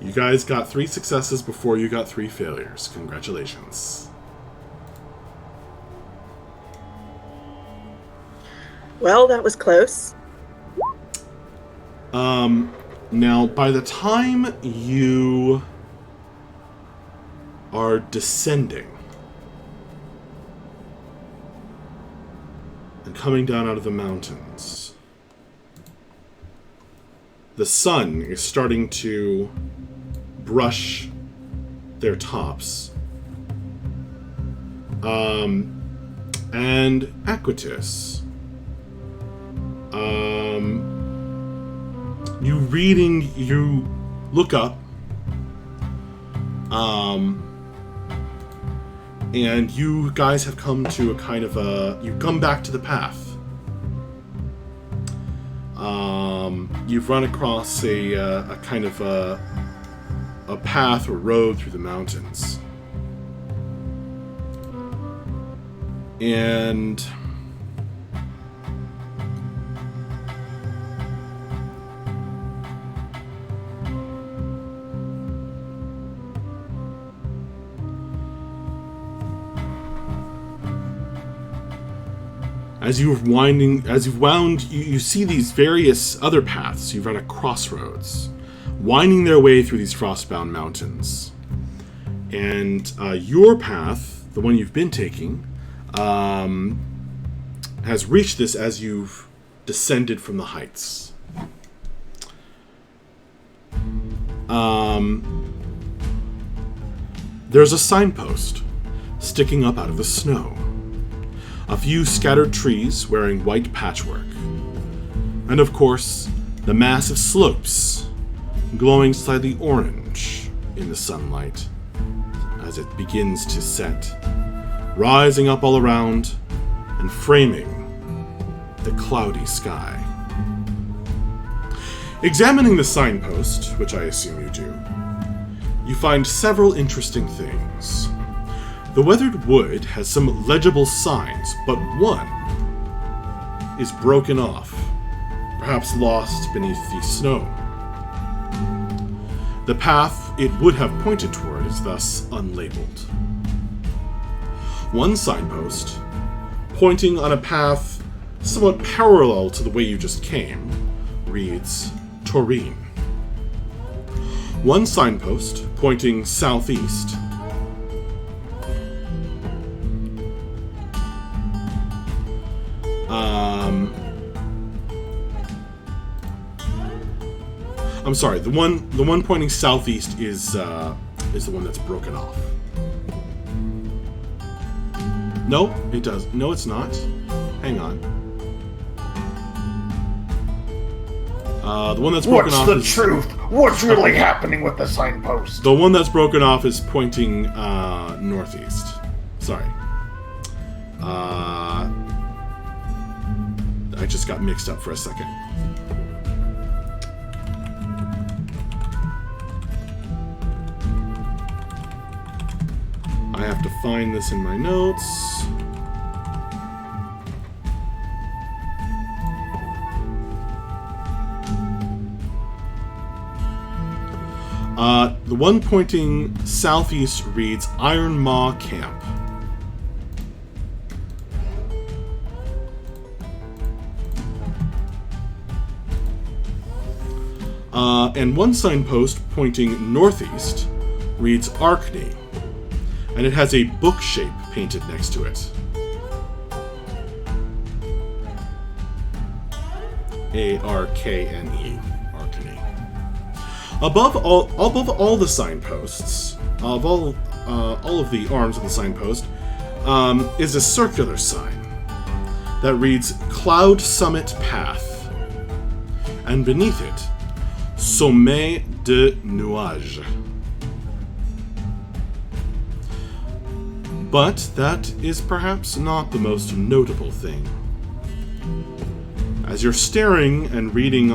You guys got 3 successes before you got 3 failures. Congratulations. Well, that was close. Now, by the time you are descending and coming down out of the mountains, the sun is starting to brush their tops. And Aquitus, you look up, and you guys have come to a kind of you come back to the path. You've run across a kind of a path or road through the mountains. And as you've wound, you see these various other paths. You've run at crossroads, winding their way through these frostbound mountains. And your path, the one you've been taking, has reached this as you've descended from the heights. There's a signpost sticking up out of the snow. A few scattered trees wearing white patchwork. And of course, the massive slopes glowing slightly orange in the sunlight as it begins to set, rising up all around and framing the cloudy sky. Examining the signpost, which I assume you do, you find several interesting things. The weathered wood has some legible signs, but one is broken off, perhaps lost beneath the snow. The path it would have pointed toward is thus unlabeled. One signpost, pointing on a path somewhat parallel to the way you just came, reads Taurine. One signpost, pointing southeast, I'm sorry. The one pointing southeast is the one that's broken off. No, it does. No, it's not. Hang on. The one that's broken off. What's the truth? What's really happening with the signpost? The one that's broken off is pointing northeast. Sorry. I just got mixed up for a second. I have to find this in my notes. The one pointing southeast reads Iron Maw Camp. And one signpost pointing northeast reads Arkne, and it has a book shape painted next to it. Arkne. Arkne. Above all the signposts, of all of the arms of the signpost, is a circular sign that reads Cloud Summit Path, and beneath it, Sommet de Nuage. But that is perhaps not the most notable thing. As you're staring and reading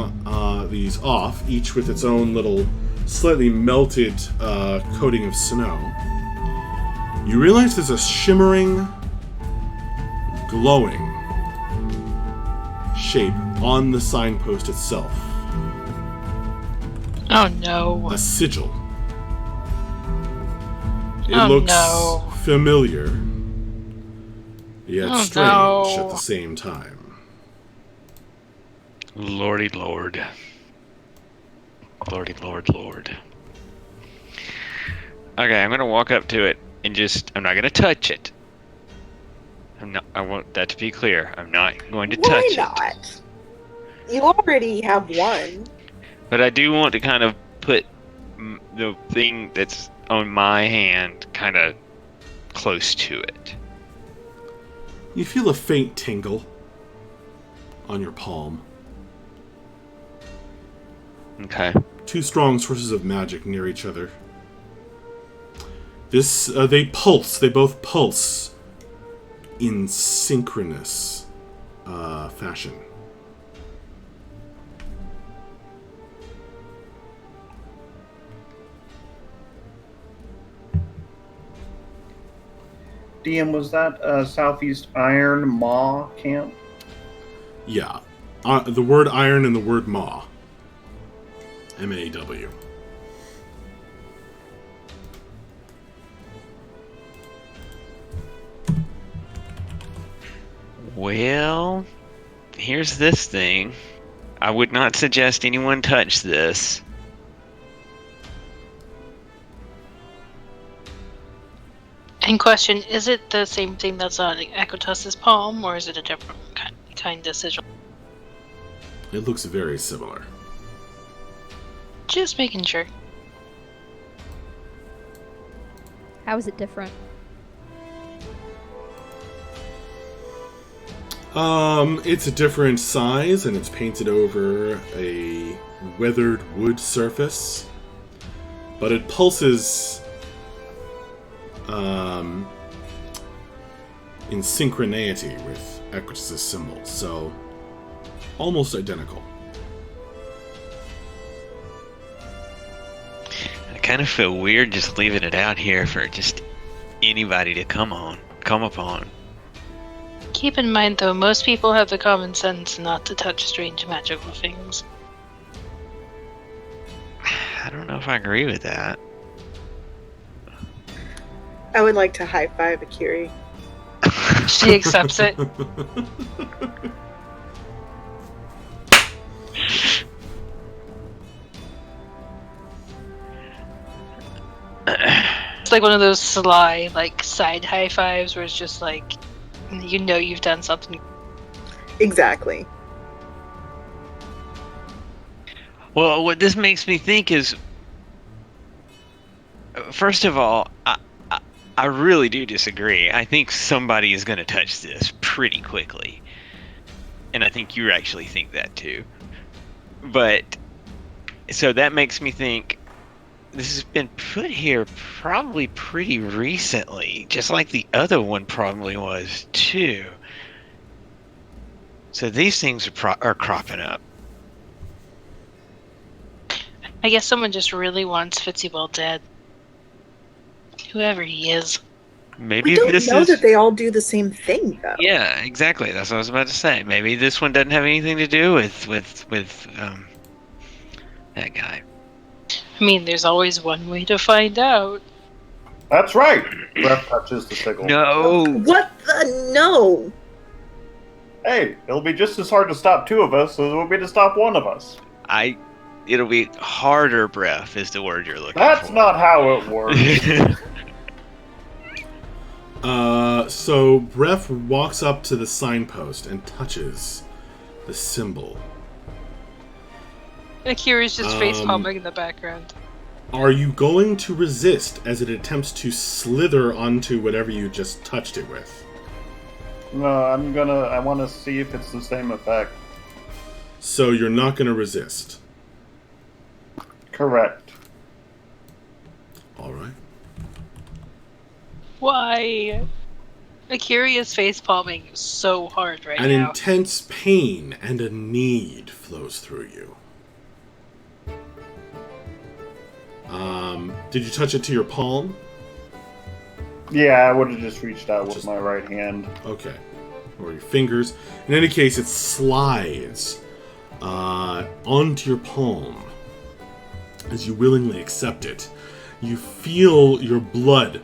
these off, each with its own little slightly melted coating of snow, you realize there's a shimmering, glowing shape on the signpost itself. Oh no. A sigil. It looks familiar, yet strange at the same time. Lordy Lord. Lordy Lord Lord. Okay, I'm gonna walk up to it and I'm not gonna touch it. I want that to be clear. I'm not going to touch it. Why not? You already have one. But I do want to kind of put the thing that's on my hand kind of close to it. You feel a faint tingle on your palm. Okay. Two strong sources of magic near each other. They pulse. They both pulse in synchronous fashion. DM, was that Southeast Iron Maw Camp? Yeah. The word iron and the word maw. M-A-W. Well, here's this thing. I would not suggest anyone touch this. In question, is it the same thing that's on Ekotus's palm, or is it a different kind of sigil? It looks very similar. Just making sure. How is it different? It's a different size, and it's painted over a weathered wood surface. But it pulses in synchronicity with Equitus' symbol, so almost identical. I kind of feel weird just leaving it out here for just anybody to come upon. Keep in mind, though, most people have the common sense not to touch strange magical things. I don't know if I agree with that. I would like to high five Akiri. She accepts it. It's like one of those sly, side high fives where it's just you've done something. Exactly. Well, what this makes me think is, first of all, I really do disagree. I think somebody is going to touch this pretty quickly. And I think you actually think that too. But, so that makes me think this has been put here probably pretty recently, just like the other one probably was too. So these things are cropping up. I guess someone just really wants Fitzywell dead. Whoever he is. Maybe We don't this know is. that they all do the same thing, though. Yeah, exactly. That's what I was about to say. Maybe this one doesn't have anything to do with that guy. I mean, there's always one way to find out. That's right. Breath touches the sickle. No. What the no? Hey, it'll be just as hard to stop two of us as it will be to stop one of us. It'll be harder breath is the word you're looking for. That's not how it works. So Bref walks up to the signpost and touches the symbol. Akira's just face palming in the background. Are you going to resist as it attempts to slither onto whatever you just touched it with? No, I want to see if it's the same effect. So you're not going to resist. Correct. All right. Why? Akira is face palming so hard right An now. intense pain and a need flows through you. Did you touch it to your palm? Yeah, I would have just reached out with my right hand. Okay. Or your fingers. In any case, it slides onto your palm as you willingly accept it. You feel your blood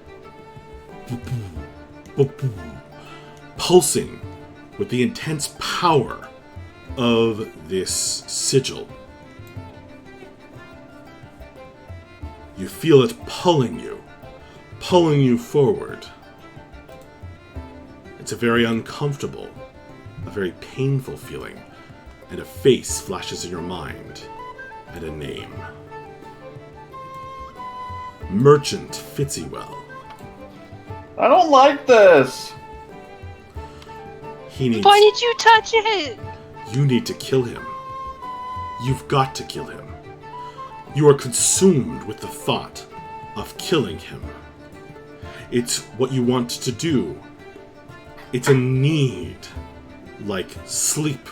pulsing with the intense power of this sigil. You feel it pulling you forward. It's a very uncomfortable, a very painful feeling, and a face flashes in your mind, and a name. Merchant Fitzywell. I don't like this. He needs... Why did you touch it? You need to kill him. You've got to kill him. You are consumed with the thought of killing him. It's what you want to do. It's a need, like sleep,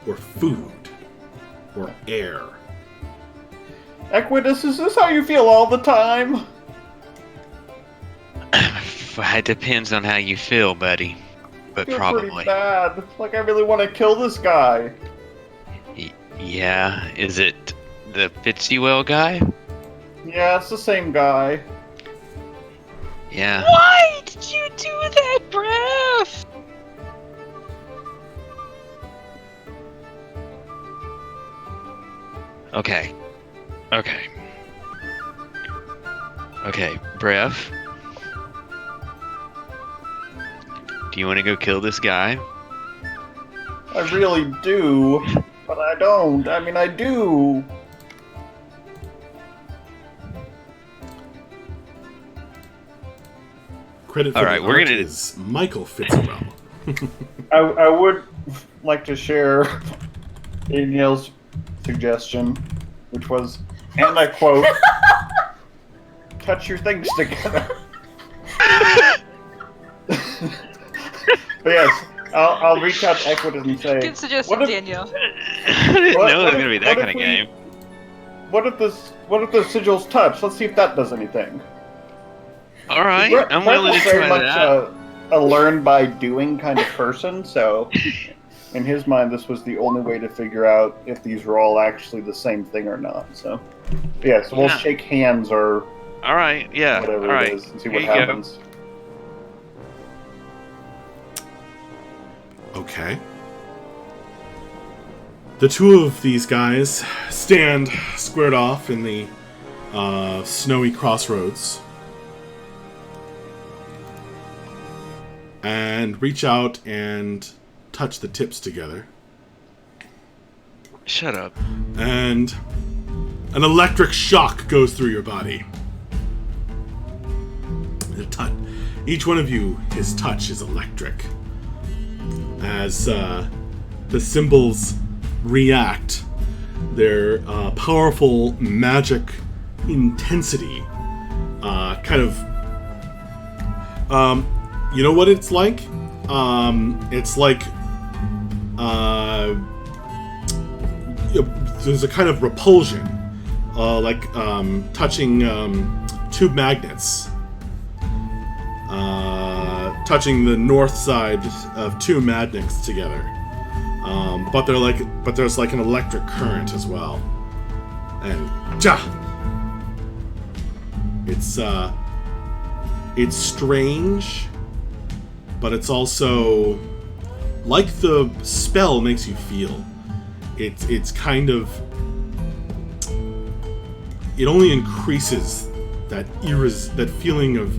or food, or air. Equitus, is this how you feel all the time? It depends on how you feel, buddy. But I feel probably. pretty bad. Like I really want to kill this guy. Yeah. Is it the Fitzywell guy? Yeah, it's the same guy. Yeah. Why did you do that, Breath? Okay. Okay, Breath. Do you want to go kill this guy? I really do, but I don't. I mean, I do. Credit for All right, the we're art gonna- is Michael Fitzgerald. I would like to share Danielle's suggestion, which was, and I quote, touch your things together. But yes, I'll reach out to Equitas and say, Good suggestion, what if- Danielle. I didn't What- know it what was if- gonna be that what kind if of we- game. what if the sigils touch? Let's see if that does anything. All right, Brett- I'm Brett willing was to very try much that. a learn by doing kind of person, so in his mind, this was the only way to figure out if these were all actually the same thing or not. So, yeah, so we'll Yeah. shake hands or All right, yeah. whatever all right. it is and see Here what you go. happens. Okay. The two of these guys stand squared off in the snowy crossroads and reach out and touch the tips together. Shut up. And an electric shock goes through your body. Each one of you, his touch is electric. As the symbols react, their powerful magic intensity. Kind of, you know what it's like? It's like, there's a kind of repulsion, like touching two magnets, touching the north side of two magnets together. But there's like an electric current as well, and it's strange, but it's also like the spell makes you feel. It's kind of, it only increases that feeling of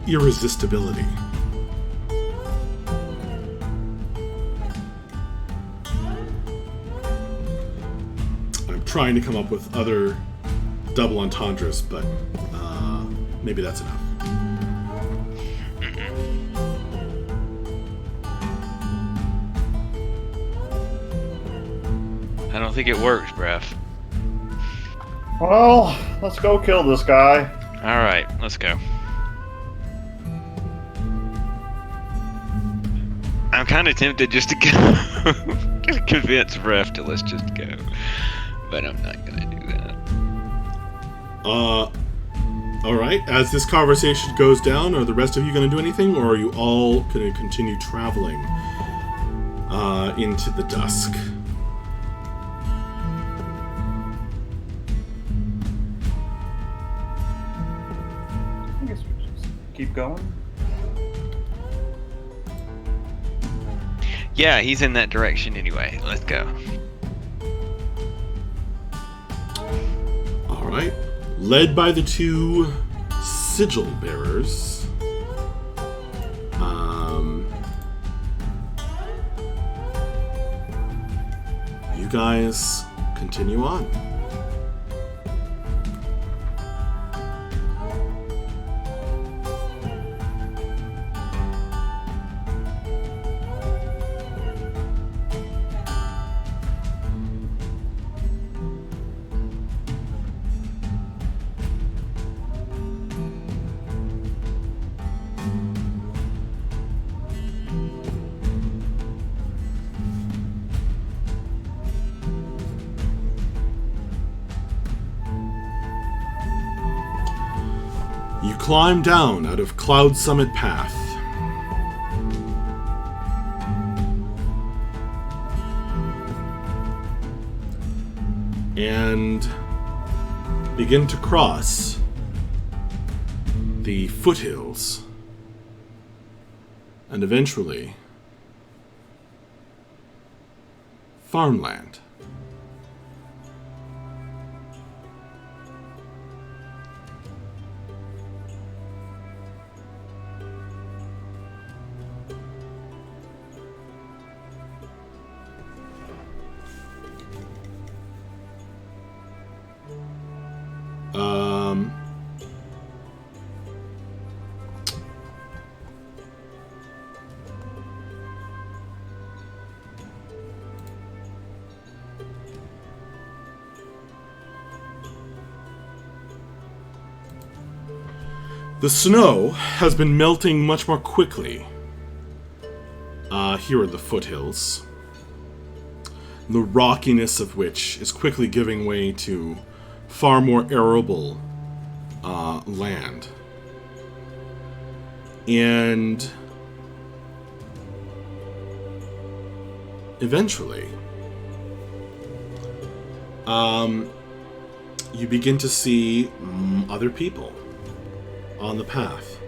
irresistibility. I'm trying to come up with other double entendres, but maybe that's enough. I don't think it works, bruv. Well, let's go kill this guy. All right, let's go. I'm kind of tempted just to go. Gonna convince Ref to let's just go, but I'm not gonna do that. All right. As this conversation goes down, are the rest of you going to do anything, or are you all going to continue traveling into the dusk? I guess we just keep going. Yeah, he's in that direction anyway. Let's go. All right. Led by the two sigil bearers, you guys continue on. You climb down out of Cloud Summit Path. And begin to cross the foothills. And eventually, farmland. The snow has been melting much more quickly here in the foothills, the rockiness of which is quickly giving way to far more arable land. And eventually, you begin to see other people on the path.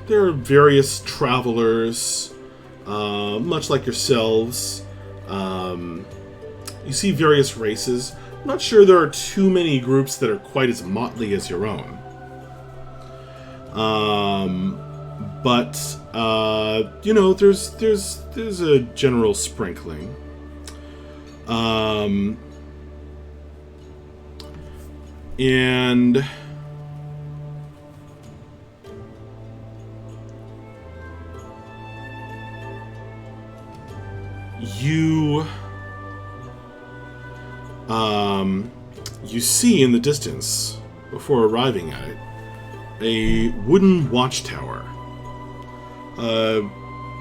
There are various travelers, much like yourselves. You see various races. I'm not sure there are too many groups that are quite as motley as your own. But you know, there's a general sprinkling. And you you see in the distance, before arriving at it, a wooden watchtower.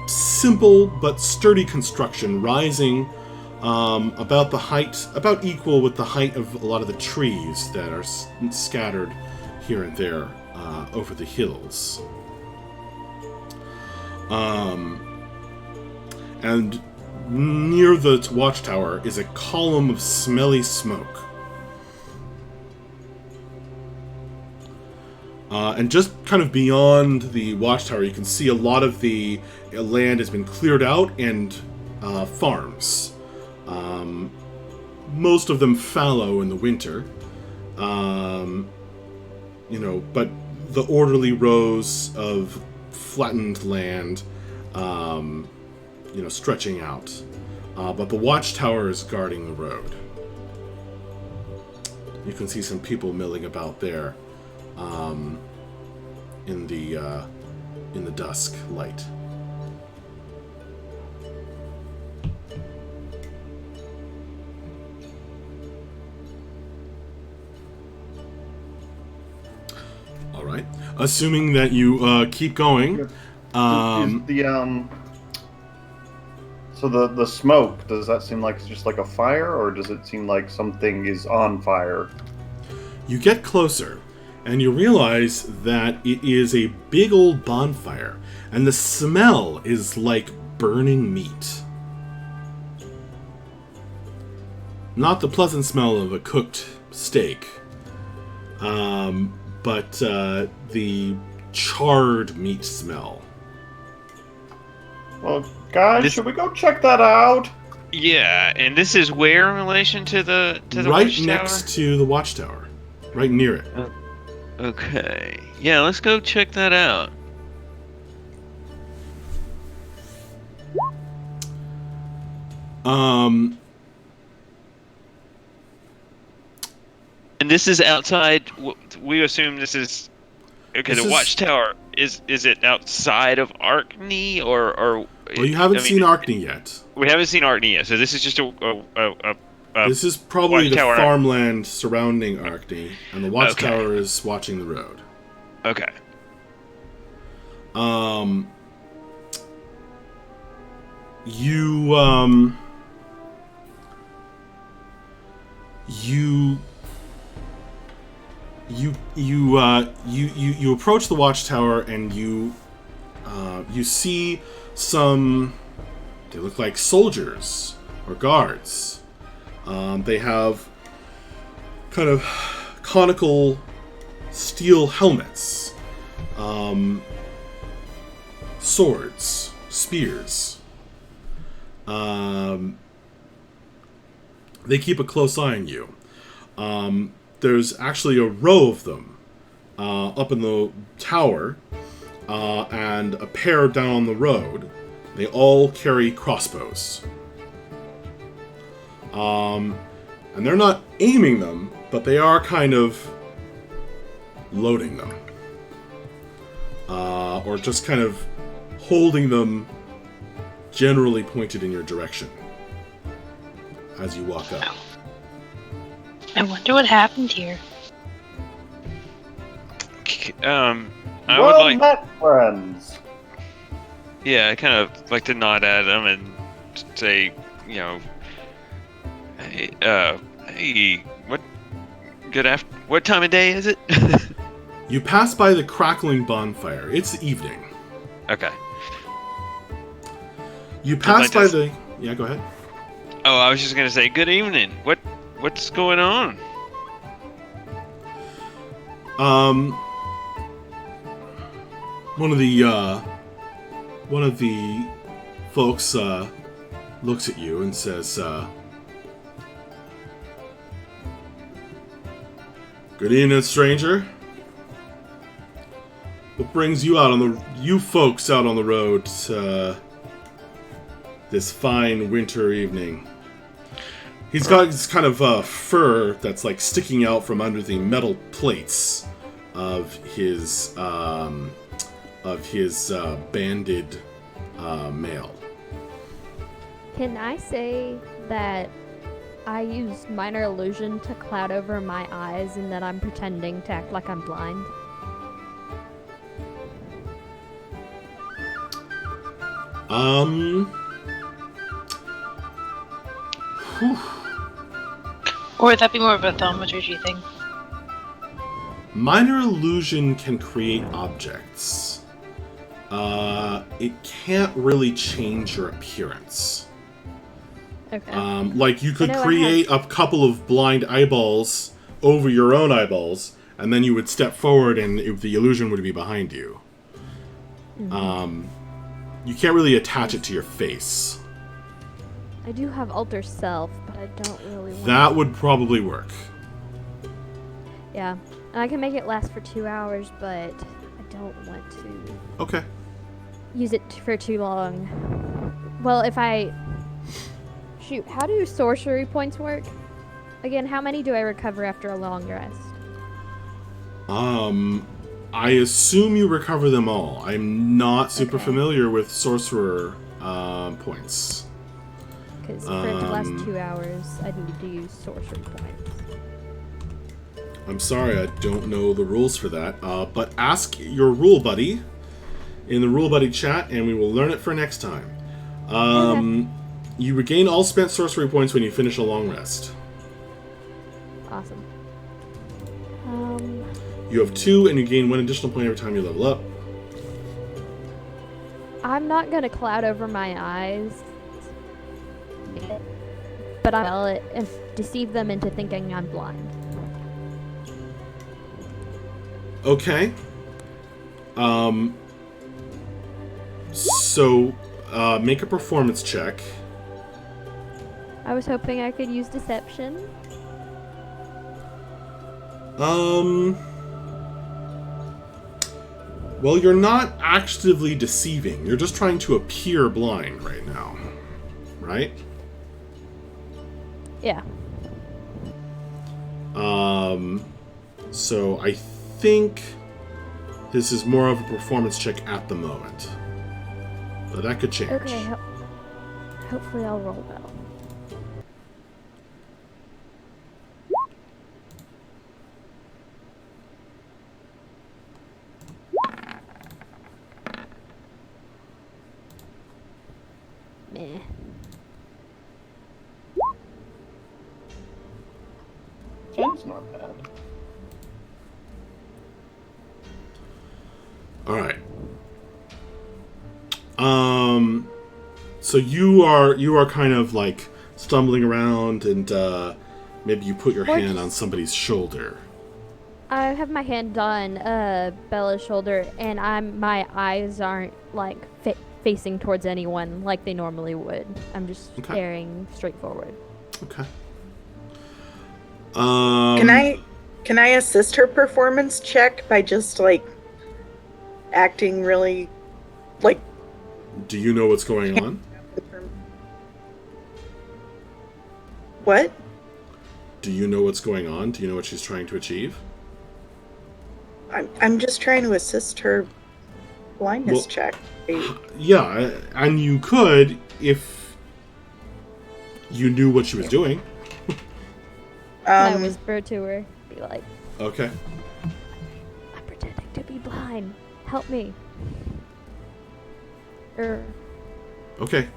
Simple but sturdy construction, rising about equal with the height of a lot of the trees that are scattered here and there over the hills. And near the watchtower is a column of smelly smoke. And just kind of beyond the watchtower, you can see a lot of the land has been cleared out and farms. Most of them fallow in the winter. But the orderly rows of flattened land, stretching out. But the watchtower is guarding the road. You can see some people milling about there. In the dusk light. All right. Assuming that you keep going. Is the so the smoke, does that seem like it's just like a fire, or does it seem like something is on fire? You get closer, and you realize that it is a big old bonfire, and the smell is like burning meat. Not the pleasant smell of a cooked steak, but the charred meat smell. Well, guys, should we go check that out? Yeah, and this is where in relation to the right watchtower? next to the watchtower, right near it. Okay. Yeah, let's go check that out. And this is outside. We assume this is okay. The watchtower is it outside of Arkne or? Well, you haven't seen Arkne yet. We haven't seen Arkne yet, so this is just a this is probably the watchtower. farmland surrounding Arkne, and the watchtower is watching the road. Okay. You approach the watchtower, and you see some. They look like soldiers or guards. They have kind of conical steel helmets, swords, spears. They keep a close eye on you. There's actually a row of them up in the tower, and a pair down on the road. They all carry crossbows. And they're not aiming them, but they are kind of loading them. Or just kind of holding them generally pointed in your direction as you walk up. I wonder what happened here. I well would like. met, friends. Yeah, I kind of like to nod at them and say, hey, what time of day is it? You pass by the crackling bonfire. It's evening. Okay. You pass by the... Yeah, go ahead. Oh, I was just gonna say, good evening. What's going on? One of the folks looks at you and says, "Good evening, stranger. What brings you folks out on the road this fine winter evening?" He's got this kind of fur that's like sticking out from under the metal plates of his banded mail. Can I say that I use minor illusion to cloud over my eyes, and then I'm pretending to act like I'm blind. Whew. Or would that be more of a thaumaturgy thing? Minor illusion can create objects. It can't really change your appearance. Okay. Like you could I know I create a couple of blind eyeballs over your own eyeballs, and then you would step forward, and the illusion would be behind you. You can't really attach it to your face. I do have alter self, but I don't really want That would probably work. Yeah. And I can make it last for 2 hours, but I don't want to Okay. use it for too long. Well, if I... Shoot, how do sorcery points work? Again, how many do I recover after a long rest? I assume you recover them all. I'm not super familiar with sorcerer points. Because for it to last 2 hours, I need to use sorcery points. I'm sorry, I don't know the rules for that. But ask your rule buddy in the rule buddy chat, and we will learn it for next time. You regain all spent sorcery points when you finish a long rest. Awesome. You have 2, and you gain 1 additional point every time you level up. I'm not gonna cloud over my eyes, but I'll it and deceive them into thinking I'm blind. Okay. So, make a performance check. I was hoping I could use deception. Well, you're not actively deceiving. You're just trying to appear blind right now. Right? Yeah. So I think this is more of a performance check at the moment. But that could change. Okay. Hopefully I'll roll well. Meh. Ken's not bad. Alright. So you are kind of like stumbling around, and maybe you put your hand on somebody's shoulder. I have my hand on Bella's shoulder, and my eyes aren't like facing towards anyone like they normally would. I'm just staring straight forward. Okay. Can I assist her performance check by just like acting really like? Do you know what's going on? What? Do you know what's going on? Do you know what she's trying to achieve? I'm just trying to assist her blindness check. Yeah, and you could if you knew what she was doing. And I whisper to her, be like, Okay. I'm pretending to be blind. Help me. Okay.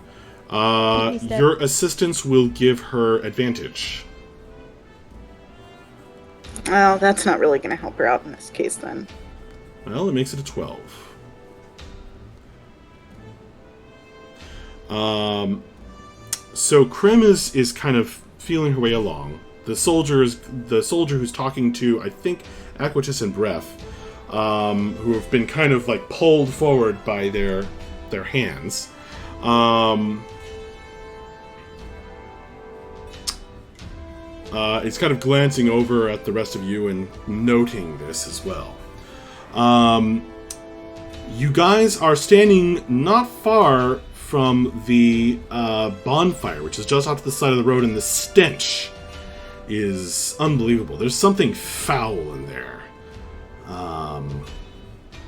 Your assistance will give her advantage. Well, that's not really going to help her out in this case, then. Well, it makes it a 12. So Krim is kind of feeling her way along. The soldier who's talking to, I think, Aquitus and Breath, who have been kind of like pulled forward by their hands. Is kind of glancing over at the rest of you and noting this as well. You guys are standing not far from the bonfire, which is just off to the side of the road, and the stench is unbelievable. There's something foul in there.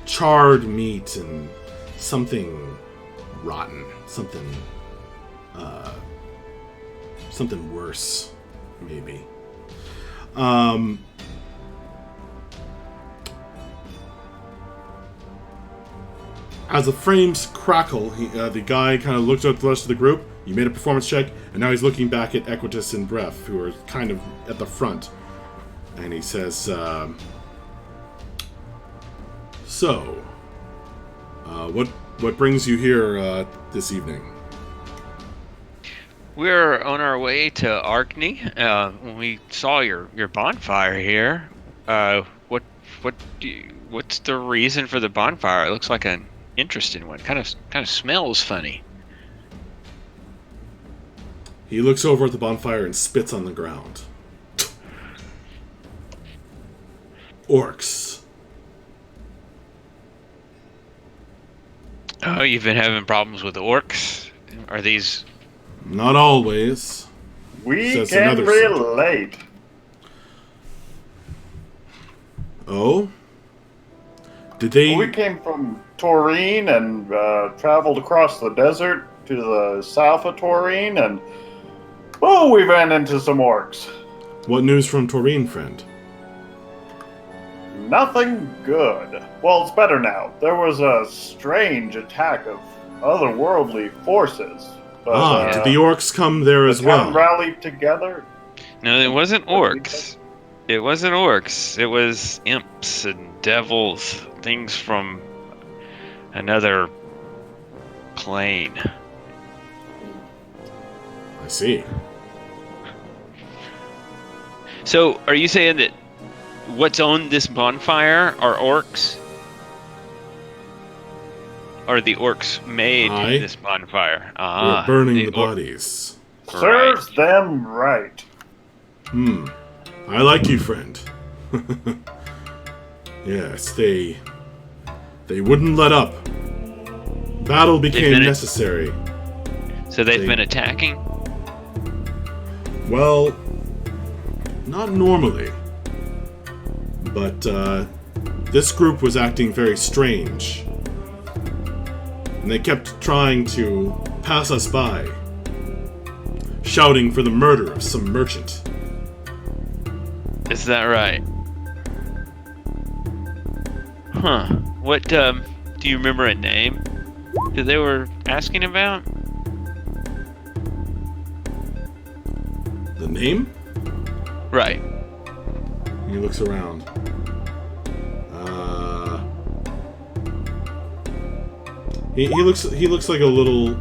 Charred meat and something rotten. Something worse. maybe. As the frames crackle, the guy kind of looks at the rest of the group. You made a performance check, and now he's looking back at Equitus and Bref, who are kind of at the front. And he says, So, what brings you here this evening? We're on our way to Arkne. When we saw your bonfire here, what's the reason for the bonfire? It looks like an interesting one. Kind of smells funny. He looks over at the bonfire and spits on the ground. Orcs. Oh, you've been having problems with orcs? Are these... Not always. We Says can another relate. Oh? Did they... We came from Taurine and traveled across the desert to the south of Taurine, and we ran into some orcs. What news from Taurine, friend? Nothing good. Well, it's better now. There was a strange attack of otherworldly forces. But, did the orcs come there as the well? town rallied together. No, it wasn't orcs. It wasn't orcs. It was imps and devils, things from another plane. I see. So, are you saying that what's on this bonfire are orcs? Or the orcs made this bonfire? We're burning the bodies. Serves them right. I like you, friend. Yes, they wouldn't let up. Battle became necessary. So they've been attacking? Well, not normally. But this group was acting very strange. And they kept trying to pass us by, shouting for the murder of some merchant. Is that right? Huh. What, do you remember a name that they were asking about? The name? Right. He looks around. He looks like a little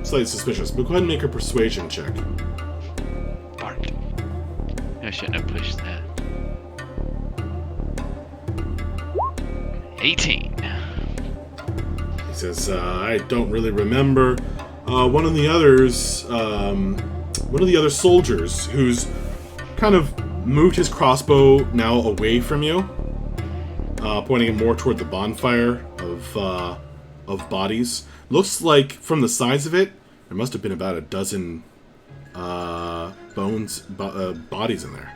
slightly suspicious, but go ahead and make a persuasion check. Bart. I shouldn't have pushed that. 18. He says, I don't really remember. One of the other soldiers who's kind of moved his crossbow now away from you, pointing it more toward the bonfire of bodies. Looks like from the size of it, there must have been about a dozen bodies in there.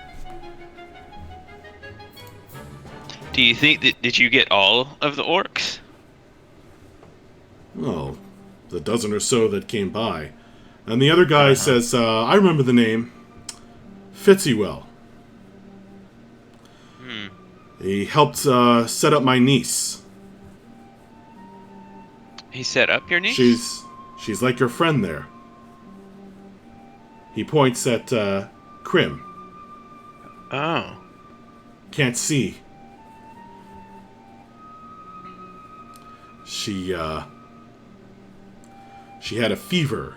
Do you think that did you get all of the orcs? Well, the dozen or so that came by. And the other guy says, I remember the name. Fitzywell. He helped set up my niece. He set up your niece? She's like your friend there. He points at Krim. Oh. Can't see. She had a fever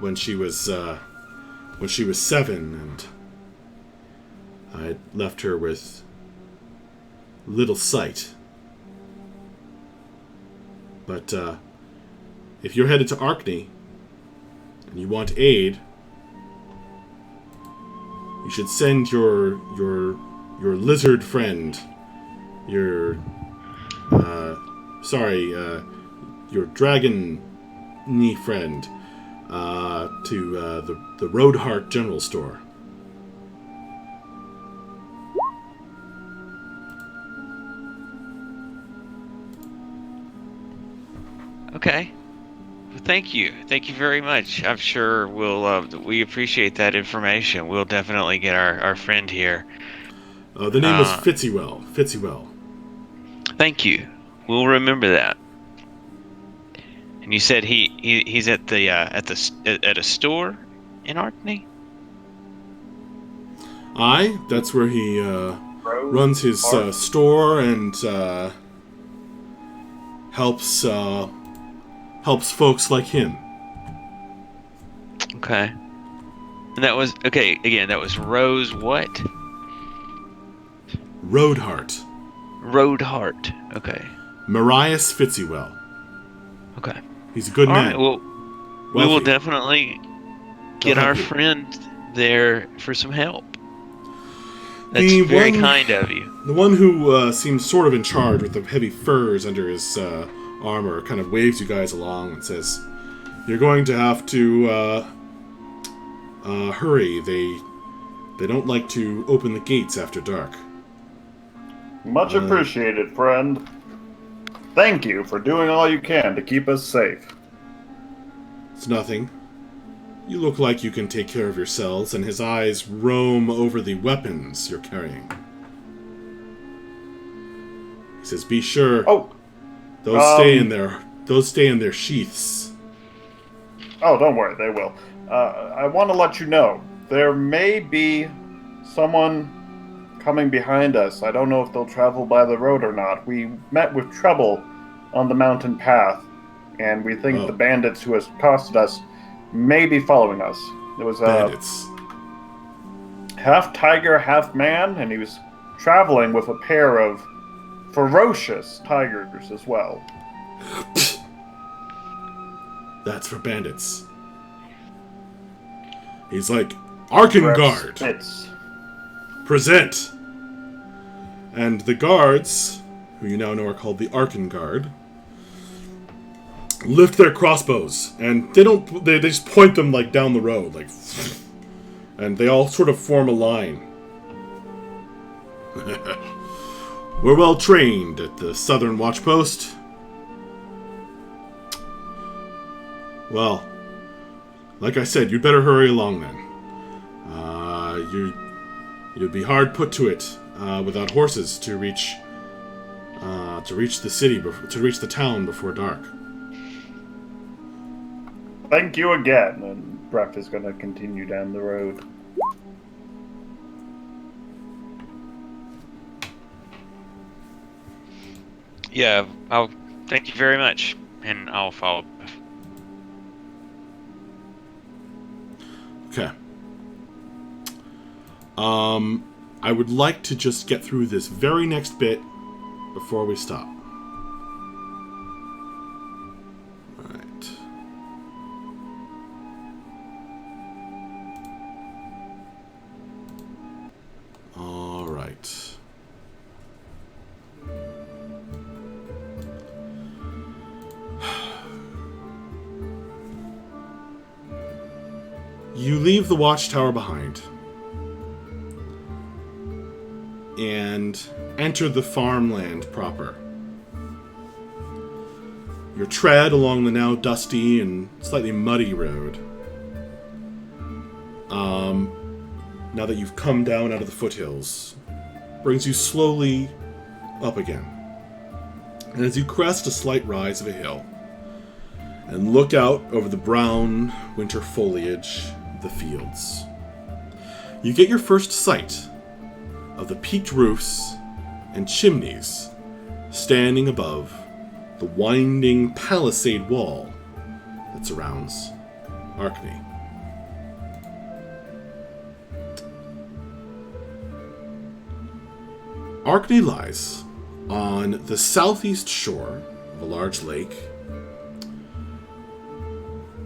when she was 7, and I left her with little sight. But if you're headed to Arkne and you want aid, you should send your lizard friend, your dragon knee friend, to the Roadheart General Store. Okay. Thank you very much. I'm sure we appreciate that information. We'll definitely get our friend here. The name was Fitzywell. Thank you. We'll remember that. And you said he's at a store in Arkne? Aye, that's where he runs his store and helps folks like him. Okay. And that was again, that was Rose what? Roadheart. Okay. Marias Fitzywell. Okay. He's a good man. Right, well, we will definitely get our friend there for some help. That's very kind of you. The one who seems sort of in charge with the heavy furs under his armor kind of waves you guys along and says, "You're going to have to hurry. They don't like to open the gates after dark." Much appreciated, friend. Thank you for doing all you can to keep us safe. It's nothing. You look like you can take care of yourselves, and his eyes roam over the weapons you're carrying. He says, "Be sure. Those stay in their sheaths." Oh, don't worry, they will. I want to let you know, there may be someone coming behind us. I don't know if they'll travel by the road or not. We met with trouble on the mountain path, and we think the bandits who has accosted us may be following us. It was bandits. Half tiger, half man, and he was traveling with a pair of ferocious tigers as well. That's for bandits. He's like, "Arkengard, present!" And the guards, who you now know are called the Arkengard, lift their crossbows, and they just point them like down the road, like, and they all sort of form a line. We're well trained at the Southern Watchpost. Well, like I said, you'd better hurry along then. You'd be hard put to it without horses to reach the city, to reach the town before dark. Thank you again, and Breff is going to continue down the road. Yeah, I'll thank you very much, and I'll follow. Okay. I would like to just get through this very next bit before we stop. Right. All right. You leave the watchtower behind and enter the farmland proper. Your tread along the now dusty and slightly muddy road. Now that you've come down out of the foothills, brings you slowly up again. And as you crest a slight rise of a hill and look out over the brown winter foliage of the fields, you get your first sight of the peaked roofs and chimneys standing above the winding palisade wall that surrounds Arkne. Arkne lies on the southeast shore of a large lake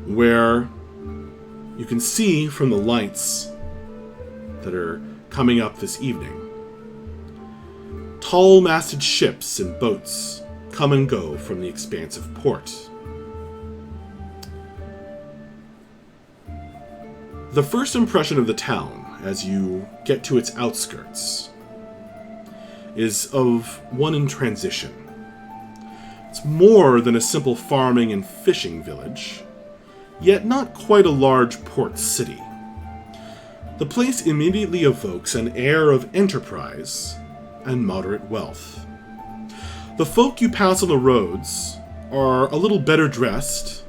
where you can see from the lights that are coming up this evening, tall-masted ships and boats come and go from the expansive port. The first impression of the town as you get to its outskirts is of one in transition. It's more than a simple farming and fishing village, yet not quite a large port city. The place immediately evokes an air of enterprise and moderate wealth. The folk you pass on the roads are a little better dressed,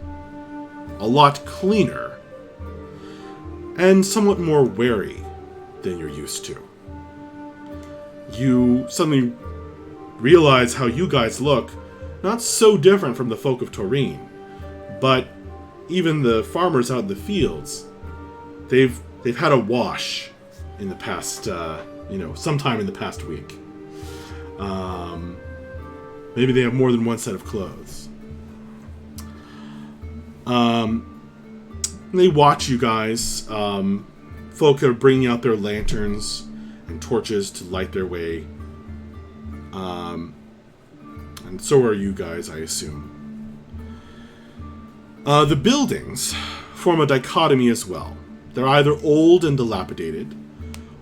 a lot cleaner, and somewhat more wary than you're used to. You suddenly realize how you guys look not so different from the folk of Taurine, but even the farmers out in the fields, they've had a wash in the past, sometime in the past week. Maybe they have more than one set of clothes. They watch you guys. Folk are bringing out their lanterns and torches to light their way. And so are you guys, I assume. The buildings form a dichotomy as well. They're either old and dilapidated,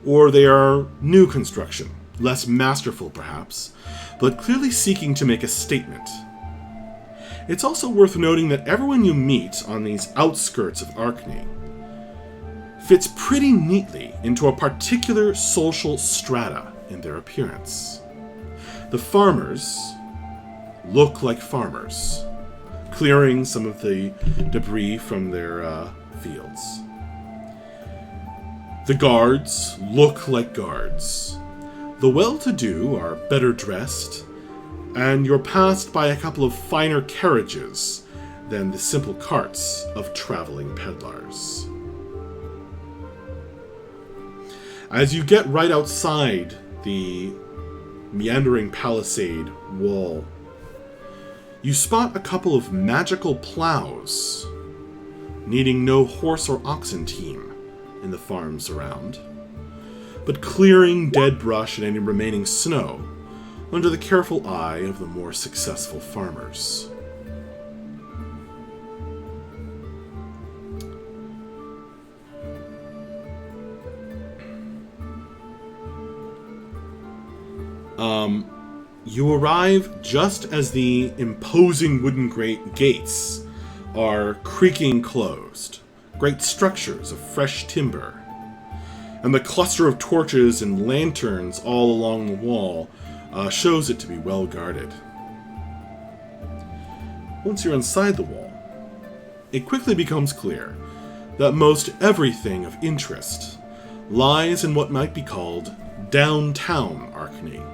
or they are new construction, less masterful perhaps, but clearly seeking to make a statement. It's also worth noting that everyone you meet on these outskirts of Arkne fits pretty neatly into a particular social strata in their appearance. The farmers look like farmers, clearing some of the debris from their fields. The guards look like guards. The well-to-do are better dressed, and you're passed by a couple of finer carriages than the simple carts of traveling peddlers. As you get right outside the meandering palisade wall, you spot a couple of magical plows, needing no horse or oxen team in the farms around, but clearing dead brush and any remaining snow under the careful eye of the more successful farmers. You arrive just as the imposing wooden gates are creaking closed, great structures of fresh timber, and the cluster of torches and lanterns all along the wall shows it to be well guarded. Once you're inside the wall, it quickly becomes clear that most everything of interest lies in what might be called downtown Arkne,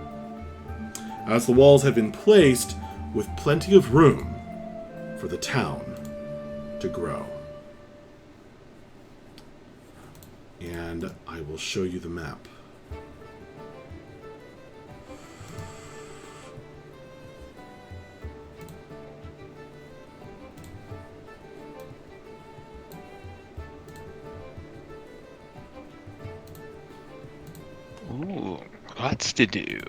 as the walls have been placed with plenty of room for the town to grow. And I will show you the map. Ooh, lots to do.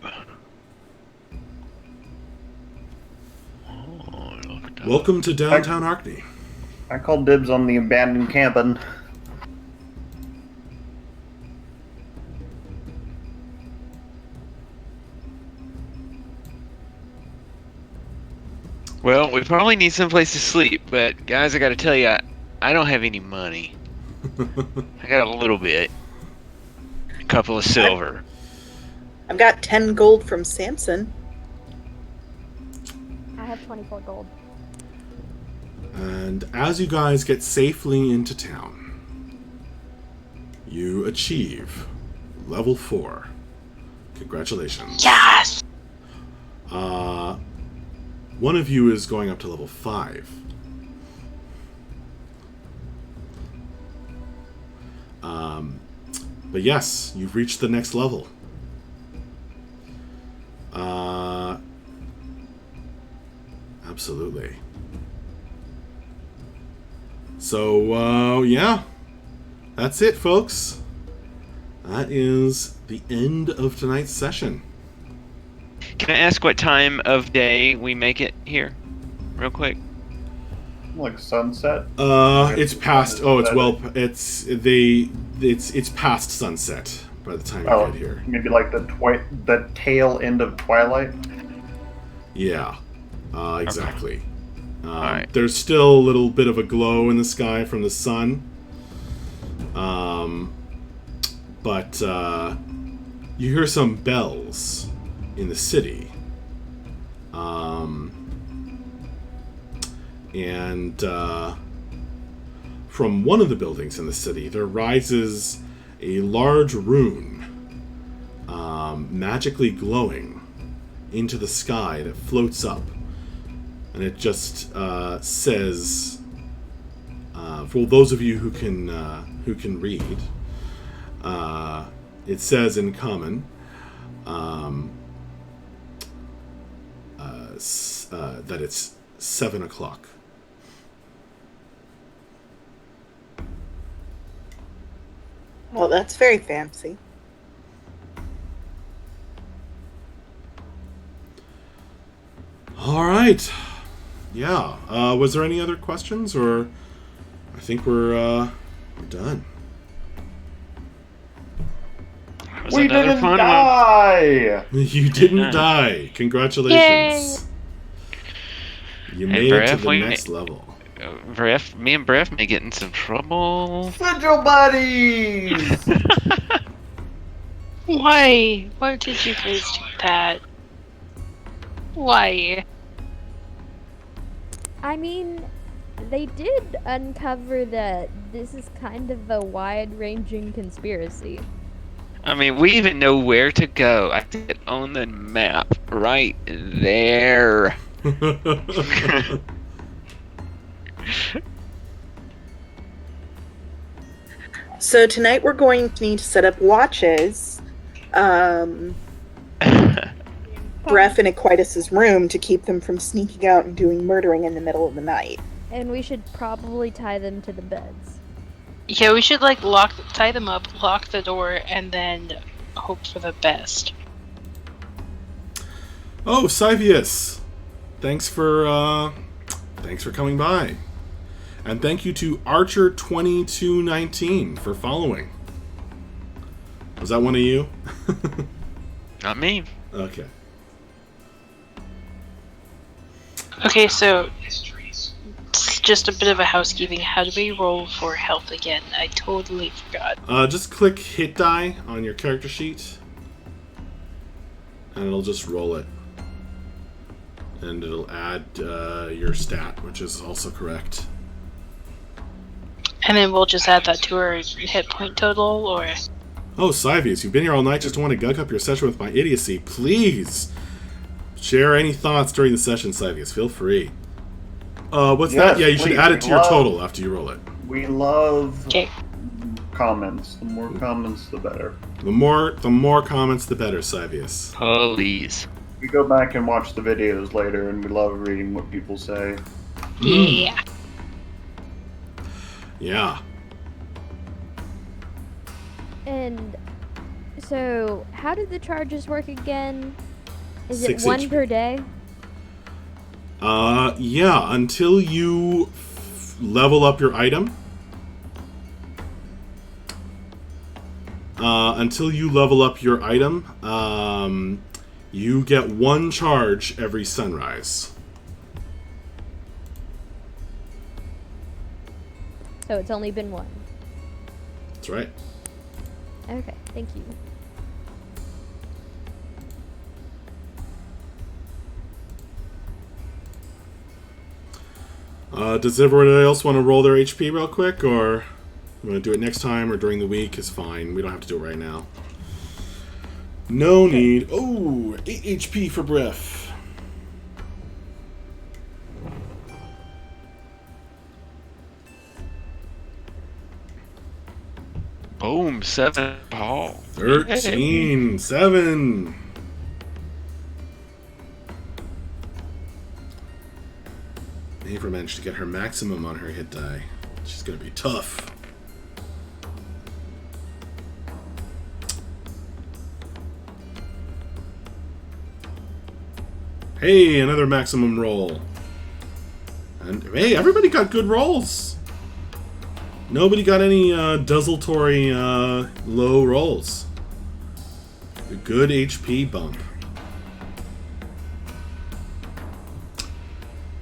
Welcome to downtown Arkne. I called dibs on the abandoned cabin. Well, we probably need someplace to sleep, but guys, I gotta tell you, I don't have any money. I got a little bit. A couple of silver. I've got 10 gold from Samson. I have 24 gold. And as you guys get safely into town, you achieve level 4. Congratulations. Yes! One of you is going up to level 5. But yes, you've reached the next level. Absolutely. So, yeah. That's it, folks. That is the end of tonight's session. Can I ask what time of day we make it here? Real quick. Like sunset? It's past. Oh, it's past sunset by the time you get here. Maybe like the tail end of twilight. Yeah. Exactly. Alright. There's still a little bit of a glow in the sky from the sun. But you hear some bells in the city. And from one of the buildings in the city, there rises a large rune, magically glowing into the sky that floats up. And it just says, for those of you who can read, it says in common, that it's 7 o'clock. Well, that's very fancy. All right. Yeah. Was there any other questions, or I think we're done. We didn't die! You didn't die. Congratulations. You made it to the next level. Me and Bref may get in some trouble. Sigil buddies! Why? Why did you guys do that? Why? I mean, they did uncover that this is kind of a wide-ranging conspiracy. I mean, we even know where to go. I see it on the map right there. So tonight we're going to need to set up watches. Bref in Aquitus's room to keep them from sneaking out and doing murdering in the middle of the night. And we should probably tie them to the beds. Yeah, we should like tie them up, lock the door, and then hope for the best. Oh, Cyvius! Thanks for coming by. And thank you to Archer2219 for following. Was that one of you? Not me. Okay. Okay, so just a bit of a housekeeping. How do we roll for health again? I totally forgot. Just click hit die on your character sheet, and it'll just roll it. And it'll add your stat, which is also correct. And then we'll just add that to our hit point total, or... Oh, Cyvius, you've been here all night just to want to gug up your session with my idiocy. Please share any thoughts during the session, Cyvius. Feel free. What's that? Yeah, you should add it to your total after you roll it. We love comments. The more comments, the better. The more comments, the better, Cyvius. Please. We go back and watch the videos later, and we love reading what people say. Yeah. Yeah. And so, how did the charges work again? Is 6 it 1 HP. per day? Yeah, until you level up your item. You get 1 charge every sunrise. So it's only been 1. That's right. Okay, thank you. Does everyone else want to roll their HP real quick, or you want to do it next time or during the week? Is fine. We don't have to do it right now. No need. Oh, 8 HP for Bref. Boom, 7 Paul. 13, 7. Ava managed to get her maximum on her hit die. She's gonna be tough. Hey, another maximum roll. And hey, everybody got good rolls. Nobody got any desultory low rolls. A good HP bump.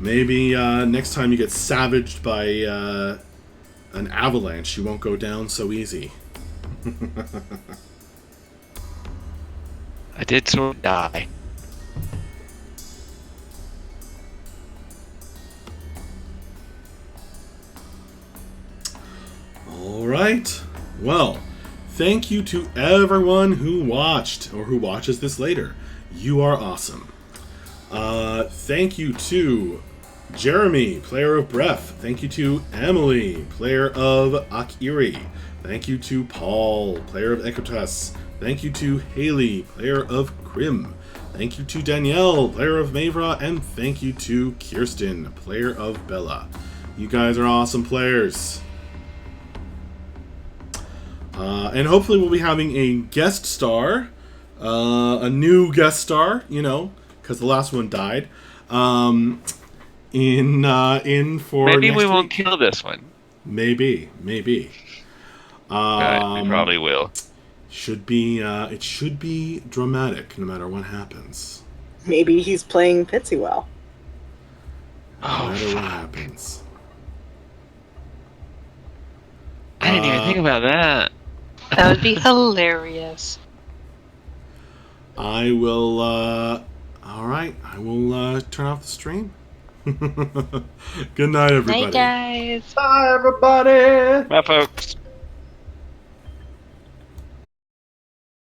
Maybe next time you get savaged by an avalanche, you won't go down so easy. I did sort of die. Alright. Well, thank you to everyone who watched, or who watches this later. You are awesome. Thank you to Jeremy, player of Breath. Thank you to Emily, player of Akiri. Thank you to Paul, player of Equitas. Thank you to Haley, player of Crim. Thank you to Danielle, player of Mavra. And thank you to Kirsten, player of Bella. You guys are awesome players. And hopefully we'll be having a guest star, a new guest star, you know, because the last one died. In for maybe next we won't week. kill this one. Maybe. But we probably will. Should be. It should be dramatic, no matter what happens. Maybe he's playing Fitzy well. No matter what happens. I didn't even think about that. That would be hilarious. I will. All right. I will turn off the stream. Good night, everybody. Night, guys. Bye, everybody. Bye, folks.